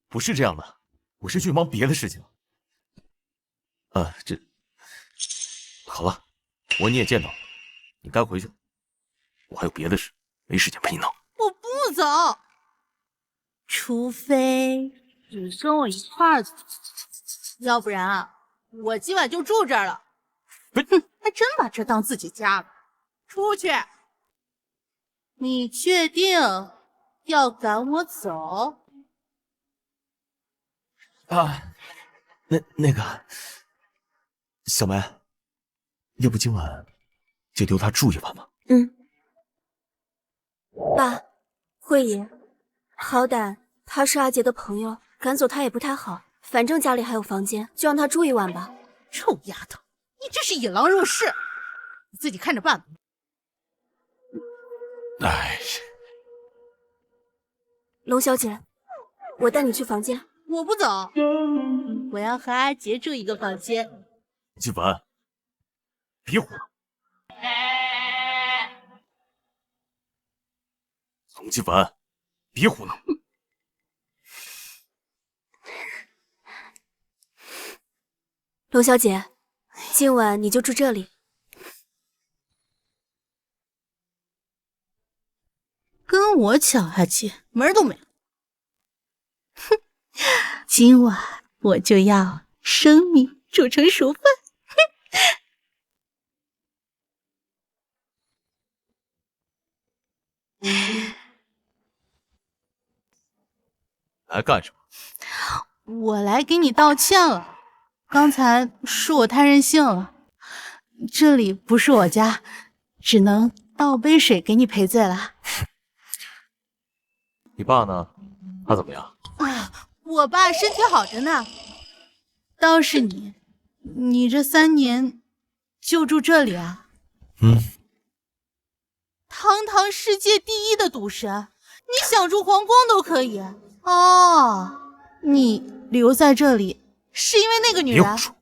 不是这样的，我是去忙别的事情。好了，你也见到了，你该回去了。我还有别的事，没时间陪你闹。我不走，除非你跟我一块儿走，要不然啊，我今晚就住这儿了。还真把这当自己家了。出去！你确定要赶我走？啊，那个，小梅，要不今晚就留他住一晚吧？爸，慧爷，好歹他是阿杰的朋友，赶走他也不太好。反正家里还有房间，就让他住一晚吧。臭丫头，你这是引狼入室，你自己看着办吧。哎，龙小姐，我带你去房间。我不走，我要和阿杰住一个房间。金凡，别胡闹！龙金凡，别胡闹！龙小姐，今晚你就住这里。跟我抢阿杰，门儿都没了。哼，今晚我就要生米煮成熟饭。来干什么？我来给你道歉了，刚才是我太任性了。这里不是我家，只能倒杯水给你赔罪了。你爸呢？他怎么样？我爸身体好着呢。倒是你这3年就住这里啊？堂堂世界第一的赌神，你想住皇宫都可以。哦，你留在这里是因为那个女人？别胡说！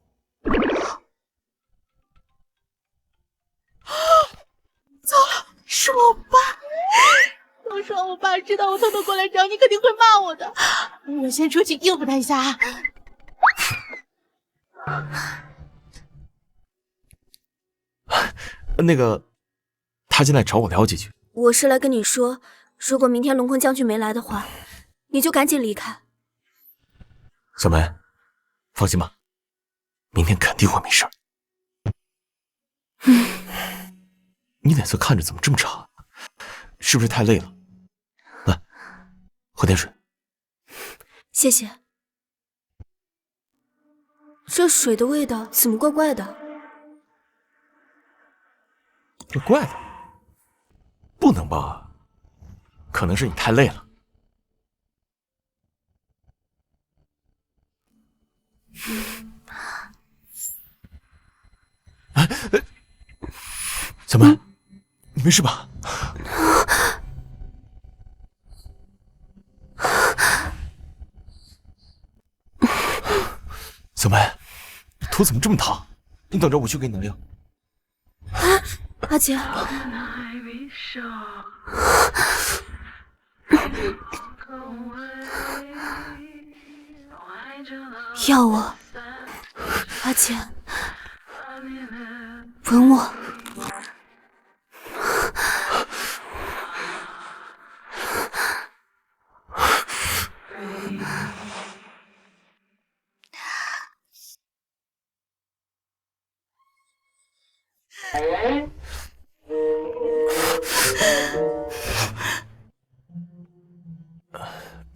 糟了，是我爸！要是让我爸知道我偷偷过来找你，肯定会骂我的。我先出去应付他一下啊。那个，他进来找我聊几句。我是来跟你说，如果明天龙坤将军没来的话，你就赶紧离开。小梅，放心吧，明天肯定会没事儿。你脸色看着怎么这么差？是不是太累了？来，喝点水。谢谢。这水的味道怎么怪怪的？怪怪的？不能吧？可能是你太累了。小梅，你没事吧？小梅，你头怎么这么烫？你等着，我去给你拿药。阿杰，要我，阿杰，吻我。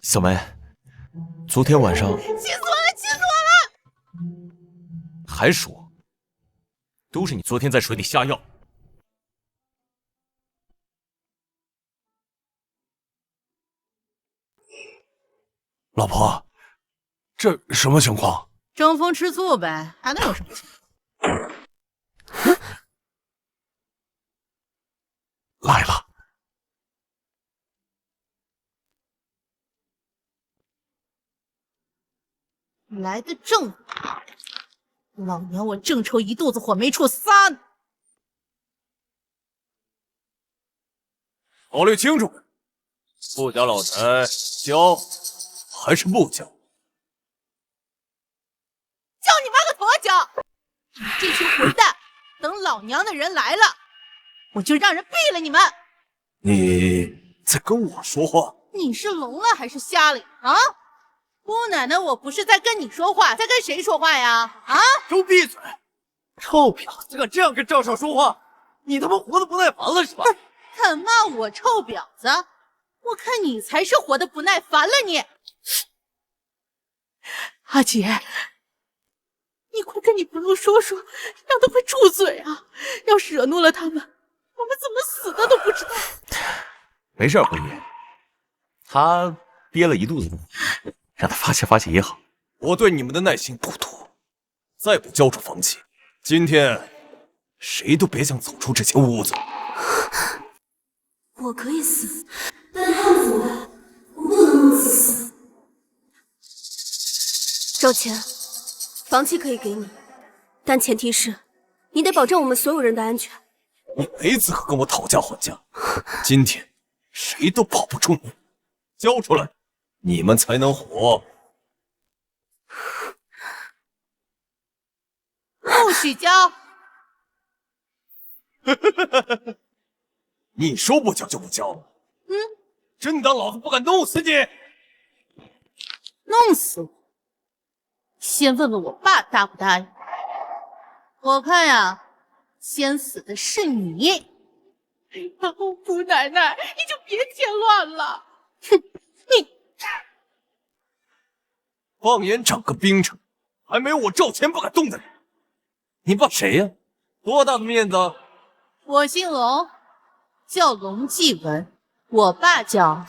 小梅，昨天晚上……气死我了！气死我了！还说，都是你昨天在水里下药。老婆，这什么情况？争风吃醋呗，还能有什么情况？来了。来的正好，老娘我正愁一肚子火没处撒呢。考虑清楚，不将老财交还是不交？交你妈个头啊交！你这群混蛋，等老娘的人来了，我就让人毙了你们！你在跟我说话？你是聋了还是瞎了啊？姑奶奶，我不是在跟你说话，在跟谁说话呀？啊！给我闭嘴！臭婊子，敢这样跟赵少说话，你他妈活得不耐烦了是吧？敢骂我臭婊子，我看你才是活得不耐烦了你！阿姐，你快跟你朋友说说，让他快住嘴啊！要是惹怒了他们，我们怎么死的都不知道。没事，婚爷，他憋了一肚子怒，让他发泄发泄也好。我对你们的耐心不多，再不交出房契，今天谁都别想走出这间屋子。我可以死，但他们怎么办？我不能弄死。赵钱，房契可以给你，但前提是你得保证我们所有人的安全。你没资格跟我讨价还价，今天谁都保不住你，交出来，你们才能活。不许交！你说不交就不交，真当老子不敢弄死你？弄死我！先问问我爸答不答应。我看呀，先死的是你。姑奶奶，你就别添乱了。哼，你放眼整个冰城，还没有我赵钱不敢动的人。你怕谁呀？多大的面子？我姓龙，叫龙继文，我爸叫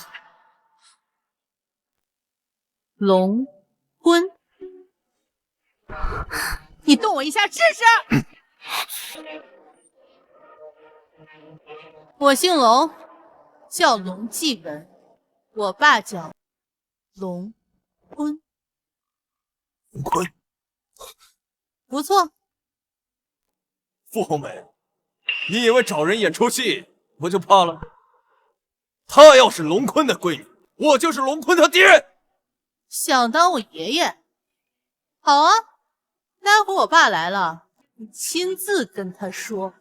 龙坤。你动我一下试试。我姓龙，叫龙继文，我爸叫龙坤。龙坤，不错。傅红梅，你以为找人演出戏我就怕了？她要是龙坤的闺女，我就是龙坤他爹。想当我爷爷？好啊，待会我爸来了，你亲自跟他说。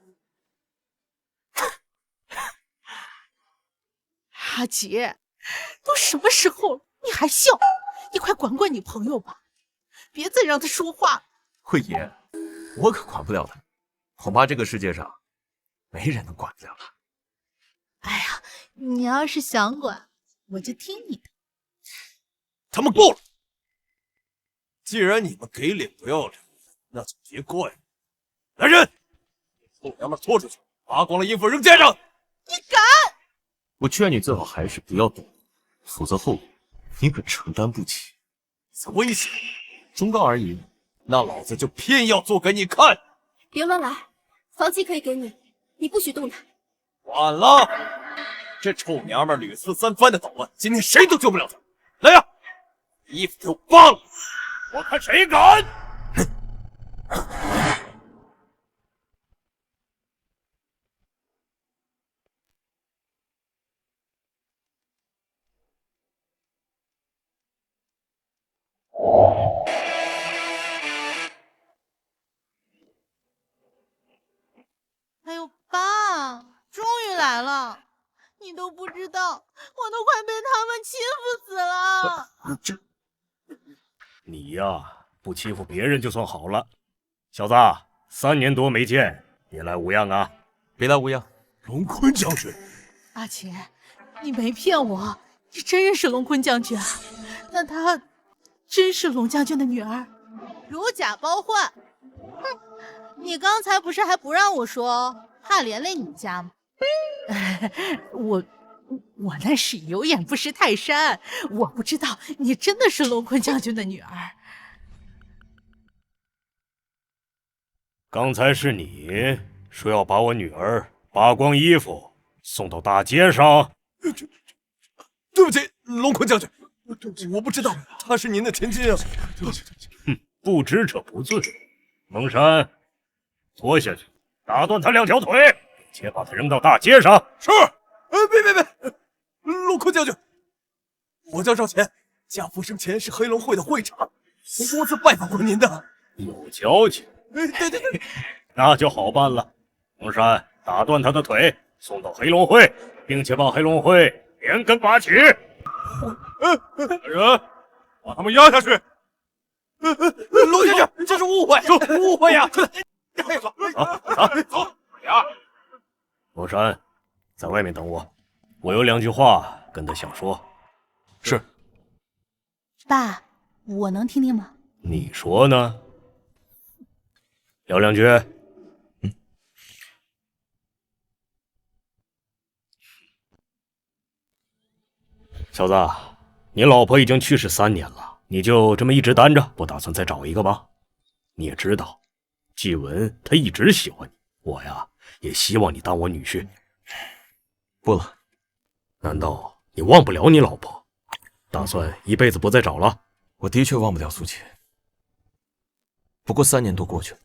阿姐，都什么时候了，你还笑？你快管管你朋友吧，别再让他说话了。慧爷，我可管不了他，恐怕这个世界上没人能管得了他。哎呀，你要是想管，我就听你的。他们够了！既然你们给脸不要脸，那就别怪我。来人，臭娘们拖出去，扒光了衣服扔街上！你敢！我劝你最好还是不要动，否则后果你可承担不起。这危险，忠告而已，那老子就偏要做给你看。别乱来，房契可以给你，你不许动他。晚了，这臭娘们屡次三番的捣乱，今天谁都救不了她。来呀，衣服给我扒了，我看谁敢！哎呦，爸，终于来了！你都不知道，我都快被他们欺负死了。你呀，不欺负别人就算好了。小子，3年多没见，别来无恙啊！别来无恙。龙坤将军，阿钱，你没骗我，你真认识龙坤将军啊？那他真是龙将军的女儿？如假包换！哼，你刚才不是还不让我说，怕连累你家吗？我那是有眼不识泰山，我不知道你真的是龙坤将军的女儿。刚才是你说要把我女儿扒光衣服送到大街上。对不起，龙坤将军，我不知道她是您的千金啊。对不起。哼，不知者不罪。蒙山，拖下去，打断他2条腿，并且把他扔到大街上。是。别！陆坤将军，我叫赵乾，家父生前是黑龙会的会长，我多次拜访过您的。有交情。对，那就好办了。洪山，打断他的腿，送到黑龙会，并且把黑龙会连根拔起。人，把他们押下去。陆将军，这是误会，误会呀！走，俩。洪山，在外面等我，我有2句话跟他想说。是。爸，我能听听吗？你说呢？聊2句。小子，你老婆已经去世3年了，你就这么一直单着，不打算再找一个吧？你也知道，季文她一直喜欢你，我呀也希望你当我女婿。不了。难道你忘不了你老婆，打算一辈子不再找了？我的确忘不了苏浅，不过3年多过去了，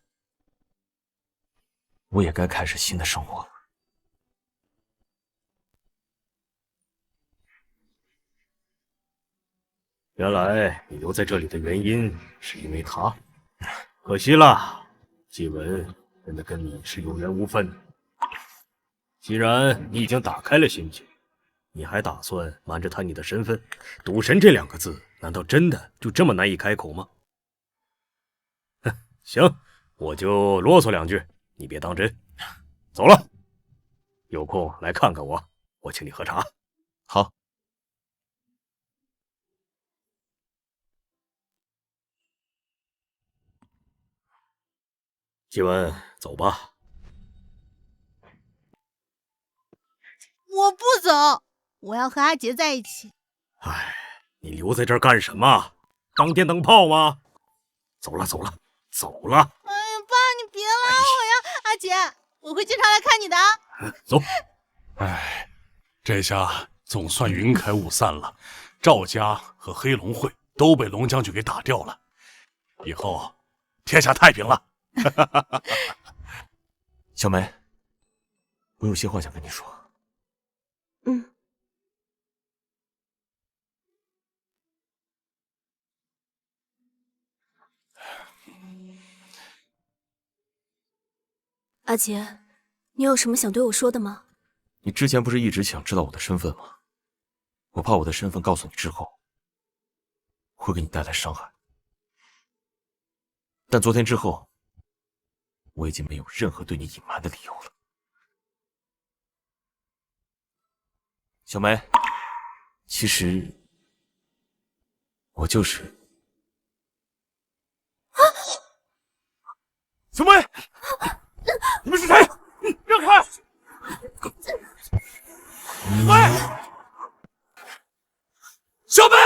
我也该开始新的生活了。原来你留在这里的原因是因为他，可惜了，季文真的跟你是有缘无分。既然你已经打开了心结，你还打算瞒着他你的身份？赌神这2个字，难道真的就这么难以开口吗？哼，行，我就啰嗦2句，你别当真。走了，有空来看看我，我请你喝茶。好。季文，走吧。我不走，我要和阿杰在一起。哎，你留在这儿干什么？当电灯泡吗？走了。哎呀，爸，你别拉我呀！阿杰，我会经常来看你的。走。哎，这下总算云开雾散了，赵家和黑龙会都被龙将军给打掉了，以后天下太平了。小梅，我有些话想跟你说。阿杰，你有什么想对我说的吗？你之前不是一直想知道我的身份吗？我怕我的身份告诉你之后，会给你带来伤害。但昨天之后，我已经没有任何对你隐瞒的理由了。小梅，其实我就是……小梅，你们是谁？让开！喂，小梅！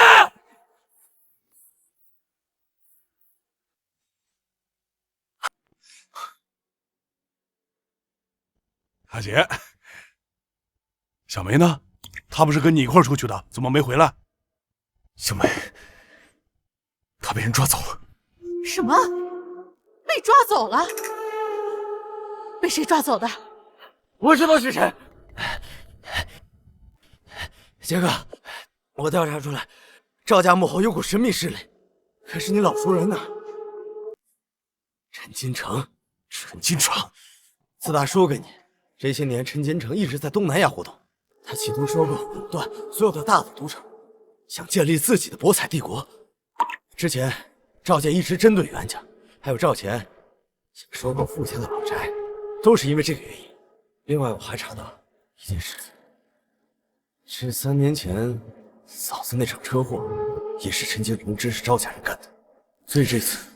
阿杰，小梅呢？她不是跟你一块出去的，怎么没回来？小梅，她被人抓走了。什么？被抓走了？被谁抓走的？我知道是谁。杰哥，我调查出来，赵家幕后有股神秘势力，可是你老熟人呢？陈金城。陈金城，自打输给你，这些年陈金城一直在东南亚活动，他企图收购垄断所有的大的赌场，想建立自己的博彩帝国。之前赵家一直针对袁家，还有赵钱想收购傅家的老宅，都是因为这个原因。另外，我还查到一件事情，是3年前嫂子那场车祸，也是陈金龙指使赵家人干的，所以这次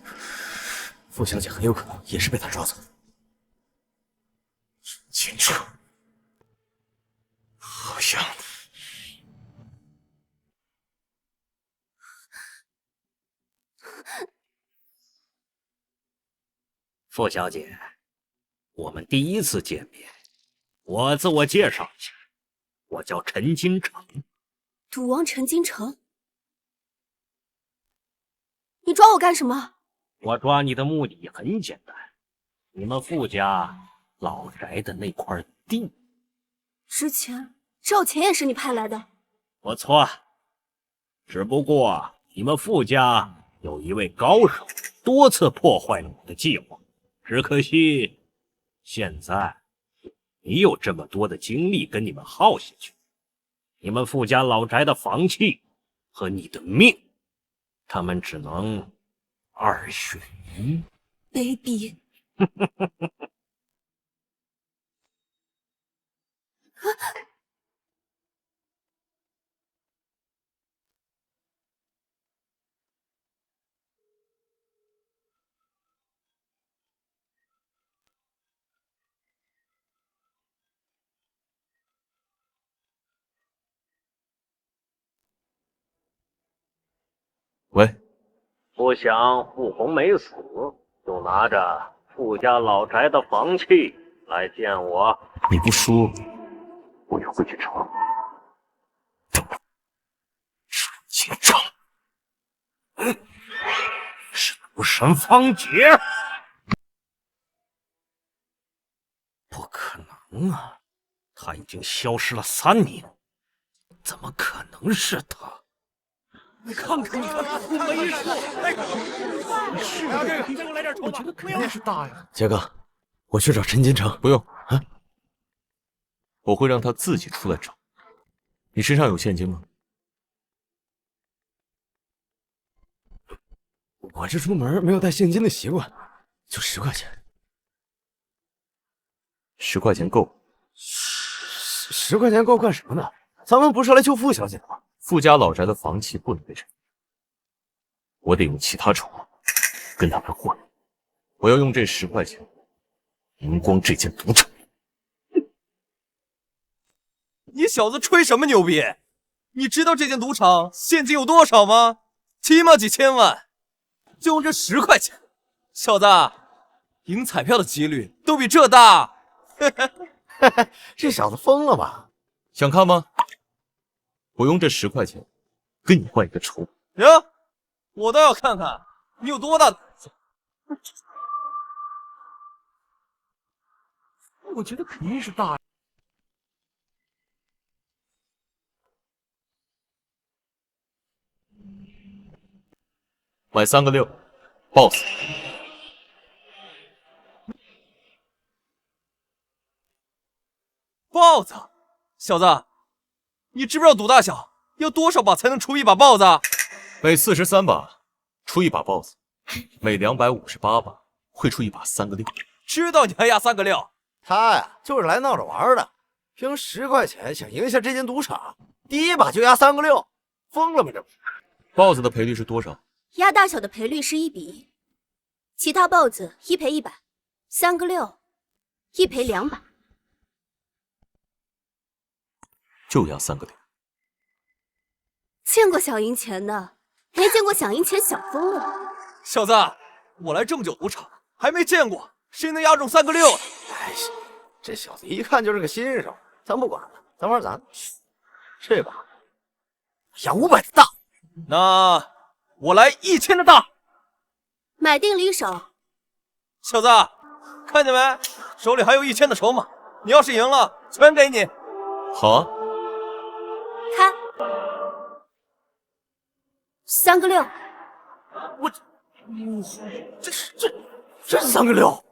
傅小姐很有可能也是被他抓走。金城，好像傅小姐，我们第一次见面，我自我介绍一下，我叫陈金城。赌王陈金城，你抓我干什么？我抓你的目的很简单，你们傅家老宅的那块地，之前赵钱也是你派来的？不错，只不过你们傅家有一位高手，多次破坏了我的计划，只可惜现在没有这么多的精力跟你们耗下去。你们傅家老宅的房契和你的命，他们只能2选1。卑鄙！喂，不想傅红没死，就拿着傅家老宅的房契来见我。你不说，我也会去找。秦城，是武神方杰？不可能啊！他已经消失了3年，怎么可能是他？你看看，没事，哎，是啊，这个，你再给我来点筹码，肯定是大呀。杰哥，我去找陈金城。不用啊，我会让他自己出来找。你身上有现金吗？我这出门没有带现金的习惯，就10块钱。10块钱够。10块钱够干什么呢？咱们不是来救傅小姐的吗？傅家老宅的房契不能被人，我得用其他筹码跟他们换。我要用这10块钱赢光这间赌场。你小子吹什么牛逼？你知道这间赌场现金有多少吗？起码几千万，就用这10块钱，小子，赢彩票的几率都比这大。这小子疯了吧？想看吗？我用这10块钱跟你换一个筹码。呀，我倒要看看你有多大胆子。我觉得肯定是大。买3个6 ，boss。豹子，小子，你知不知道赌大小要多少把才能出一把豹子？每43把出一把豹子，每258把会出一把3个6。知道你还压3个6？他呀，就是来闹着玩的，凭10块钱想赢下这间赌场，第一把就压3个6，疯了吗？这不是？豹子的赔率是多少？压大小的赔率是1比1，其他豹子1赔100，3个6，1赔200。就压3个6。见过小赢钱的，没见过想赢钱想疯了。小子，我来这么久赌场，还没见过谁能压中3个6的。哎，这小子一看就是个新手，咱不管了，咱玩咱的。这把压500的大，那我来1000的大。买定离手。小子，看见没？手里还有1000的筹码，你要是赢了，全给你。好啊。开3个6。我这3个6，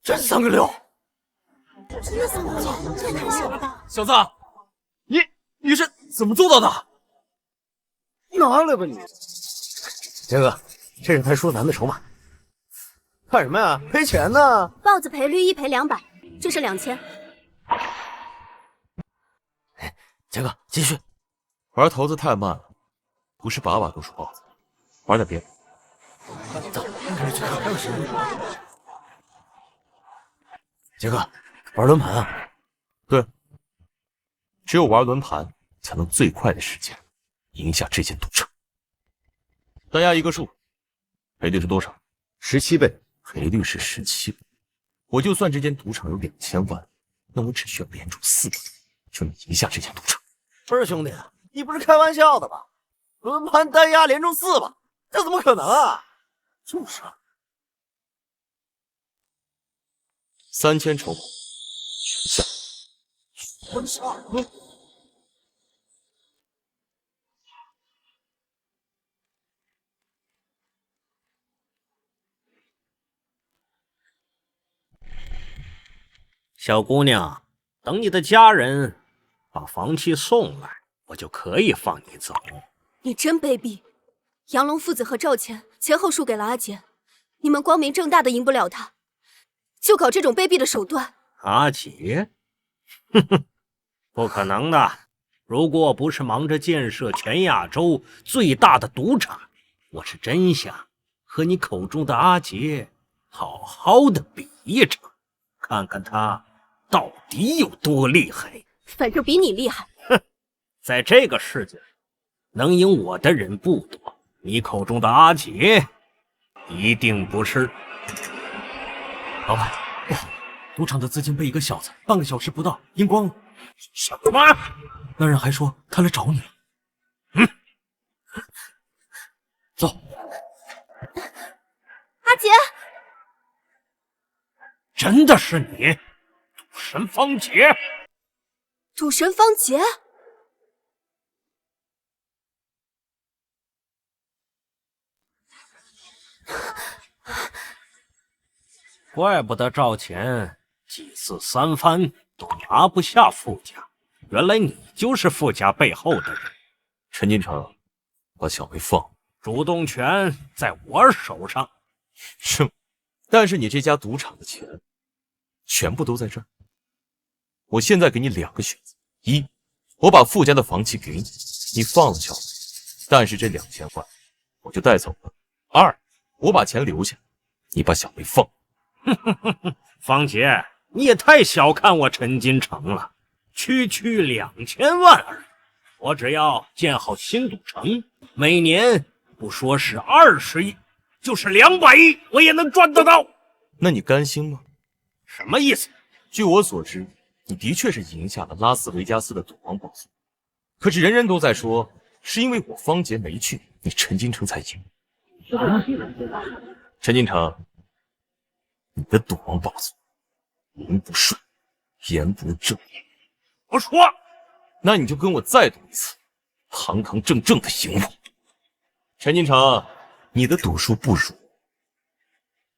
这3个6，真的3个6，这也太小了吧！小子，你是怎么做到的？拿来吧你！杰哥，这是他说咱的筹码。看什么呀？赔钱呢？豹子赔率1赔200，这是2000。杰哥，继续。玩骰子太慢了，不是把把都是豹子，玩点别的。走，开始去看还有谁。杰哥，玩轮盘啊？对，只有玩轮盘才能最快的时间赢下这间赌场。单压一个数，赔率是多少？17倍。赔率是17倍。我就算这间赌场有2000万，那我只需要连中4把，就能赢下这间赌场。不是兄弟，你不是开玩笑的吧？轮盘单压连中4把，这怎么可能啊？就是啊。3000筹码全下。小姑娘，等你的家人把房契送来，我就可以放你走。你真卑鄙！杨龙父子和赵钱前后输给了阿杰，你们光明正大的赢不了他，就搞这种卑鄙的手段。阿杰？哼哼，不可能的！如果不是忙着建设全亚洲最大的赌场，我是真想和你口中的阿杰好好的比一场，看看他到底有多厉害。反正比你厉害。哼，在这个世界能赢我的人不多，你口中的阿杰一定不是。老板，不好，赌场的资金被一个小子半个小时不到赢光了。什么？那人还说他来找你了。走。阿杰，真的是你，赌神方杰！赌神方杰。怪不得赵钱几次三番都拿不下傅家，原来你就是傅家背后的人。陈金城，把小梅放了，主动权在我手上。是吗？但是你这家赌场的钱全部都在这儿。我现在给你2个选择：一，我把傅家的房契给你，你放了小梅，但是这2000万我就带走了；二，我把钱留下，你把小梅放了。方杰，你也太小看我陈金城了，区2000万而已，我只要建好新赌城，每年不说是20亿，就是200亿，我也能赚得到。那你甘心吗？什么意思？据我所知，你的确是赢下了拉斯维加斯的赌王宝座，可是人人都在说是因为我方杰没去，你陈金城才赢。陈金城，你的赌王宝座名不顺，言不正。我说，那你就跟我再赌一次，堂堂正正的赢我。陈金城，你的赌术不如我，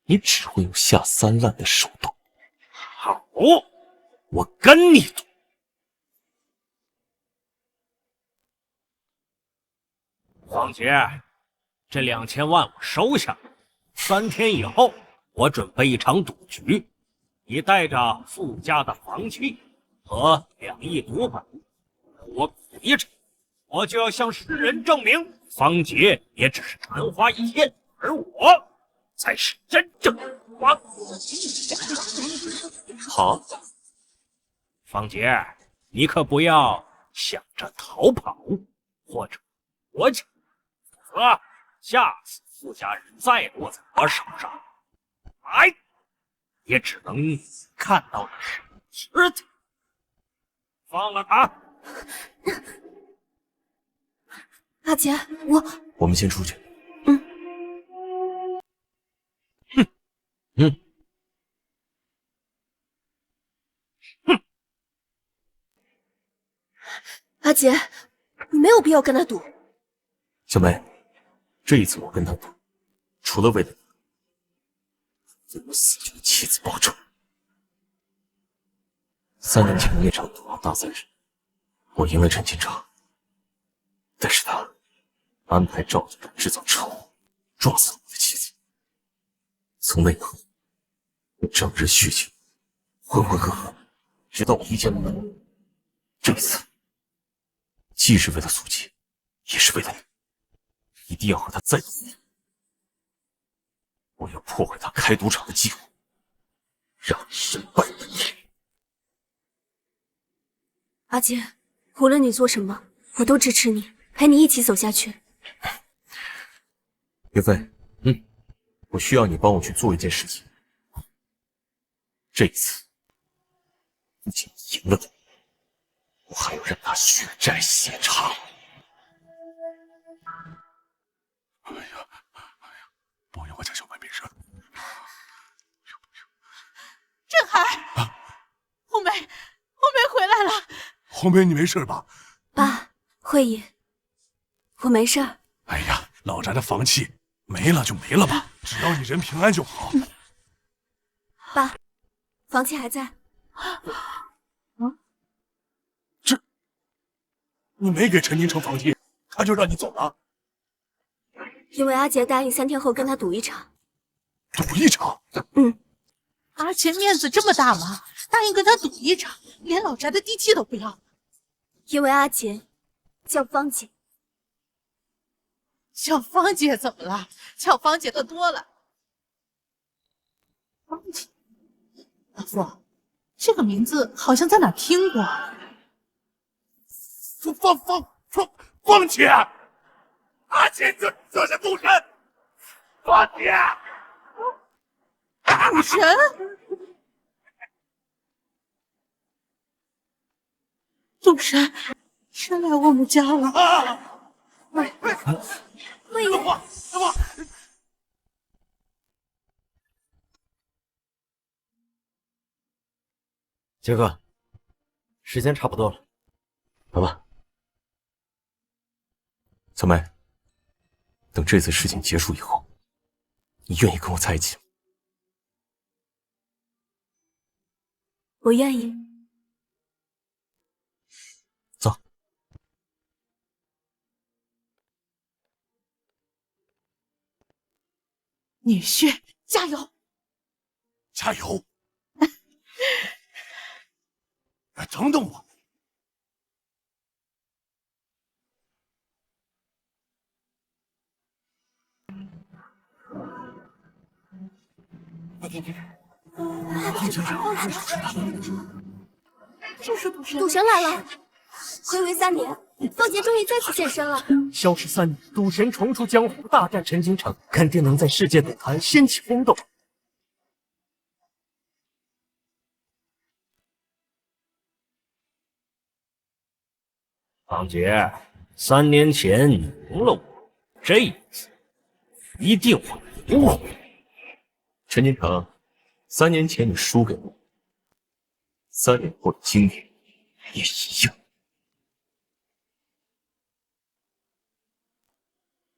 你只会有下3滥的手段。好，我跟你赌。方杰，这2000万我收下，3天以后我准备一场赌局，你带着傅家的房契和2亿赌本，我赌一场，我就要向世人证明，方杰也只是昙花一现，而我才是真正的王。好，方杰，你可不要想着逃跑，或者躲起来，否则下次傅家人再落在我手上，哎，也只能看到的是尸体。放了他。阿杰，我们先出去。阿杰，你没有必要跟他赌。小梅，这一次我跟他赌，除了为了你，为我死去的妻子报仇。3年前的那场赌王大赛时，我赢了陈金城，但是他安排赵局长制造车祸，撞死了我的妻子。从那以后，我整日酗酒，浑浑噩噩，直到我遇见了你。这一次，既是为了苏琪，也是为了你，一定要和他在一起。我要破坏他开赌场的计划，让你身败名裂。阿杰，无论你做什么，我都支持你，陪你一起走下去。岳飞，我需要你帮我去做一件事情。这一次，不仅赢了他，我还要让他血债血偿。哎呀，保佑我家小白没事。郑海，红梅，你没事吧？爸，慧姨，我没事儿。哎呀，老宅的房契没了就没了吧，只要你人平安就好。爸，房契还在。这，你没给陈金城房契，他就让你走了？因为阿杰答应3天后跟他赌一场。赌一场？阿杰面子这么大吗？答应跟他赌一场，连老宅的地契都不要？因为阿杰叫芳姐。叫芳姐怎么了？叫芳姐的多了。芳姐，老夫，这个名字好像在哪听过。芳姐，阿杰就是赌神，芳姐，赌神？赌神真来我们家了！慧姨，杰哥，时间差不多了，走吧。小梅，等这次事情结束以后，你愿意跟我在一起吗？我愿意。走。女婿，加油！加油！等等我。这是赌神！赌神来了！暌违3年，凤姐终于再次现身了。消失3年，赌神重出江湖，大战陈京城，肯定能在世界赌坛掀起轰动。芳姐，3年前你赢了我，这一次一定会赢回来。陈金城，3年前你输给我，3年后的今天也一样。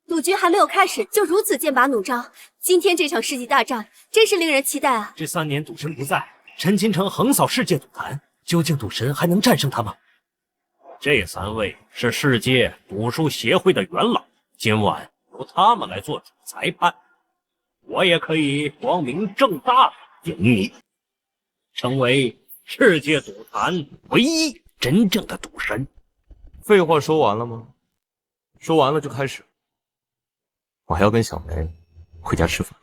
赌局还没有开始，就如此剑拔弩张。今天这场世纪大战真是令人期待啊！这3年赌神不在，陈金城横扫世界赌坛，究竟赌神还能战胜他吗？这3位是世界赌术协会的元老，今晚由他们来做主裁判。我也可以光明正大的赢你，成为世界赌坛唯一真正的赌神。废话说完了吗？说完了就开始。我还要跟小梅回家吃饭。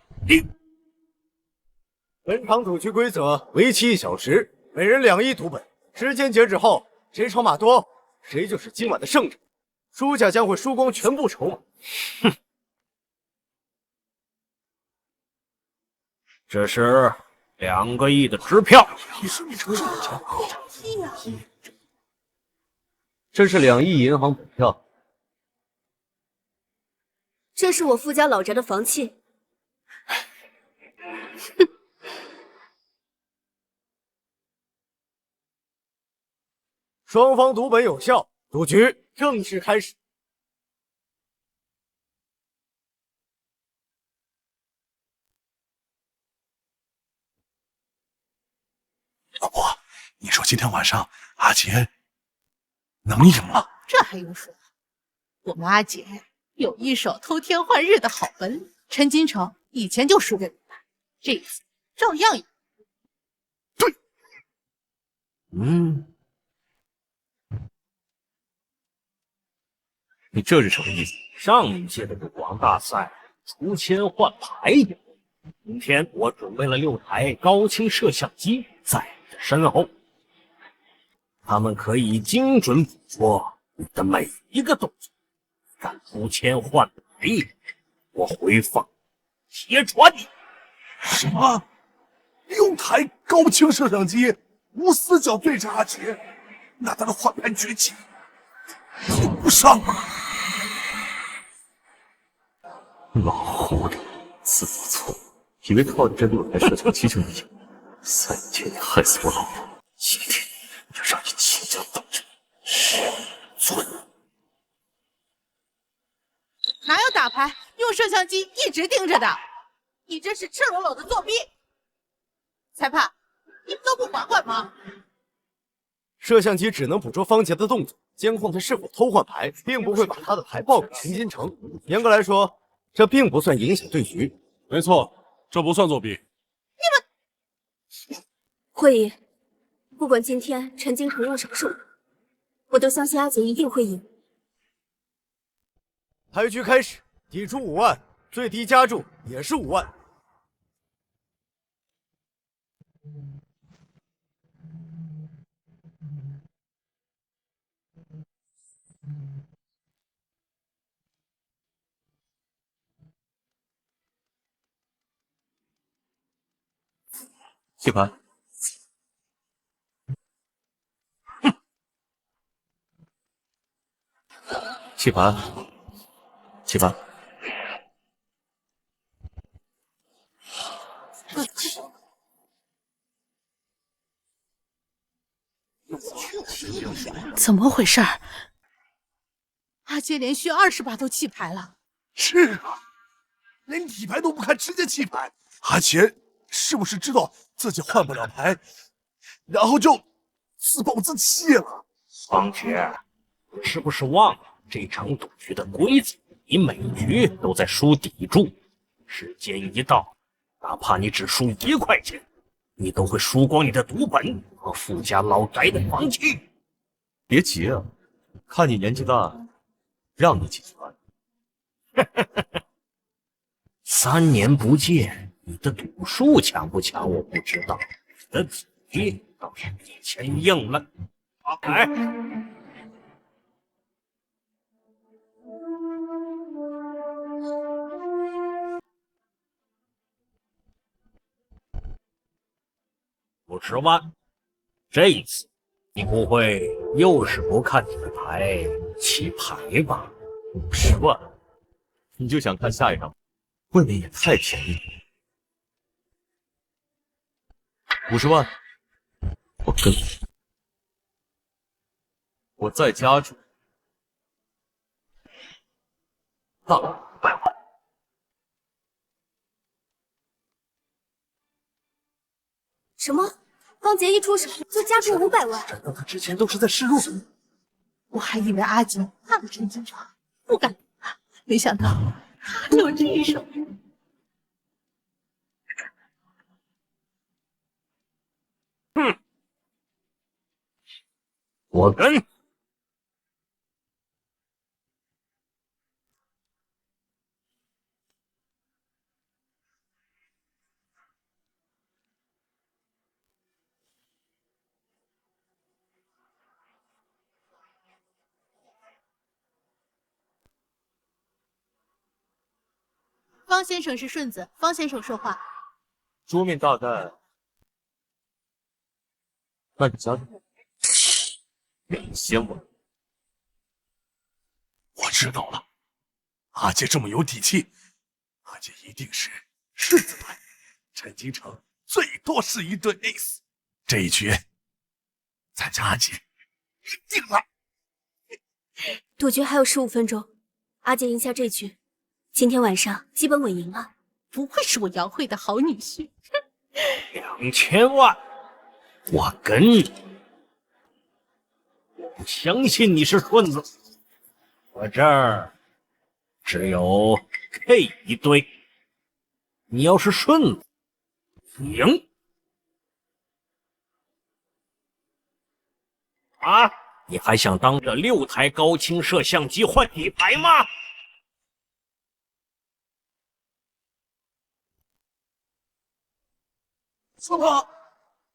本场赌局规则：为期1小时，每人2亿赌本。时间截止后，谁筹码多，谁就是今晚的胜者。输家将会输光全部筹码。哼，这是2个亿的支票。这是2亿银行本票。这是我夫家老宅的房契。双方赌本有效，赌局正式开始。老婆，你说今天晚上阿杰能赢吗？这还用说？我们阿杰有一手偷天换日的好本领。陈金城以前就输给我们，这次照样赢。对，你这是什么意思？上一届的赌王大赛出签换牌赢，今天我准备了6台高清摄像机在你的身后，他们可以精准捕捉你的每一个动作。敢出签换牌，我回放揭穿你！什么？6台高清摄像机无死角对着阿杰，那他的换牌绝技用不上吗？老狐狸，自作聪明，以为靠着这6台摄像机就能赢。3年前你害死我老婆，今天就让你倾家荡产，蠢！哪有打牌用摄像机一直盯着的？你这是赤裸裸的作弊！裁判，你们都不管管吗？摄像机只能捕捉方杰的动作，监控他是否偷换牌，并不会把他的牌报给陈金城。严格来说，这并不算影响对局。没错，这不算作弊。会议，不管今天陈金城用什么手段，我都相信阿杰一定会赢。牌局开始，底出5万，最低加注也是5万。弃牌。弃牌。弃牌。怎么回事？阿杰连续20把都弃牌了。是啊，连底牌都不看，直接弃牌。阿杰是不是知道自己换不了牌，然后就自暴自弃了？方杰，你是不是忘了这场赌局的规则？你每局都在输底注，时间一到，哪怕你只输1块钱，你都会输光你的赌本和富家老宅的房契。别急啊，看你年纪大，让你几局。3年不见，你的赌术强不强我不知道，你的底倒是比以前硬了。哎，50万，这一次你不会又是不看你的牌弃牌吧？50万，你就想看下一张？未免也太便宜了。50万，我跟你，我再加注到500万。什么？方杰一出手就加注500万？难道他之前都是在示弱？我还以为阿杰怕了陈金城，不敢，没想到还有这一手。我跟。方先生是顺子，方先生说话。桌面大概，那你加注2000万。我知道了，阿杰这么有底气，阿杰一定是狮子牌，陈金城最多是一对 ace， 这一局咱家阿杰赢了。赌局还有15分钟，阿杰赢下这局，今天晚上基本稳赢了。不愧是我杨慧的好女婿。2000万，我跟你。我不相信你是顺子，我这儿只有 K 一堆，你要是顺子，赢。啊，你还想当这6台高清摄像机换底牌吗？什么？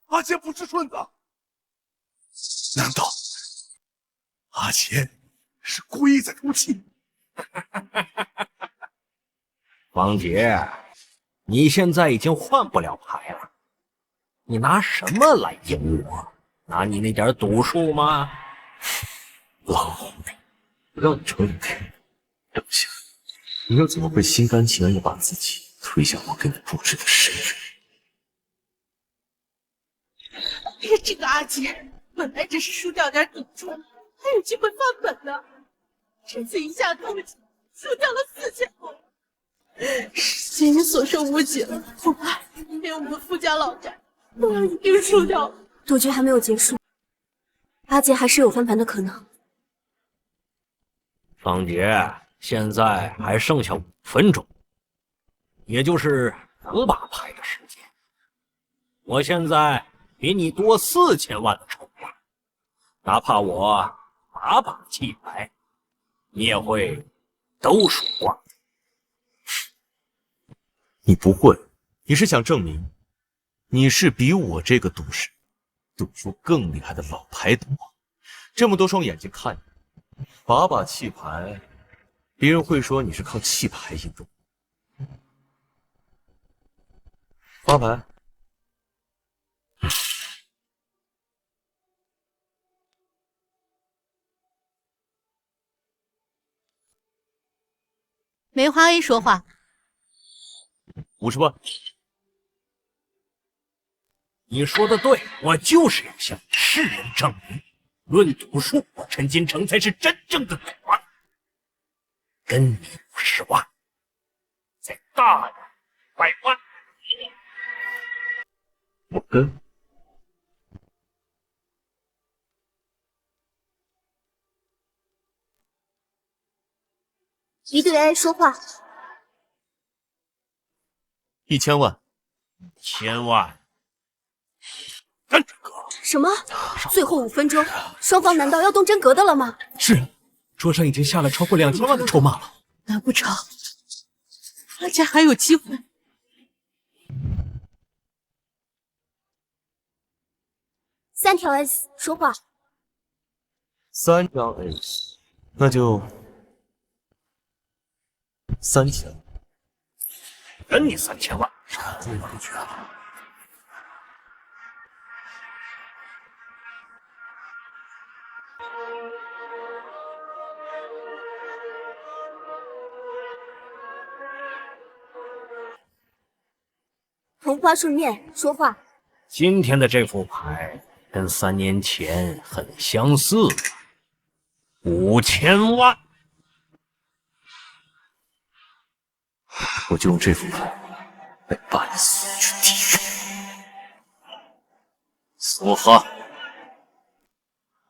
阿杰不是顺子？难道阿杰是故意在出气？王杰，你现在已经换不了牌了，你拿什么来赢我？拿你那点赌术吗？老狐狸，让你成脸皮，等下你又怎么会心甘情愿地把自己推向我给你布置的深渊？这个阿杰本来只是输掉点赌注，还有机会翻本呢。这次一下肚子输掉了4000多，世间也所剩无几了，恐怕连我们傅家老宅都要一并输掉了。赌局还没有结束，阿杰还是有翻盘的可能。方杰，现在还剩下5分钟，也就是2把牌的时间。我现在比你多4000万的筹码，哪怕我8把弃牌，你也会都输光。你不会，你是想证明你是比我这个赌神赌术更厉害的老牌赌王。这么多双眼睛看你，8把弃牌，别人会说你是靠弃牌赢的。发牌。梅花 A 说话50万。你说的对，我就是要向世人证明，论赌术，我陈金城才是真正的赌王。跟你50万，再大的100万，我跟。一对 A 说话1000万。1000万。真格？什么？最后5分钟，双方难道要动真格的了吗？是，桌上已经下了超过2000万的筹码了。难不成大家还有机会？3条 S 说话。3张 S， 那就3000。跟你3000万。红花顺面说话。今天的这副牌跟3年前很相似，5000万。我就用这副牌来把你送去地狱。梭哈！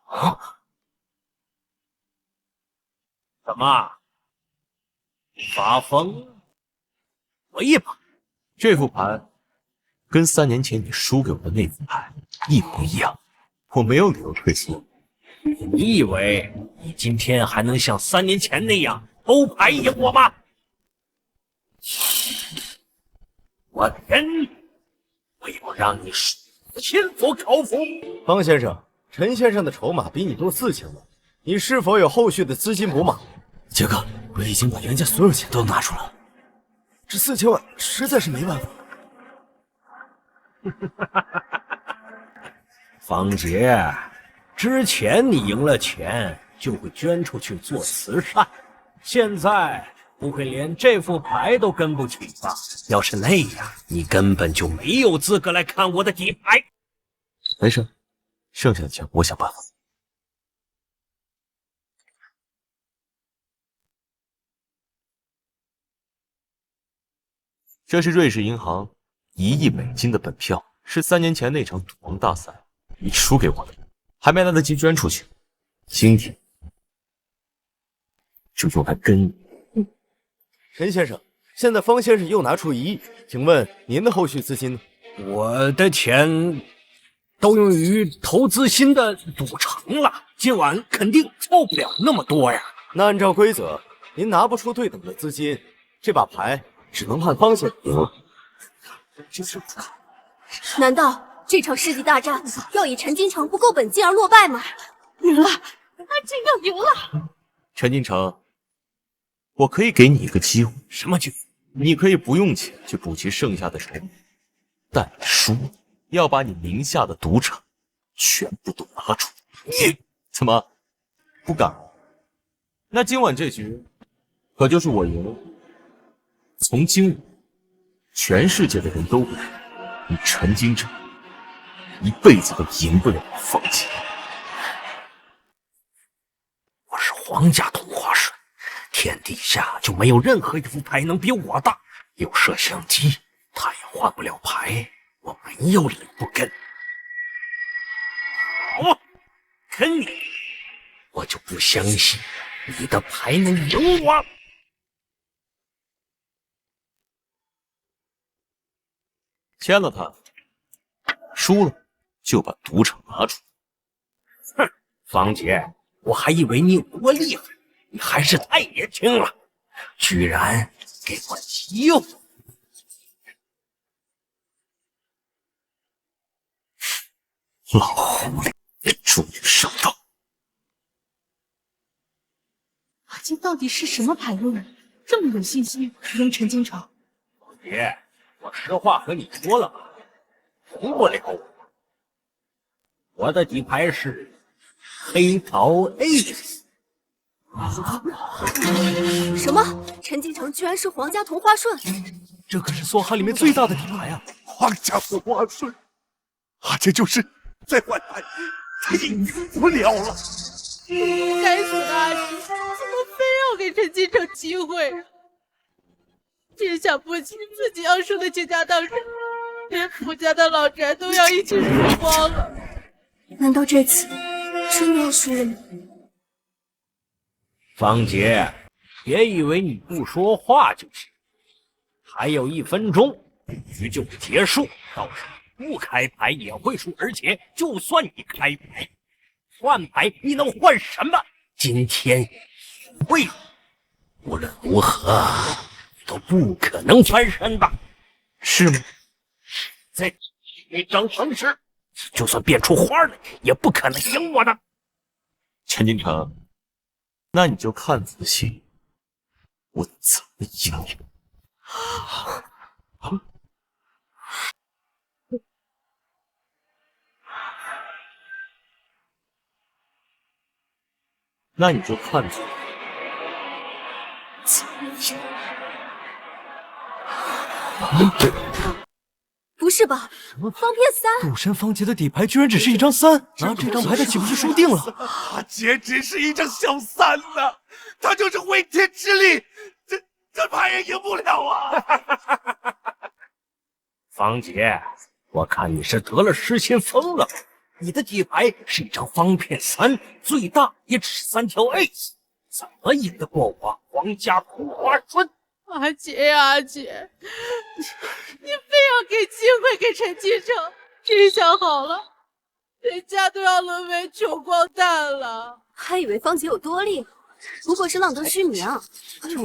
啊？怎么？发疯了？我一把。这副牌跟3年前你输给我的那副牌一模一样，我没有理由退缩。你以为你今天还能像3年前那样偷牌赢我吗？我天！我要让你心服口服。方先生，陈先生的筹码比你多4000万，你是否有后续的资金补码？杰哥，我已经把袁家所有钱都拿出来了，这4000万实在是没办法。方杰，之前你赢了钱就会捐出去做慈善，现在不会连这副牌都跟不起吧？要是那样，你根本就没有资格来看我的底牌。没事，剩下的钱我想办法。这是瑞士银行1亿美金的本票，是3年前那场赌王大赛你输给我的，还没来得及捐出去，今天就用来跟你。陈先生，现在方先生又拿出1亿，请问您的后续资金呢？我的钱都用于投资新的赌城了，今晚肯定凑不了那么多呀。那按照规则，您拿不出对等的资金，这把牌只能判方先生赢。难道这场世纪大战要以陈金城不够本金而落败吗？赢了，他真要赢了！陈金城，我可以给你一个机会。什么机会？你可以不用钱去补齐剩下的筹码，但你输了，要把你名下的赌场全部都拿出。你怎么不敢？那今晚这局可就是我赢了。从今晚，全世界的人都知道，你陈金城一辈子都赢不了方杰。皇家同花顺，天底下就没有任何一副牌能比我大。有摄像机，他也换不了牌，我没有理不跟。好啊，跟你，我就不相信你的牌能赢我。签了他，输了就把赌场拿出。哼，方杰，我还以为你有多厉害，你还是太年轻了，居然给我机会！老狐狸，你终于上当！阿金到底是什么牌路人，这么有信心赢陈京城？方杰，我实话和你说了吧，赢不了我。我的底牌是黑桃 Ace。什么？陈京城居然是皇家同花顺？这可是梭哈里面最大的底牌啊！皇家同花顺，这就是在换牌，他赢不了了。该死的阿金，怎么非要给陈京城机会？真想不起自己要输的倾家荡产，连傅家的老宅都要一起输光了。难道这次真的要输了吗？方杰，别以为你不说话就行。还有1分钟，局就结束。到时候不开牌也会输，而且就算你开牌，换牌你能换什么？今天会，无论如何都不可能翻身吧？是吗？再一张方式，就算变出花来，也不可能赢我的。陈京城，那你就看仔细，我怎么赢你。那你就看仔细，怎么赢。不是吧？方片3，赌神方杰的底牌居然只是一张3，拿这张牌他岂不是输定了？他简直是一张小3呐！他就是回天之力，这牌也赢不了啊！方杰，我看你是得了失心疯了。你的底牌是一张方片3，最大也只是3条 Ace， 怎么赢得过我皇家同花顺？阿杰呀，阿杰，你非要给机会给陈京城，真想好了，人家都要沦为穷光蛋了。还以为方杰有多厉害，不过是浪得虚名。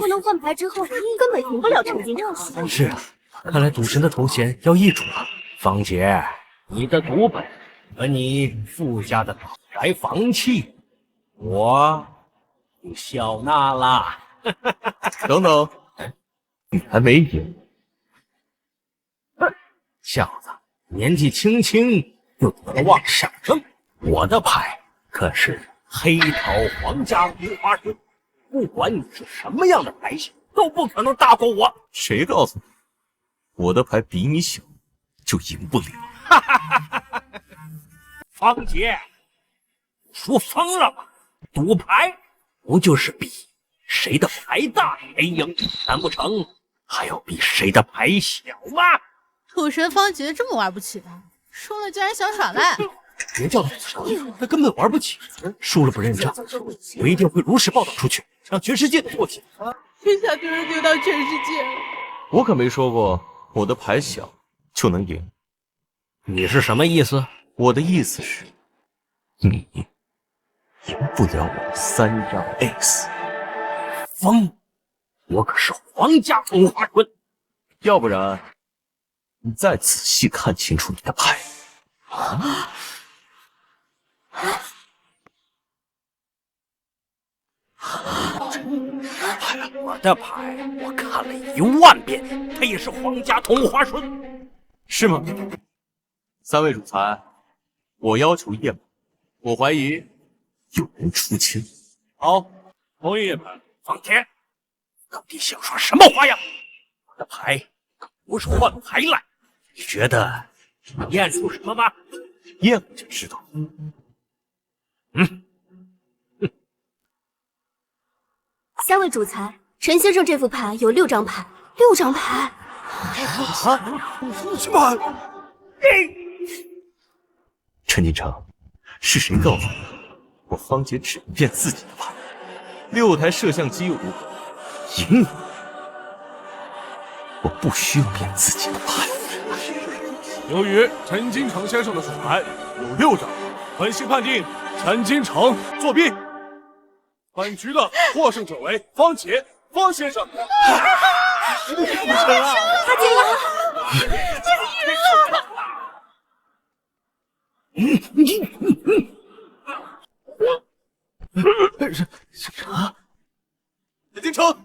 不能换牌之后，根本赢不了陈京城。是啊，看来赌神的头衔要易主了。方杰，你的赌本和你傅家的老宅房契，我就笑纳了。等等，你还没赢。小子，年纪轻轻就得望上升。我的牌可是黑桃皇家同花顺，不管你是什么样的牌型，都不可能大过我。谁告诉你，我的牌比你小就赢不了？方杰，说疯了吗？赌牌不就是比谁的牌大谁赢？难不成还要比谁的牌小吗？赌神方杰这么玩不起的，输了竟然想耍赖。别叫他赌他根本玩不起，输了不认账，我一定会如实报道出去，让全世界都唾弃。真想丢人丢到全世界了。我可没说过我的牌小就能赢。你是什么意思？我的意思是，你赢不了我的3张 Ace。疯！我可是皇家同花顺，要不然你再仔细看清楚你的牌。我的牌我看了1万遍，它也是皇家同花顺，是吗？3位主裁，我要求验牌，我怀疑有人出清。好，同意验牌。方杰，到底想说什么花样？我的牌不是换牌来，你觉得验出什么吗？验了，就知道。三位主裁，陈先生这副牌有6张牌，6张牌。什么？陈金城，是谁告诉你，我方杰只能变自己的牌？6台摄像机又如何？赢你！我不需要变自己的牌。由于陈金城先生的手牌有6张，本席判定陈金城作弊。本局的获胜者为方杰方先生。他赢了！陈金城，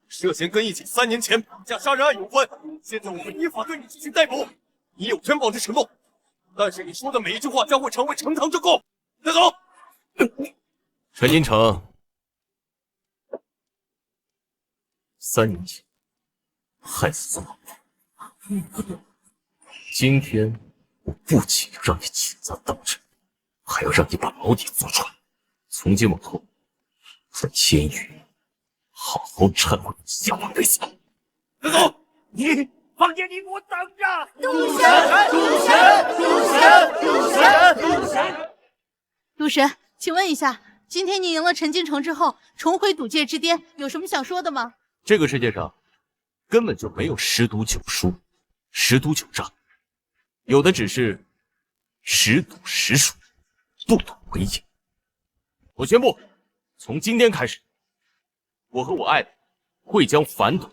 涉嫌跟一起3年前绑架杀人案有关，现在我们依法对你进行逮捕，你有权保持沉默，但是你说的每一句话将会成为呈堂证供。带走。陈金城，3年前害死我老婆，今天我不仅要让你倾家荡产，还要让你把牢底坐穿。从今往后，在监狱好好忏悔下往该死。带走。方杰，你给我等着！赌神，请问一下，今天你赢了陈金城之后，重回赌界之巅，有什么想说的吗？这个世界上根本就没有10赌9输，10赌9让，有的只是10赌10输，不赌为赢。我宣布，从今天开始，我和我爱的会将反赌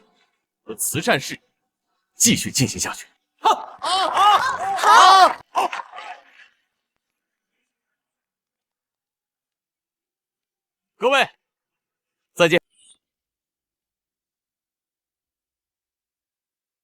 和慈善事业继续进行下去。好。各位，再见。